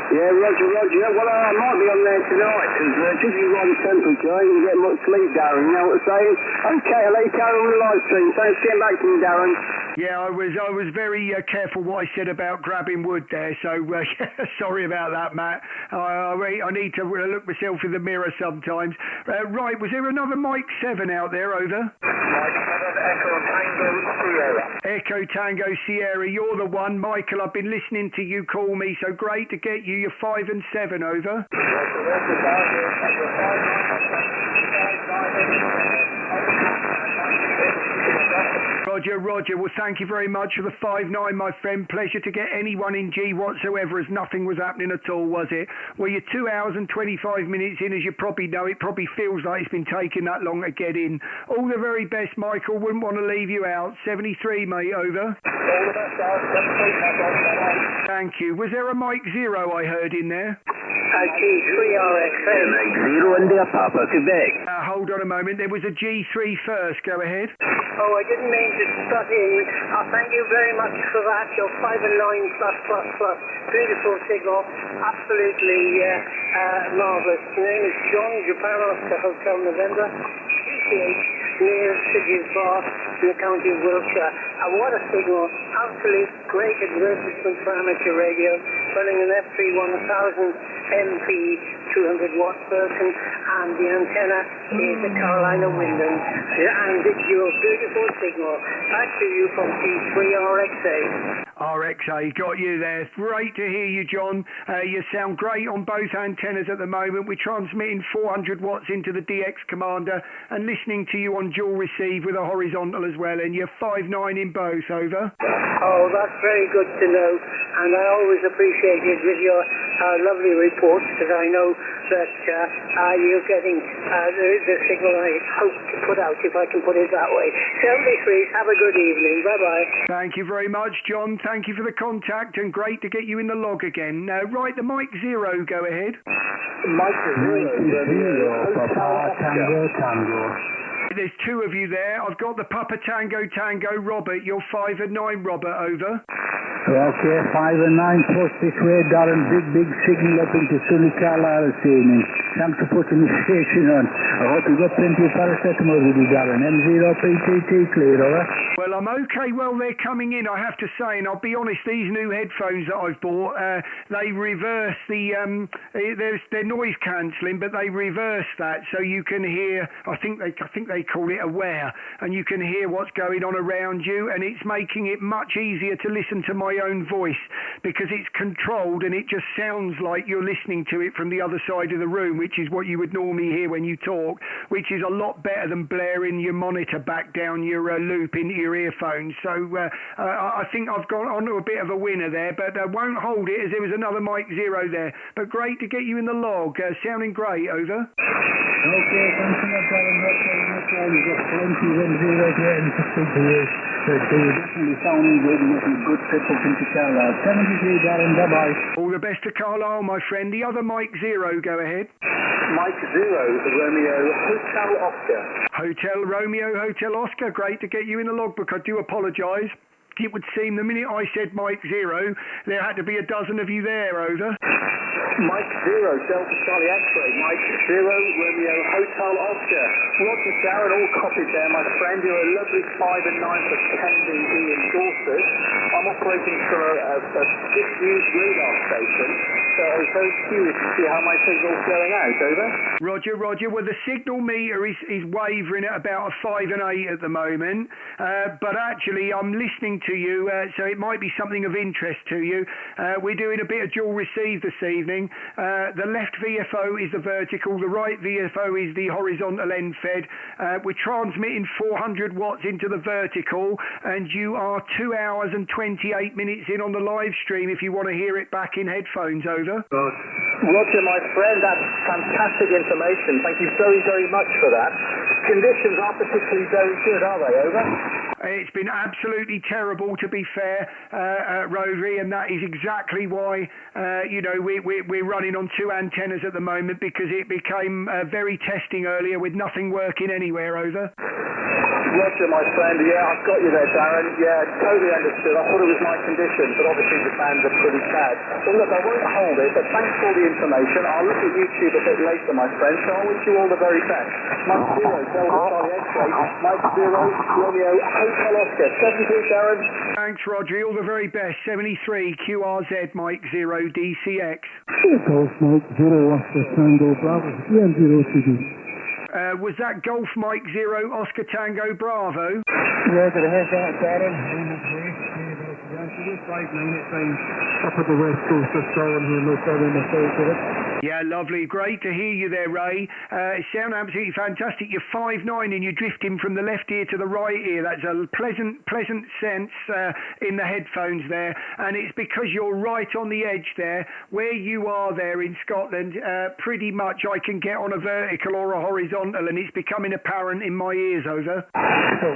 Yeah, Roger. Well, I might be on there tonight, because if you run temperature, you can get much sleep, Darren, you know what I'm saying? Okay, I'll let you carry on the live stream. Thanks for getting back to me, Darren. Yeah, I was very careful what I said about grabbing wood there, so sorry about that, Matt. I need to look myself in the mirror sometimes. Right, was there another Mike 7 out there, over? Mike 7, Echo Tango Sierra. Echo Tango Sierra, you're the one. Michael, I've been listening to you call me, so great to get you. You're 5 and 7, over. Roger. Well, thank you very much for the 5-9, my friend. Pleasure to get anyone in G whatsoever, as nothing was happening at all, was it? Well, you're 2 hours and 25 minutes in, as you probably know. It probably feels like it's been taking that long to get in. All the very best, Michael. Wouldn't want to leave you out. 73, mate, over. Thank you. Was there a Mike 0 I heard in there? G3RXA. Mike 0 India Papa, Quebec. Hold on a moment. There was a G3 first. Go ahead. Oh, I didn't mean to butt in. Thank you very much for that. Your 5 and 9 plus. Beautiful signal. Absolutely marvellous. The name is John Japan Oscar Hotel November. GTH near Sidge's Bar in the county of Wiltshire. What a signal. Absolute great advertisement for amateur radio. Running an F3 1000 MP 200 watt version, and the antenna is a Carolina Wyndham, and it's your beautiful signal. Back to you from G3RXA. RXA, got you there. Great to hear you, John. You sound great on both antennas at the moment. We're transmitting 400 watts into the DX Commander and listening to you on dual receive with a horizontal as well, and you're 5-9 in both, over. Oh, that's very good to know, and I always appreciate it with your lovely reports, because I know that you're getting the signal I hope to put out, if I can put it that way. 73, have a good evening. Bye-bye. Thank you very much, John. Thank you for the contact, and great to get you in the log again. Right, the Mike Zero, go ahead. Mike Zero, Papa Tango. There's two of you there. I've got the Papa Tango Robert. You're 5 and 9, Robert, over. Okay, 5 and 9 plus this way, Darren. Big signal up into sunny Carlisle this evening. Thanks for putting the station on. I hope you've got plenty of paracetamol with you, Darren. M0PTT clear, over. Well, I'm okay. Well, they're coming in, I have to say, and I'll be honest, these new headphones that I've bought, they reverse they're noise cancelling, but they reverse that, so you can hear, I think they call it aware, and you can hear what's going on around you, and it's making it much easier to listen to my own voice, because it's controlled, and it just sounds like you're listening to it from the other side of the room, which is what you would normally hear when you talk, which is a lot better than blaring your monitor back down your loop into your earphones. So I think I've gone on to a bit of a winner there, but won't hold it as there was another Mike Zero there. But great to get you in the log. Sounding great, over. Okay, thanks so much, Darren. You've got plenty of M0 again to speak to you. You're definitely sounding good and making a good trip up into Carlisle. 73, Darren. Bye-bye. All the best to Carlisle, my friend. The other Mike Zero, go ahead. Mike Zero, Romeo, Hotel Oscar. Hotel Romeo, Hotel Oscar. Great to get you in the logbook. I do apologise. It would seem the minute I said Mike Zero, there had to be a dozen of you there, over. Mike Zero, Delta Charlie X-ray. Mike Zero, Romeo, Hotel Oscar. Roger, Darren, all copied there, my friend. You're a lovely 5 and 9 for 10 dB in Dorset. I'm operating from a disused radar station, so I was very curious to see how my signal's going out, over. Roger. Well, the signal meter is wavering at about a 5 and 8 at the moment, but actually I'm listening to you, so it might be something of interest to you. We're doing a bit of dual receive this evening. The left VFO is the vertical, the right VFO is the horizontal end fed. We're transmitting 400 watts into the vertical, and you are 2 hours and 28 minutes in on the live stream if you want to hear it back in headphones, over. Roger, my friend, that's fantastic information. Thank you very, very much for that. Conditions aren't particularly very good, are they, over? It's been absolutely terrible, to be fair, Rory, and that is exactly why we're running on 2 antennas at the moment, because it became very testing earlier with nothing working anywhere, over. Roger, my friend. Yeah, I've got you there, Darren. Yeah, totally understood. I thought it was my condition, but obviously the fans are pretty sad. Well, look, I won't hold it, but thanks for all the information. I'll look at YouTube a bit later, my friend, so I wish you all the very best. Mike Zero, Delta Charlie X-ray. Mike Zero, Romeo, Hotel Oscar. 73, Darren. Thanks, Roger. All the very best. 73, QRZ, Mike Zero, DCX. Golf Mike Zero, Oscar Tango Bravo. M0TD. Was that Golf Mike Zero, Oscar Tango Bravo? Yeah, got a head out, Darren. Up at the West Coast of Darren here, no problem myself. Yeah, lovely. Great to hear you there, Ray. Sound absolutely fantastic. You're 5'9" and you're drifting from the left ear to the right ear. That's a pleasant sense in the headphones there. And it's because you're right on the edge there. Where you are there in Scotland, pretty much I can get on a vertical or a horizontal, and it's becoming apparent in my ears, over.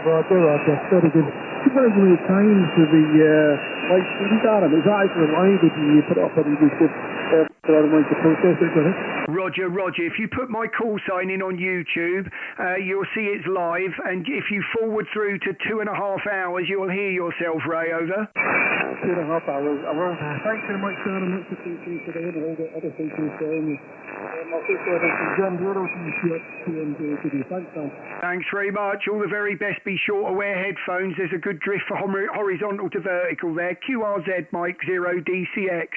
Roger. Very good. Very many times to the white student, Darren. Is that the line that you put up on the good Roger. If you put my call sign in on YouTube, you'll see it's live, and if you forward through to 2.5 hours, you'll hear yourself, Ray, over. 2.5 hours. Thanks very much, Darren. Much appreciated today, and all the other things you're saying. Thanks very much. All the very best. Be sure to wear headphones. There's a good drift for horizontal to vertical there. QRZ, Mike Zero, DCX.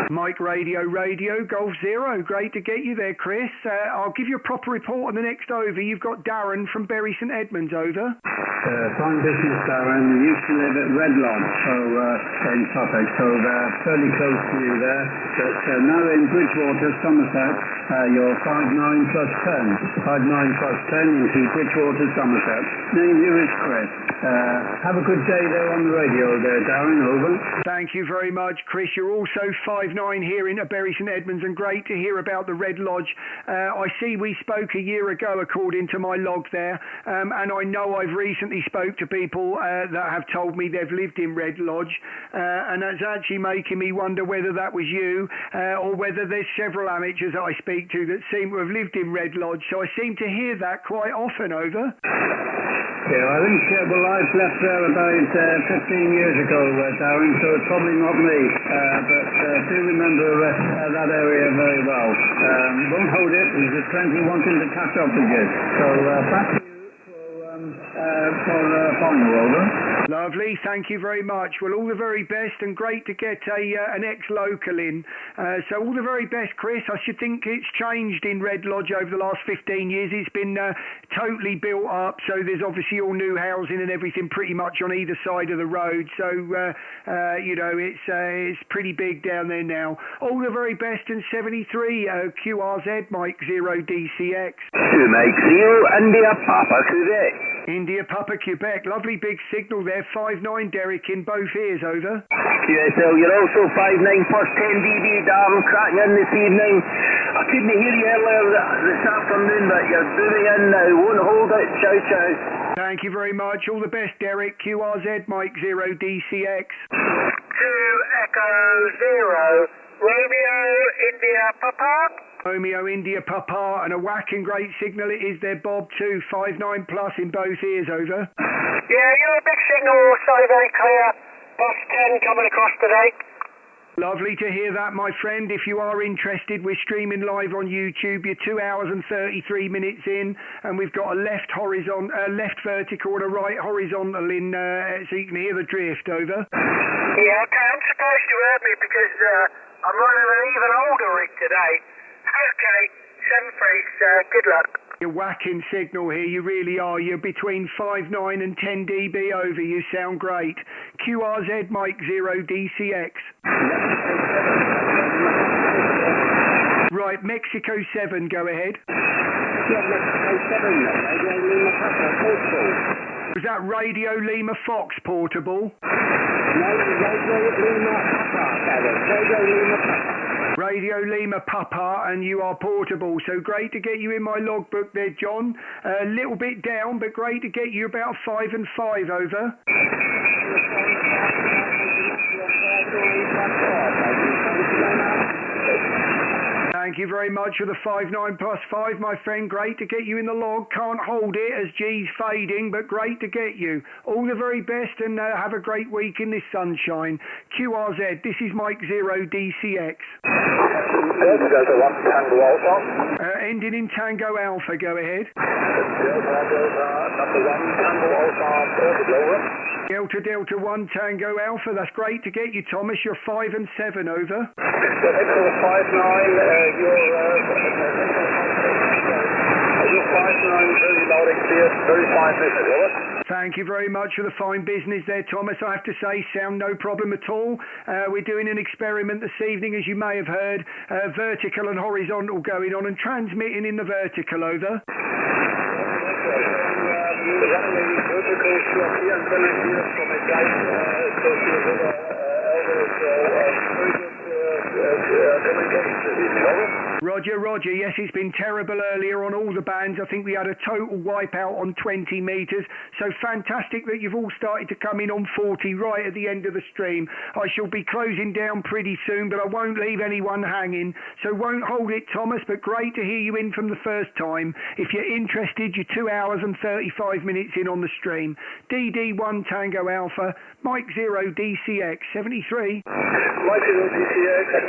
Mike Radio, Golf Zero. Great to get you there, Chris. I'll give you a proper report on the next over. You've got Darren from Bury St Edmunds, over. Fine business, Darren. We used to live at Red Lodge, in Suffolk, so fairly close to you there. But now in Bridgewater, Somerset, you're 59 plus 10. 59 plus 10 into Bridgewater, Somerset. Name here is Chris. Have a good day there on the radio there, Darren. Over. Thank you very much, Chris. You're also 5'9" here in Bury St Edmunds, and great to hear about the Red Lodge. I see we spoke a year ago, according to my log there, and I know I've recently spoke to people that have told me they've lived in Red Lodge, and that's actually making me wonder whether that was you or whether there's several amateurs that I speak to that seem to have lived in Red Lodge. So I seem to hear that quite often. Over. Yeah, I think, I've left there about 15 years ago, Darren, so it's probably not me, but do remember that area very well. Won't hold it, there's plenty wanting to catch up with you. So back to you for final, over. Lovely, thank you very much. Well, all the very best, and great to get an ex-local in. So all the very best, Chris. I should think it's changed in Red Lodge over the last 15 years. It's been totally built up, so there's obviously all new housing and everything pretty much on either side of the road. So, it's pretty big down there now. All the very best, and 73 QRZ, Mike 0 DCX. Mike 0, India Papa Quebec. India Papa Quebec. Lovely big signal there. 5'9", Derek, in both ears. Over. QSL, you're also 5'9 plus 10 dB, Darren, cracking in this evening. I couldn't hear you earlier this afternoon, but you're booming in now. Won't hold it. Ciao, ciao. Thank you very much. All the best, Derek. QRZ, Mike 0 DCX. 2 Echo 0, Romeo India Papa. Romeo India Papa, and a whacking great signal it is there, Bob, too. 5'9 plus in both ears. Over. Yeah, you're a big signal, so very clear. Plus 10 coming across today. Lovely to hear that, my friend. If you are interested, we're streaming live on YouTube. You're 2 hours and 33 minutes in, and we've got a left vertical and a right horizontal in, so you can hear the drift. Over. Yeah, okay, I'm surprised you heard me because I'm running an even older rig today. Okay, 7 3, good luck. You're whacking signal here, you really are. You're between 5'9 and 10 dB over. You sound great. QRZ, Mike 0 DCX. Right, Mexico 7, go ahead. Yeah, Mexico 7, Radio Lima Papa, portable. Was that Radio Lima Fox portable? No, Radio Lima Papa, Radio Lima Papa. Radio Lima Papa, and you are portable. So great to get you in my logbook there, John. A little bit down, but great to get you about 5 and 5. Over. Thank you very much for the 5'9 plus 5, my friend. Great to get you in the log. Can't hold it as G's fading, but great to get you. All the very best, and have a great week in this sunshine. QRZ, this is Mike 0 DCX. Ending in Tango Alpha, go ahead. Delta Delta 1 Tango Alpha, that's great to get you, Thomas. You're 5 and 7, over. Thank you very much for the fine business there, Thomas. I have to say, sound no problem at all. We're doing an experiment this evening, as you may have heard, vertical and horizontal going on, and transmitting in the vertical. Over. Roger, Roger. Yes, it's been terrible earlier on all the bands. I think we had a total wipeout on 20 metres. So fantastic that you've all started to come in on 40 right at the end of the stream. I shall be closing down pretty soon, but I won't leave anyone hanging. So won't hold it, Thomas, but great to hear you in from the first time. If you're interested, you're 2 hours and 35 minutes in on the stream. DD1 Tango Alpha, Mike 0 DCX 73. Mike 0 DCX.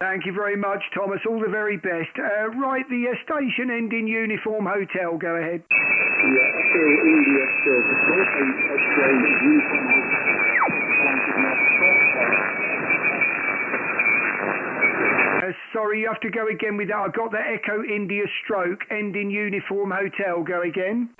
Thank you very much, Thomas. All the very best. Right, the station ending Uniform Hotel. Go ahead. Sorry, you have to go again with that. I got the Echo India stroke, end in Uniform Hotel. Go again.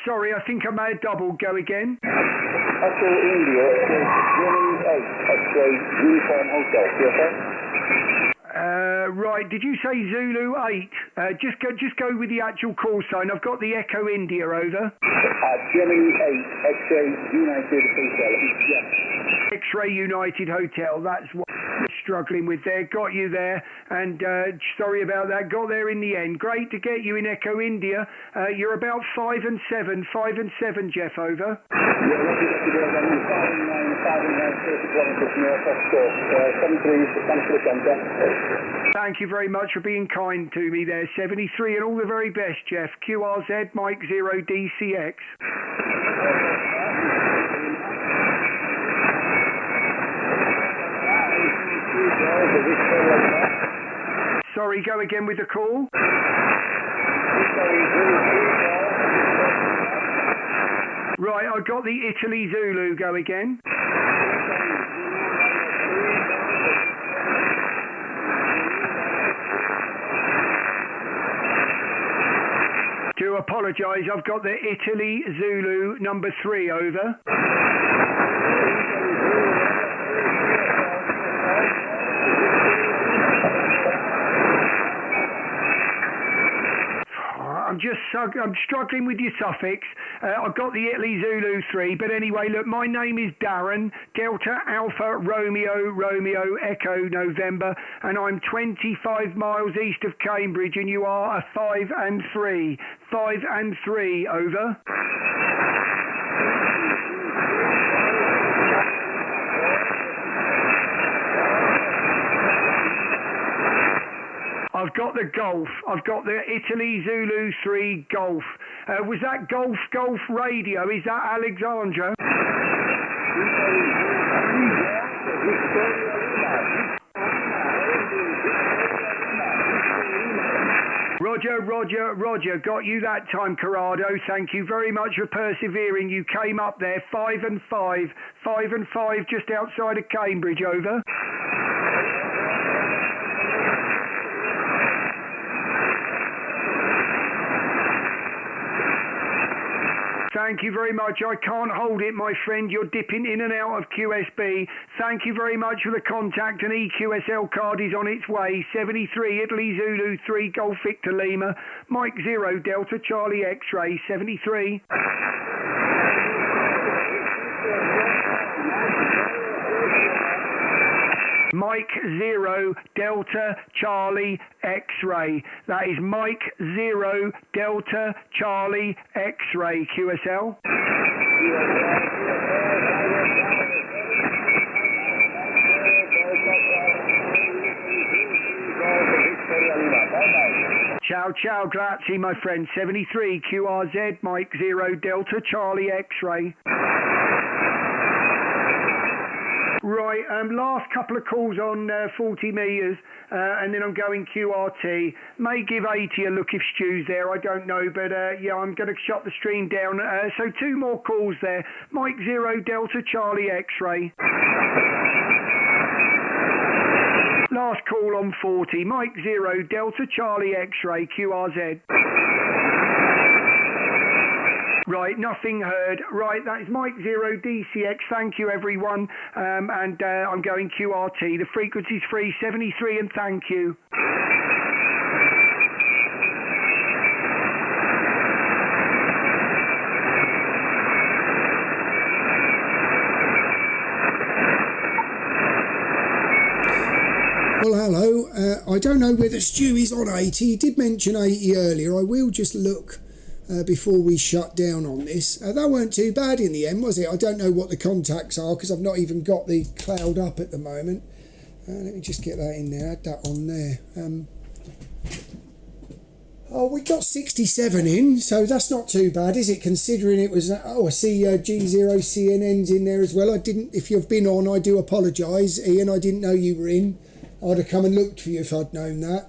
Sorry, I think I may have doubled. Go again. Echo India, Germany 8, X-ray, Uniform Hotel. Okay? Right, did you say Zulu 8? Just go with the actual call sign. I've got the Echo India, over. Germany 8, X-ray, United Hotel. Yes. X-ray United Hotel, that's what I'm struggling with there. Got you there, and sorry about that. Got there in the end. Great to get you in Echo India. You're about 5 and 7, Jeff, over. Thank you very much for being kind to me there, 73, and all the very best, Jeff. QRZ, Mike 0 DCX. Sorry, go again with the call. Right, I got the Italy Zulu. Go again. Do apologise, I've got the Italy Zulu number 3, over. I'm struggling with your suffix. I've got the Italy Zulu 3, but anyway, look, my name is Darren, Delta Alpha Romeo Echo November, and I'm 25 miles east of Cambridge, and you are a 5 and 3. 5 and 3, over. I've got the Golf. I've got the Italy Zulu 3 Golf. Was that Golf Radio? Is that Alexandra? Roger. Got you that time, Corrado. Thank you very much for persevering. You came up there 5 and 5. 5 and 5 just outside of Cambridge, over. Thank you very much. I can't hold it, my friend. You're dipping in and out of QSB. Thank you very much for the contact. An EQSL card is on its way. 73, Italy Zulu 3, Golf Victor Lima. Mike 0, Delta Charlie X-ray, 73. Mike 0, Delta Charlie X-ray. That is Mike 0, Delta Charlie X-ray, QSL. Ciao, grazie, my friend. 73, QRZ, Mike 0, Delta Charlie X-ray. Right, last couple of calls on 40 metres, and then I'm going QRT. May give 80 a look if Stu's there, I don't know, but yeah, I'm going to shut the stream down. So 2 more calls there. Mike 0, Delta Charlie X-ray. Last call on 40. Mike 0, Delta Charlie X-ray, QRZ. Right, nothing heard. Right, that is Mike 0 DCX. Thank you, everyone. And I'm going QRT. The frequency's free, 73, and thank you. Well, hello. I don't know whether Stu is on 80. He did mention 80 earlier. I will just look before we shut down on this. That weren't too bad in the end, was it? I don't know what the contacts are because I've not even got the cloud up at the moment. Let me just get that in there, add that on there. Oh, we got 67 in, so that's not too bad, is it? Considering it was, I see G0CNN's in there as well. I didn't, if you've been on, I do apologise, Ian. I didn't know you were in. I'd have come and looked for you if I'd known that.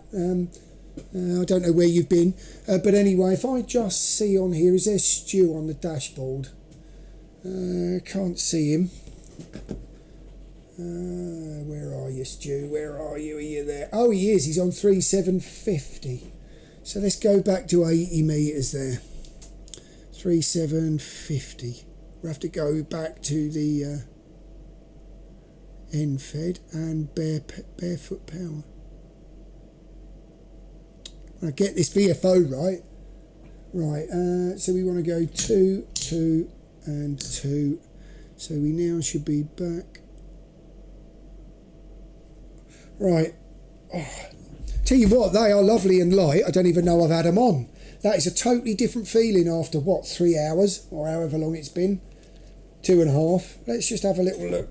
I don't know where you've been, but anyway, if I just see on here, is there Stu on the dashboard? Can't see him. Where are you, Stu? Where are you? Are you there? Oh, he is. He's on 3750. So let's go back to 80 metres there. 3750. We'll have to go back to the end fed and barefoot power. I get this VFO right. Right, so we want to go 2, 2 and 2. So we now should be back. Right. Oh. Tell you what, they are lovely and light. I don't even know I've had them on. That is a totally different feeling after, what, 3 hours? Or however long it's been. 2.5. Let's just have a little look.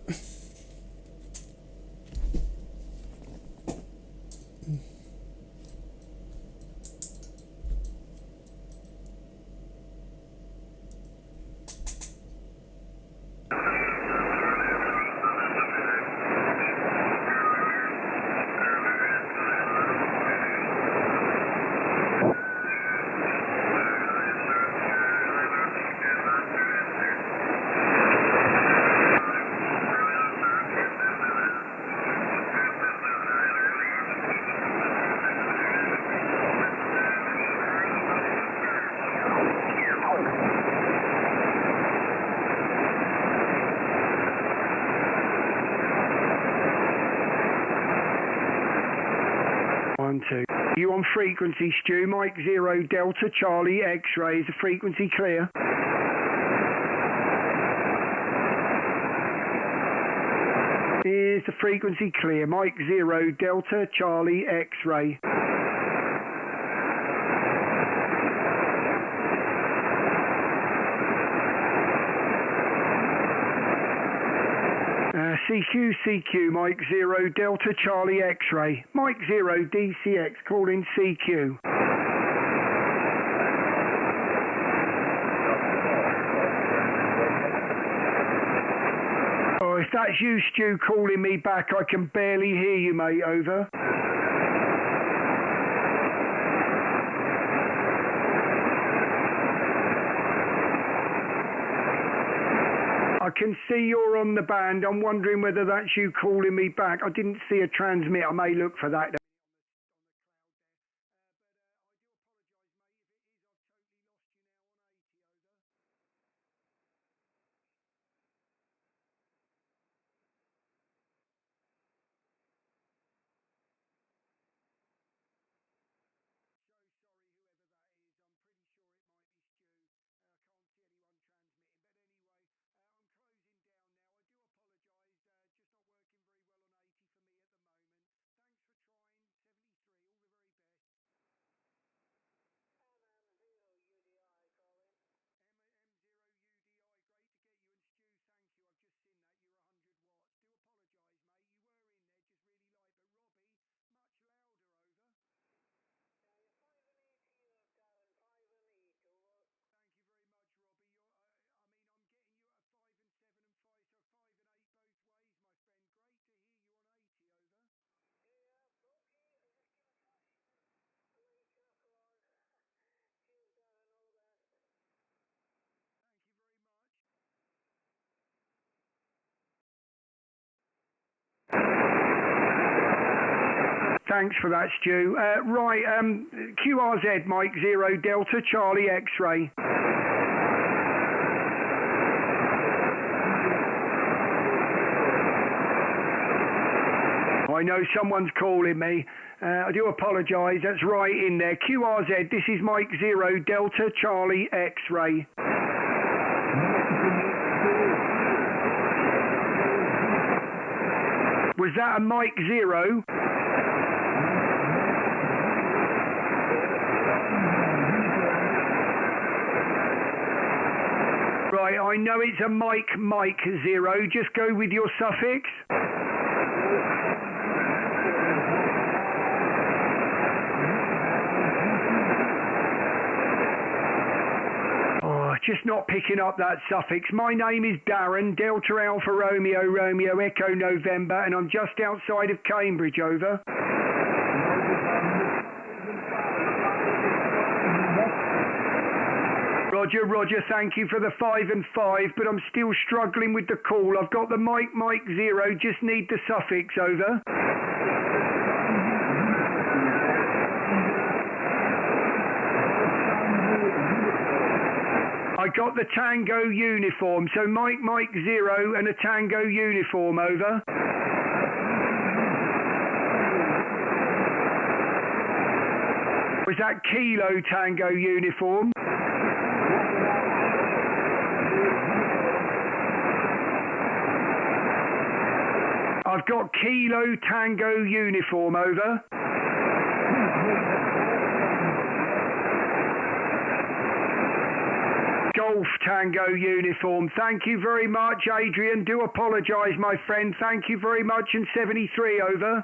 You on frequency, Stu? Mike 0 Delta Charlie X-ray. Is the frequency clear? Is the frequency clear? Mike 0 Delta Charlie X-ray. CQ, Mike 0 Delta Charlie X-ray. Mike 0 DCX, calling CQ. Oh, if that's you, Stu, calling me back, I can barely hear you, mate, over. I can see you're on the band. I'm wondering whether that's you calling me back. I didn't see a transmit. I may look for that. Thanks for that, Stu. Right, QRZ, Mike 0 Delta Charlie X-ray. I know someone's calling me. I do apologise. That's right in there. QRZ, this is Mike 0 Delta Charlie X-ray. Was that a Mike 0? Right, I know it's a Mike 0. Just go with your suffix. Oh, just not picking up that suffix. My name is Darren, Delta Alpha Romeo Romeo Echo November, and I'm just outside of Cambridge, over. Roger, thank you for the 5 and 5, but I'm still struggling with the call. I've got the Mike 0, just need the suffix, over. I got the Tango uniform, so Mike 0 and a Tango uniform, over. Was that Kilo Tango uniform? I've got Kilo Tango uniform, over. Golf Tango uniform. Thank you very much, Adrian. Do apologise, my friend. Thank you very much. And 73, over.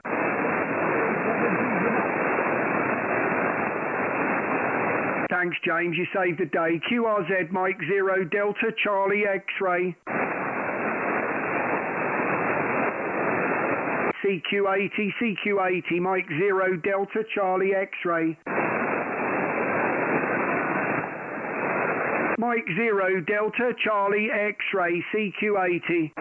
Thanks, James. You saved the day. QRZ Mike 0 Delta Charlie X-ray. CQ80 Mike 0 Delta Charlie X-ray. Mike 0 Delta Charlie X-ray CQ80.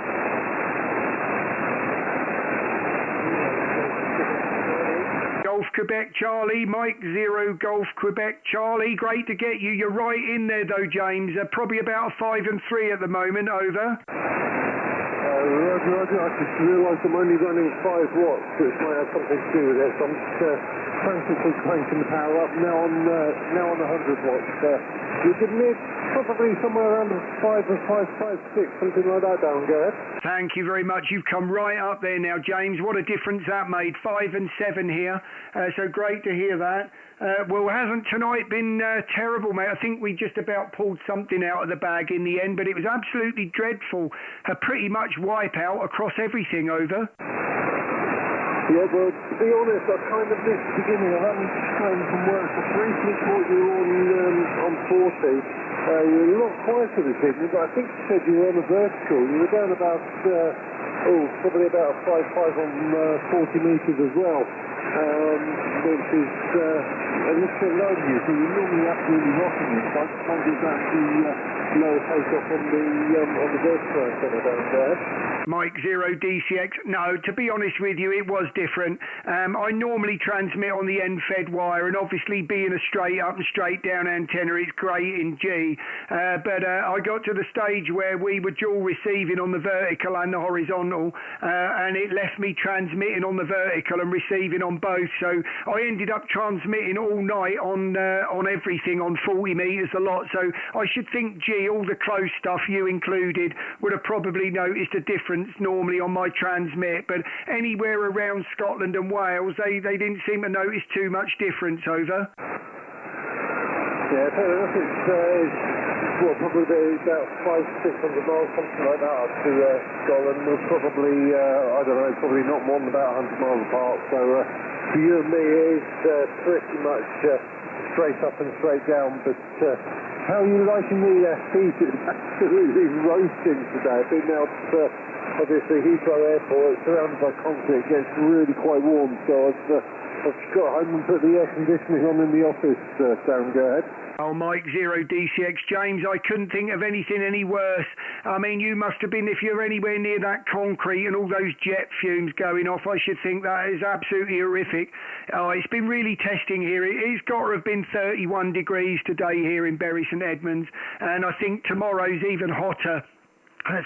Golf Quebec Charlie, Mike 0 Golf Quebec Charlie. Great to get you. You're right in there though, James. Probably about a 5 and 3 at the moment, over. Roger, I just realised I'm only running 5 watts, which might have something to do with it, so I'm just frantically cranking the power up, now on 100 watts. You could need probably somewhere around 5 or 5.56, something like that down, Gareth. Thank you very much. You've come right up there now, James. What a difference that made. 5 and 7 here, so great to hear that. Well, hasn't tonight been terrible, mate? I think we just about pulled something out of the bag in the end, but it was absolutely dreadful. A pretty much wipeout across everything, over. Yeah, well, to be honest, I kind of missed the beginning. I haven't come from work. I briefly caught you on 40. You were a lot quieter this evening, but I think you said you were on a vertical. You were down about, probably about 5.5 on 40 metres as well. Which is a little bit low you, so you're normally absolutely rocking this. I just wondered that the lower take-off on the vertical antenna down there. Mike 0 DCX. No, to be honest with you, it was different. I normally transmit on the end-fed wire, and obviously being a straight up and straight down antenna, it's great in G. But I got to the stage where we were dual receiving on the vertical and the horizontal, and it left me transmitting on the vertical and receiving on both. So I ended up transmitting all night on everything on 40 metres a lot. So I should think G, all the close stuff, you included, would have probably noticed a difference normally on my transmit, but anywhere around Scotland and Wales, they didn't seem to notice too much difference, over. Yeah, fair enough. It's probably about 500-600 miles, something like that, up to Scotland. We're probably, I don't know, probably not more than about 100 miles apart. So for you and me, it is pretty much straight up and straight down. But how are you liking the heat? It's absolutely roasting today. I've been out obviously Heathrow Airport, it's surrounded by concrete, it gets really quite warm, so I've just got home and put the air conditioning on in the office, Darren, go ahead. Oh, Mike 0 DCX. James, I couldn't think of anything any worse. I mean, you must have been, if you're anywhere near that concrete and all those jet fumes going off, I should think that is absolutely horrific. It's been really testing here. It's got to have been 31 degrees today here in Bury St Edmunds, and I think tomorrow's even hotter.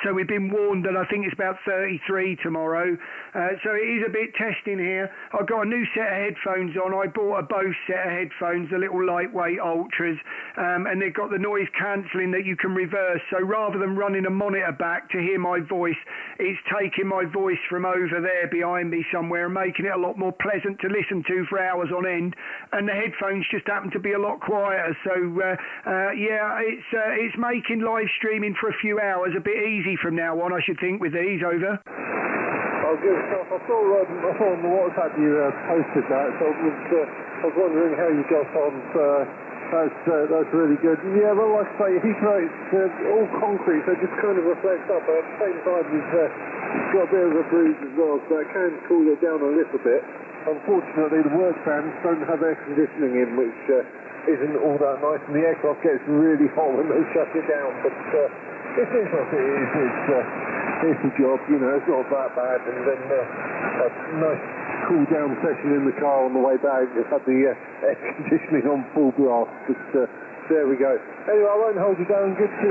So we've been warned that I think it's about 33 tomorrow. So it is a bit testing here. I've got a new set of headphones on. I bought a Bose set of headphones, the little lightweight Ultras, and they've got the noise cancelling that you can reverse. So rather than running a monitor back to hear my voice, it's taking my voice from over there behind me somewhere and making it a lot more pleasant to listen to for hours on end. And the headphones just happen to be a lot quieter. So yeah, it's making live streaming for a few hours a bit easy from now on, I should think, with these, over. Oh, good stuff. I saw on the WhatsApp you posted that, so I was wondering how you got on. That's really good. Yeah, well, like I say, Heathrow, it's all concrete, so it just kind of reflects up, but at the same time, it's got a bit of a breeze as well, so it can cool it down a little bit. Unfortunately, the work fans don't have air conditioning in, which isn't all that nice, and the aircraft gets really hot when they shut it down. But it is what it is. It's a job, you know. It's not that bad. And then a nice cool down session in the car on the way back. Just had the air conditioning on full blast. But there we go. Anyway, I won't hold you down. Good to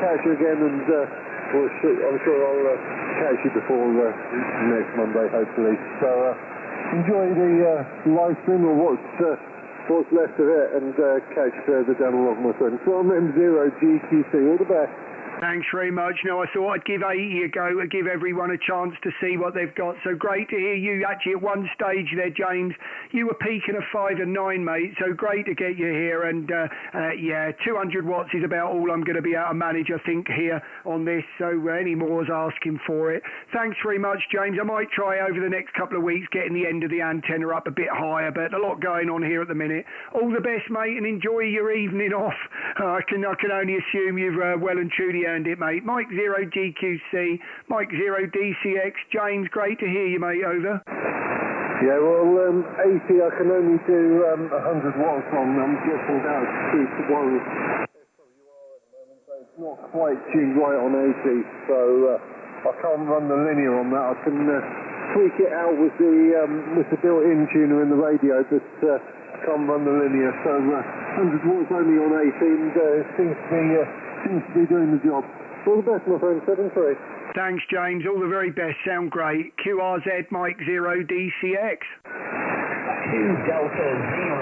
catch you again, and I'm sure I'll catch you before next Monday, hopefully. So enjoy the live stream, or what's left of it, and catch you further down along, my friend. From M0 GQC, all the best. Thanks very much. No, I thought I'd give 80 a go and give everyone a chance to see what they've got. So great to hear you actually at one stage there, James. You were peaking a 5 and 9, mate. So great to get you here. And yeah, 200 watts is about all I'm going to be able to manage, I think, here on this. So any more is asking for it. Thanks very much, James. I might try over the next couple of weeks getting the end of the antenna up a bit higher, but a lot going on here at the minute. All the best, mate, and enjoy your evening off. I can only assume you've well and truly earned it, mate. Mike 0 GQC, Mike 0 DCX. James, great to hear you, mate. Over. Yeah, well, 80 I can only do 100 watts on. I'm guessing that's 2 to 1. It's not quite tuned right on 80, so I can't run the linear on that. I can tweak it out with the built-in tuner in the radio, but can't run the linear. So 100 watts only on 80, and seems to be doing the job. All the best, my friend. 7-3. Thanks, James. All the very best. Sound great. QRZ Mike 0 DCX. 2 Delta 0.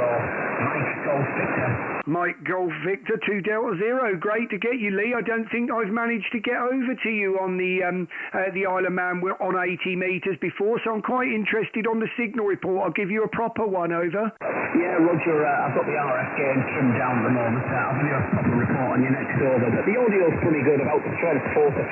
Mike Golf Victor. Mike Golf Victor 2 Delta 0. Great to get you, Lee. I don't think I've managed to get over to you on the Isle of Man. We're on 80 metres before, so I'm quite interested on the signal report. I'll give you a proper one. Over. Yeah, Roger, I've got the RF game trimmed down at the moment. I'll give you a proper report on your next over. But the audio's pretty good, about strength 4 to 5.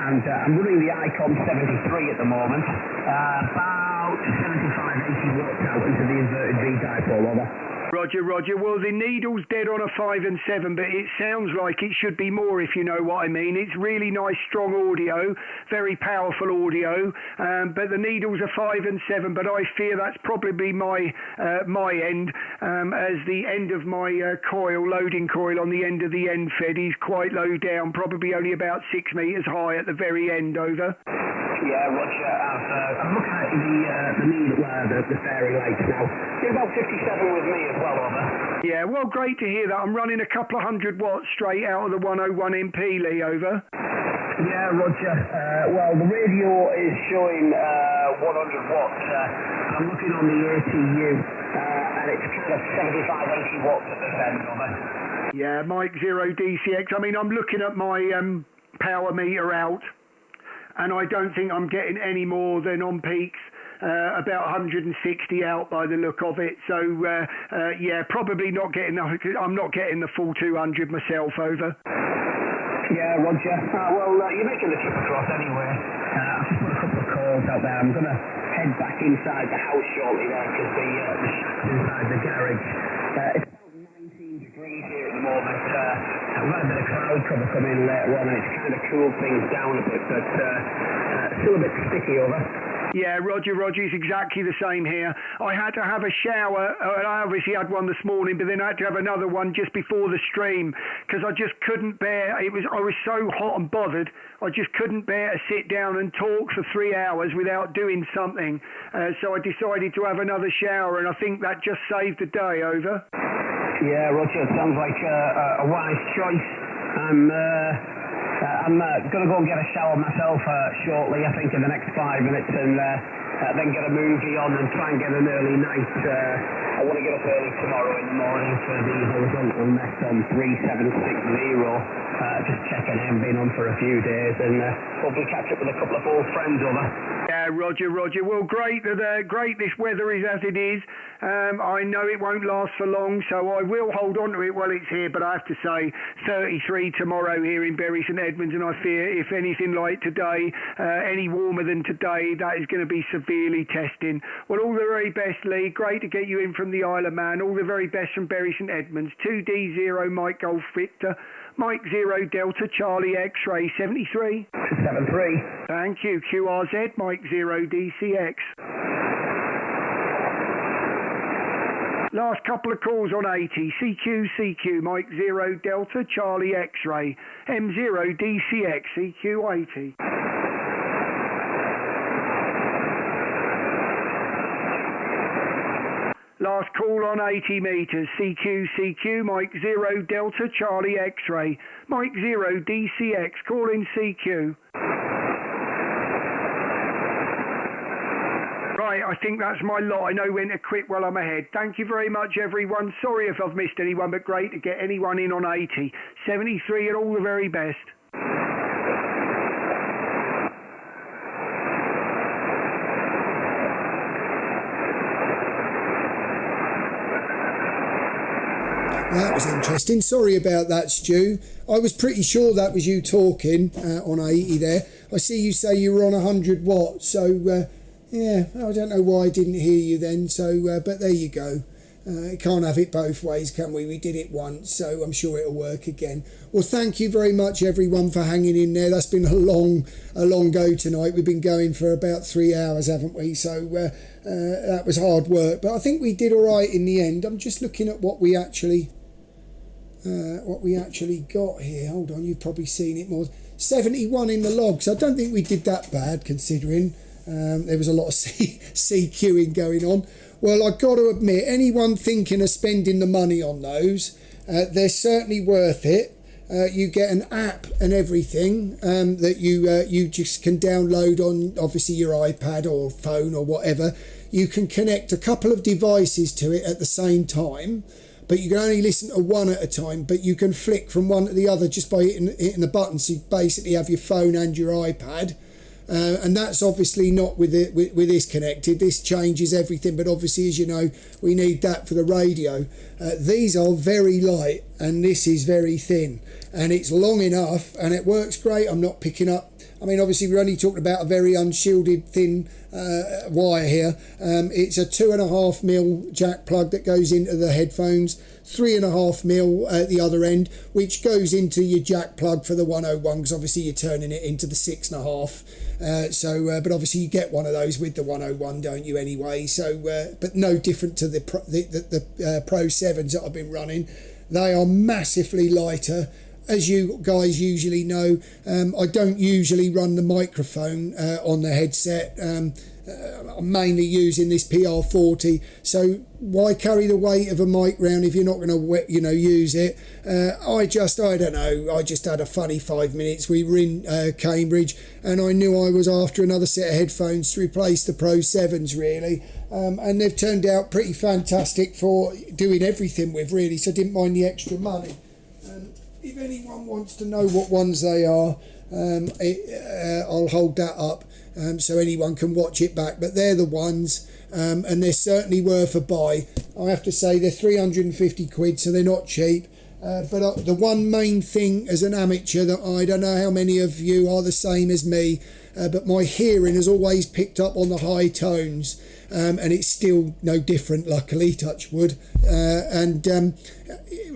And I'm running the Icon 73 at the moment. About 75-80 watts out into the inverted V dipole, over. Roger, Roger. Well, the needle's dead on a 5 and 7, but it sounds like it should be more, if you know what I mean. It's really nice, strong audio, very powerful audio, but the needle's a 5 and 7, but I fear that's probably my end, as the end of my loading coil on the end of the end fed is quite low down, probably only about 6 metres high at the very end. Over. Yeah, Roger, I'm looking at the needle, the fairy lights now. You're about 57 with me as well, over. Yeah, well, great to hear that. I'm running a couple of 100 watts straight out of the 101 MP, Lee. Over. Yeah, Roger. Well, the radio is showing 100 watts. I'm looking on the ATU, and it's kind of 75-80 watts at this end, over. Yeah, Mike 0 DCX. I mean, I'm looking at my power meter out, and I don't think I'm getting any more than on peaks. About 160 out by the look of it. So, yeah, probably not getting I'm not getting the full 200 myself. Over. Yeah, Roger. Well, you're making the trip across anyway. I've just put a couple of calls out there. I'm going to head back inside the house shortly there, because the shack's inside the garage. It's about 19 degrees here at the moment. I've had a bit of cloud cover come in later on, and it's kind of cooled things down a bit, but still a bit sticky, over. Yeah, Roger, it's exactly the same here. I had to have a shower, and I obviously had one this morning, but then I had to have another one just before the stream, because I just couldn't bear, I was so hot and bothered, I just couldn't bear to sit down and talk for 3 hours without doing something. So I decided to have another shower, and I think that just saved the day. Over. Yeah, Roger, sounds like a wise choice. I'm going to go and get a shower myself shortly, I think in the next 5 minutes, and then get a movie on and try and get an early night. I want to get up early tomorrow in the morning for the horizontal nest on 3760. Just checking in, been on for a few days, and hopefully catch up with a couple of old friends, over. Yeah, Roger. Well, great this weather is as it is. I know it won't last for long, so I will hold on to it while it's here, but I have to say 33 tomorrow here in Bury St Edmunds, and I fear if anything like today, any warmer than today, that is going to be severely testing. Well, all the very best, Lee. Great to get you in from the Isle of Man. All the very best from Bury St Edmunds. 2D0 Mike Golf Victor. Mike 0 Delta Charlie X-Ray 73. 73. Thank you. QRZ Mike 0 DCX. Last couple of calls on 80. CQ, Mike 0 Delta, Charlie X-ray, M0 DCX, CQ 80. Last call on 80 metres. CQ, Mike 0 Delta, Charlie X-ray, Mike 0 DCX, call in CQ. Right, I think that's my lot. I know when to quit while I'm ahead. Thank you very much, everyone. Sorry if I've missed anyone, but great to get anyone in on 80. 73 and all the very best. Well, that was interesting. Sorry about that, Stu. I was pretty sure that was you talking on 80 there. I see you say you were on 100 watts, so yeah, I don't know why I didn't hear you then. So, but there you go. Can't have it both ways, can we? We did it once, so I'm sure it'll work again. Well, thank you very much, everyone, for hanging in there. That's been a long go tonight. We've been going for about 3 hours, haven't we? So that was hard work, but I think we did all right in the end. I'm just looking at what we actually got here. Hold on, you've probably seen it more. 71 in the logs. I don't think we did that bad, considering there was a lot of CQing going on. Well, I've got to admit, anyone thinking of spending the money on those, they're certainly worth it. You get an app and everything that you just can download on, obviously, your iPad or phone or whatever. You can connect a couple of devices to it at the same time, but you can only listen to one at a time, but you can flick from one to the other just by hitting the button. So you basically have your phone and your iPad. And that's obviously not with this connected. This changes everything, but obviously, as you know, we need that for the radio. These are very light, and this is very thin, and it's long enough, and it works great. I'm not picking up. I mean, obviously, we're only talking about a very unshielded thin wire here. It's a 2.5mm jack plug that goes into the headphones, 3.5mm at the other end, which goes into your jack plug for the 101, because obviously you're turning it into the 6.5. But obviously you get one of those with the 101, don't you? Anyway, so but no different to the Pro 7s that I've been running. They are massively lighter. As you guys usually know, I don't usually run the microphone on the headset. I'm mainly using this PR40, so why carry the weight of a mic round if you're not going to, use it? I don't know. I just had a funny 5 minutes. We were in Cambridge, and I knew I was after another set of headphones to replace the Pro 7s, really. And they've turned out pretty fantastic for doing everything with, really. So I didn't mind the extra money. If anyone wants to know what ones they are, I'll hold that up so anyone can watch it back. But they're the ones, and they're certainly worth a buy. I have to say they're 350 quid, so they're not cheap. But the one main thing as an amateur that I don't know how many of you are the same as me, but my hearing has always picked up on the high tones. And it's still no different, luckily, touch wood.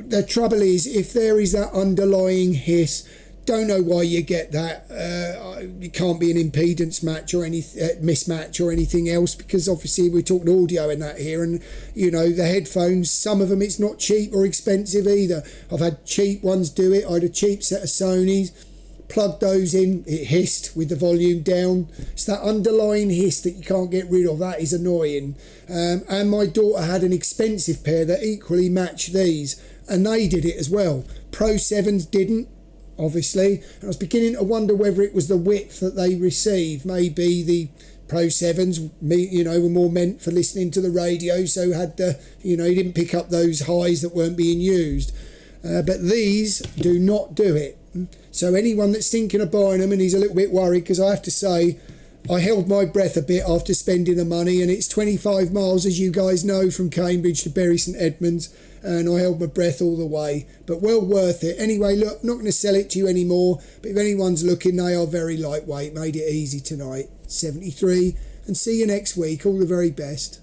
The trouble is, if there is that underlying hiss, don't know why you get that. It can't be an impedance match or any mismatch or anything else, because obviously we're talking audio in that here, and the headphones, some of them it's not cheap or expensive either. I've had cheap ones do it. I had a cheap set of Sonys. Plugged those in, it hissed with the volume down. It's that underlying hiss that you can't get rid of. That is annoying. And my daughter had an expensive pair that equally matched these, and they did it as well. Pro 7s didn't, obviously. And I was beginning to wonder whether it was the width that they received. Maybe the Pro 7s, were more meant for listening to the radio, so had you didn't pick up those highs that weren't being used. But these do not do it. So anyone that's thinking of buying them and he's a little bit worried, because I have to say I held my breath a bit after spending the money, and it's 25 miles, as you guys know, from Cambridge to Bury St Edmunds, and I held my breath all the way, but well worth it. Anyway, look, I'm not going to sell it to you anymore, but if anyone's looking, they are very lightweight. Made it easy tonight. 73, and see you next week. All the very best.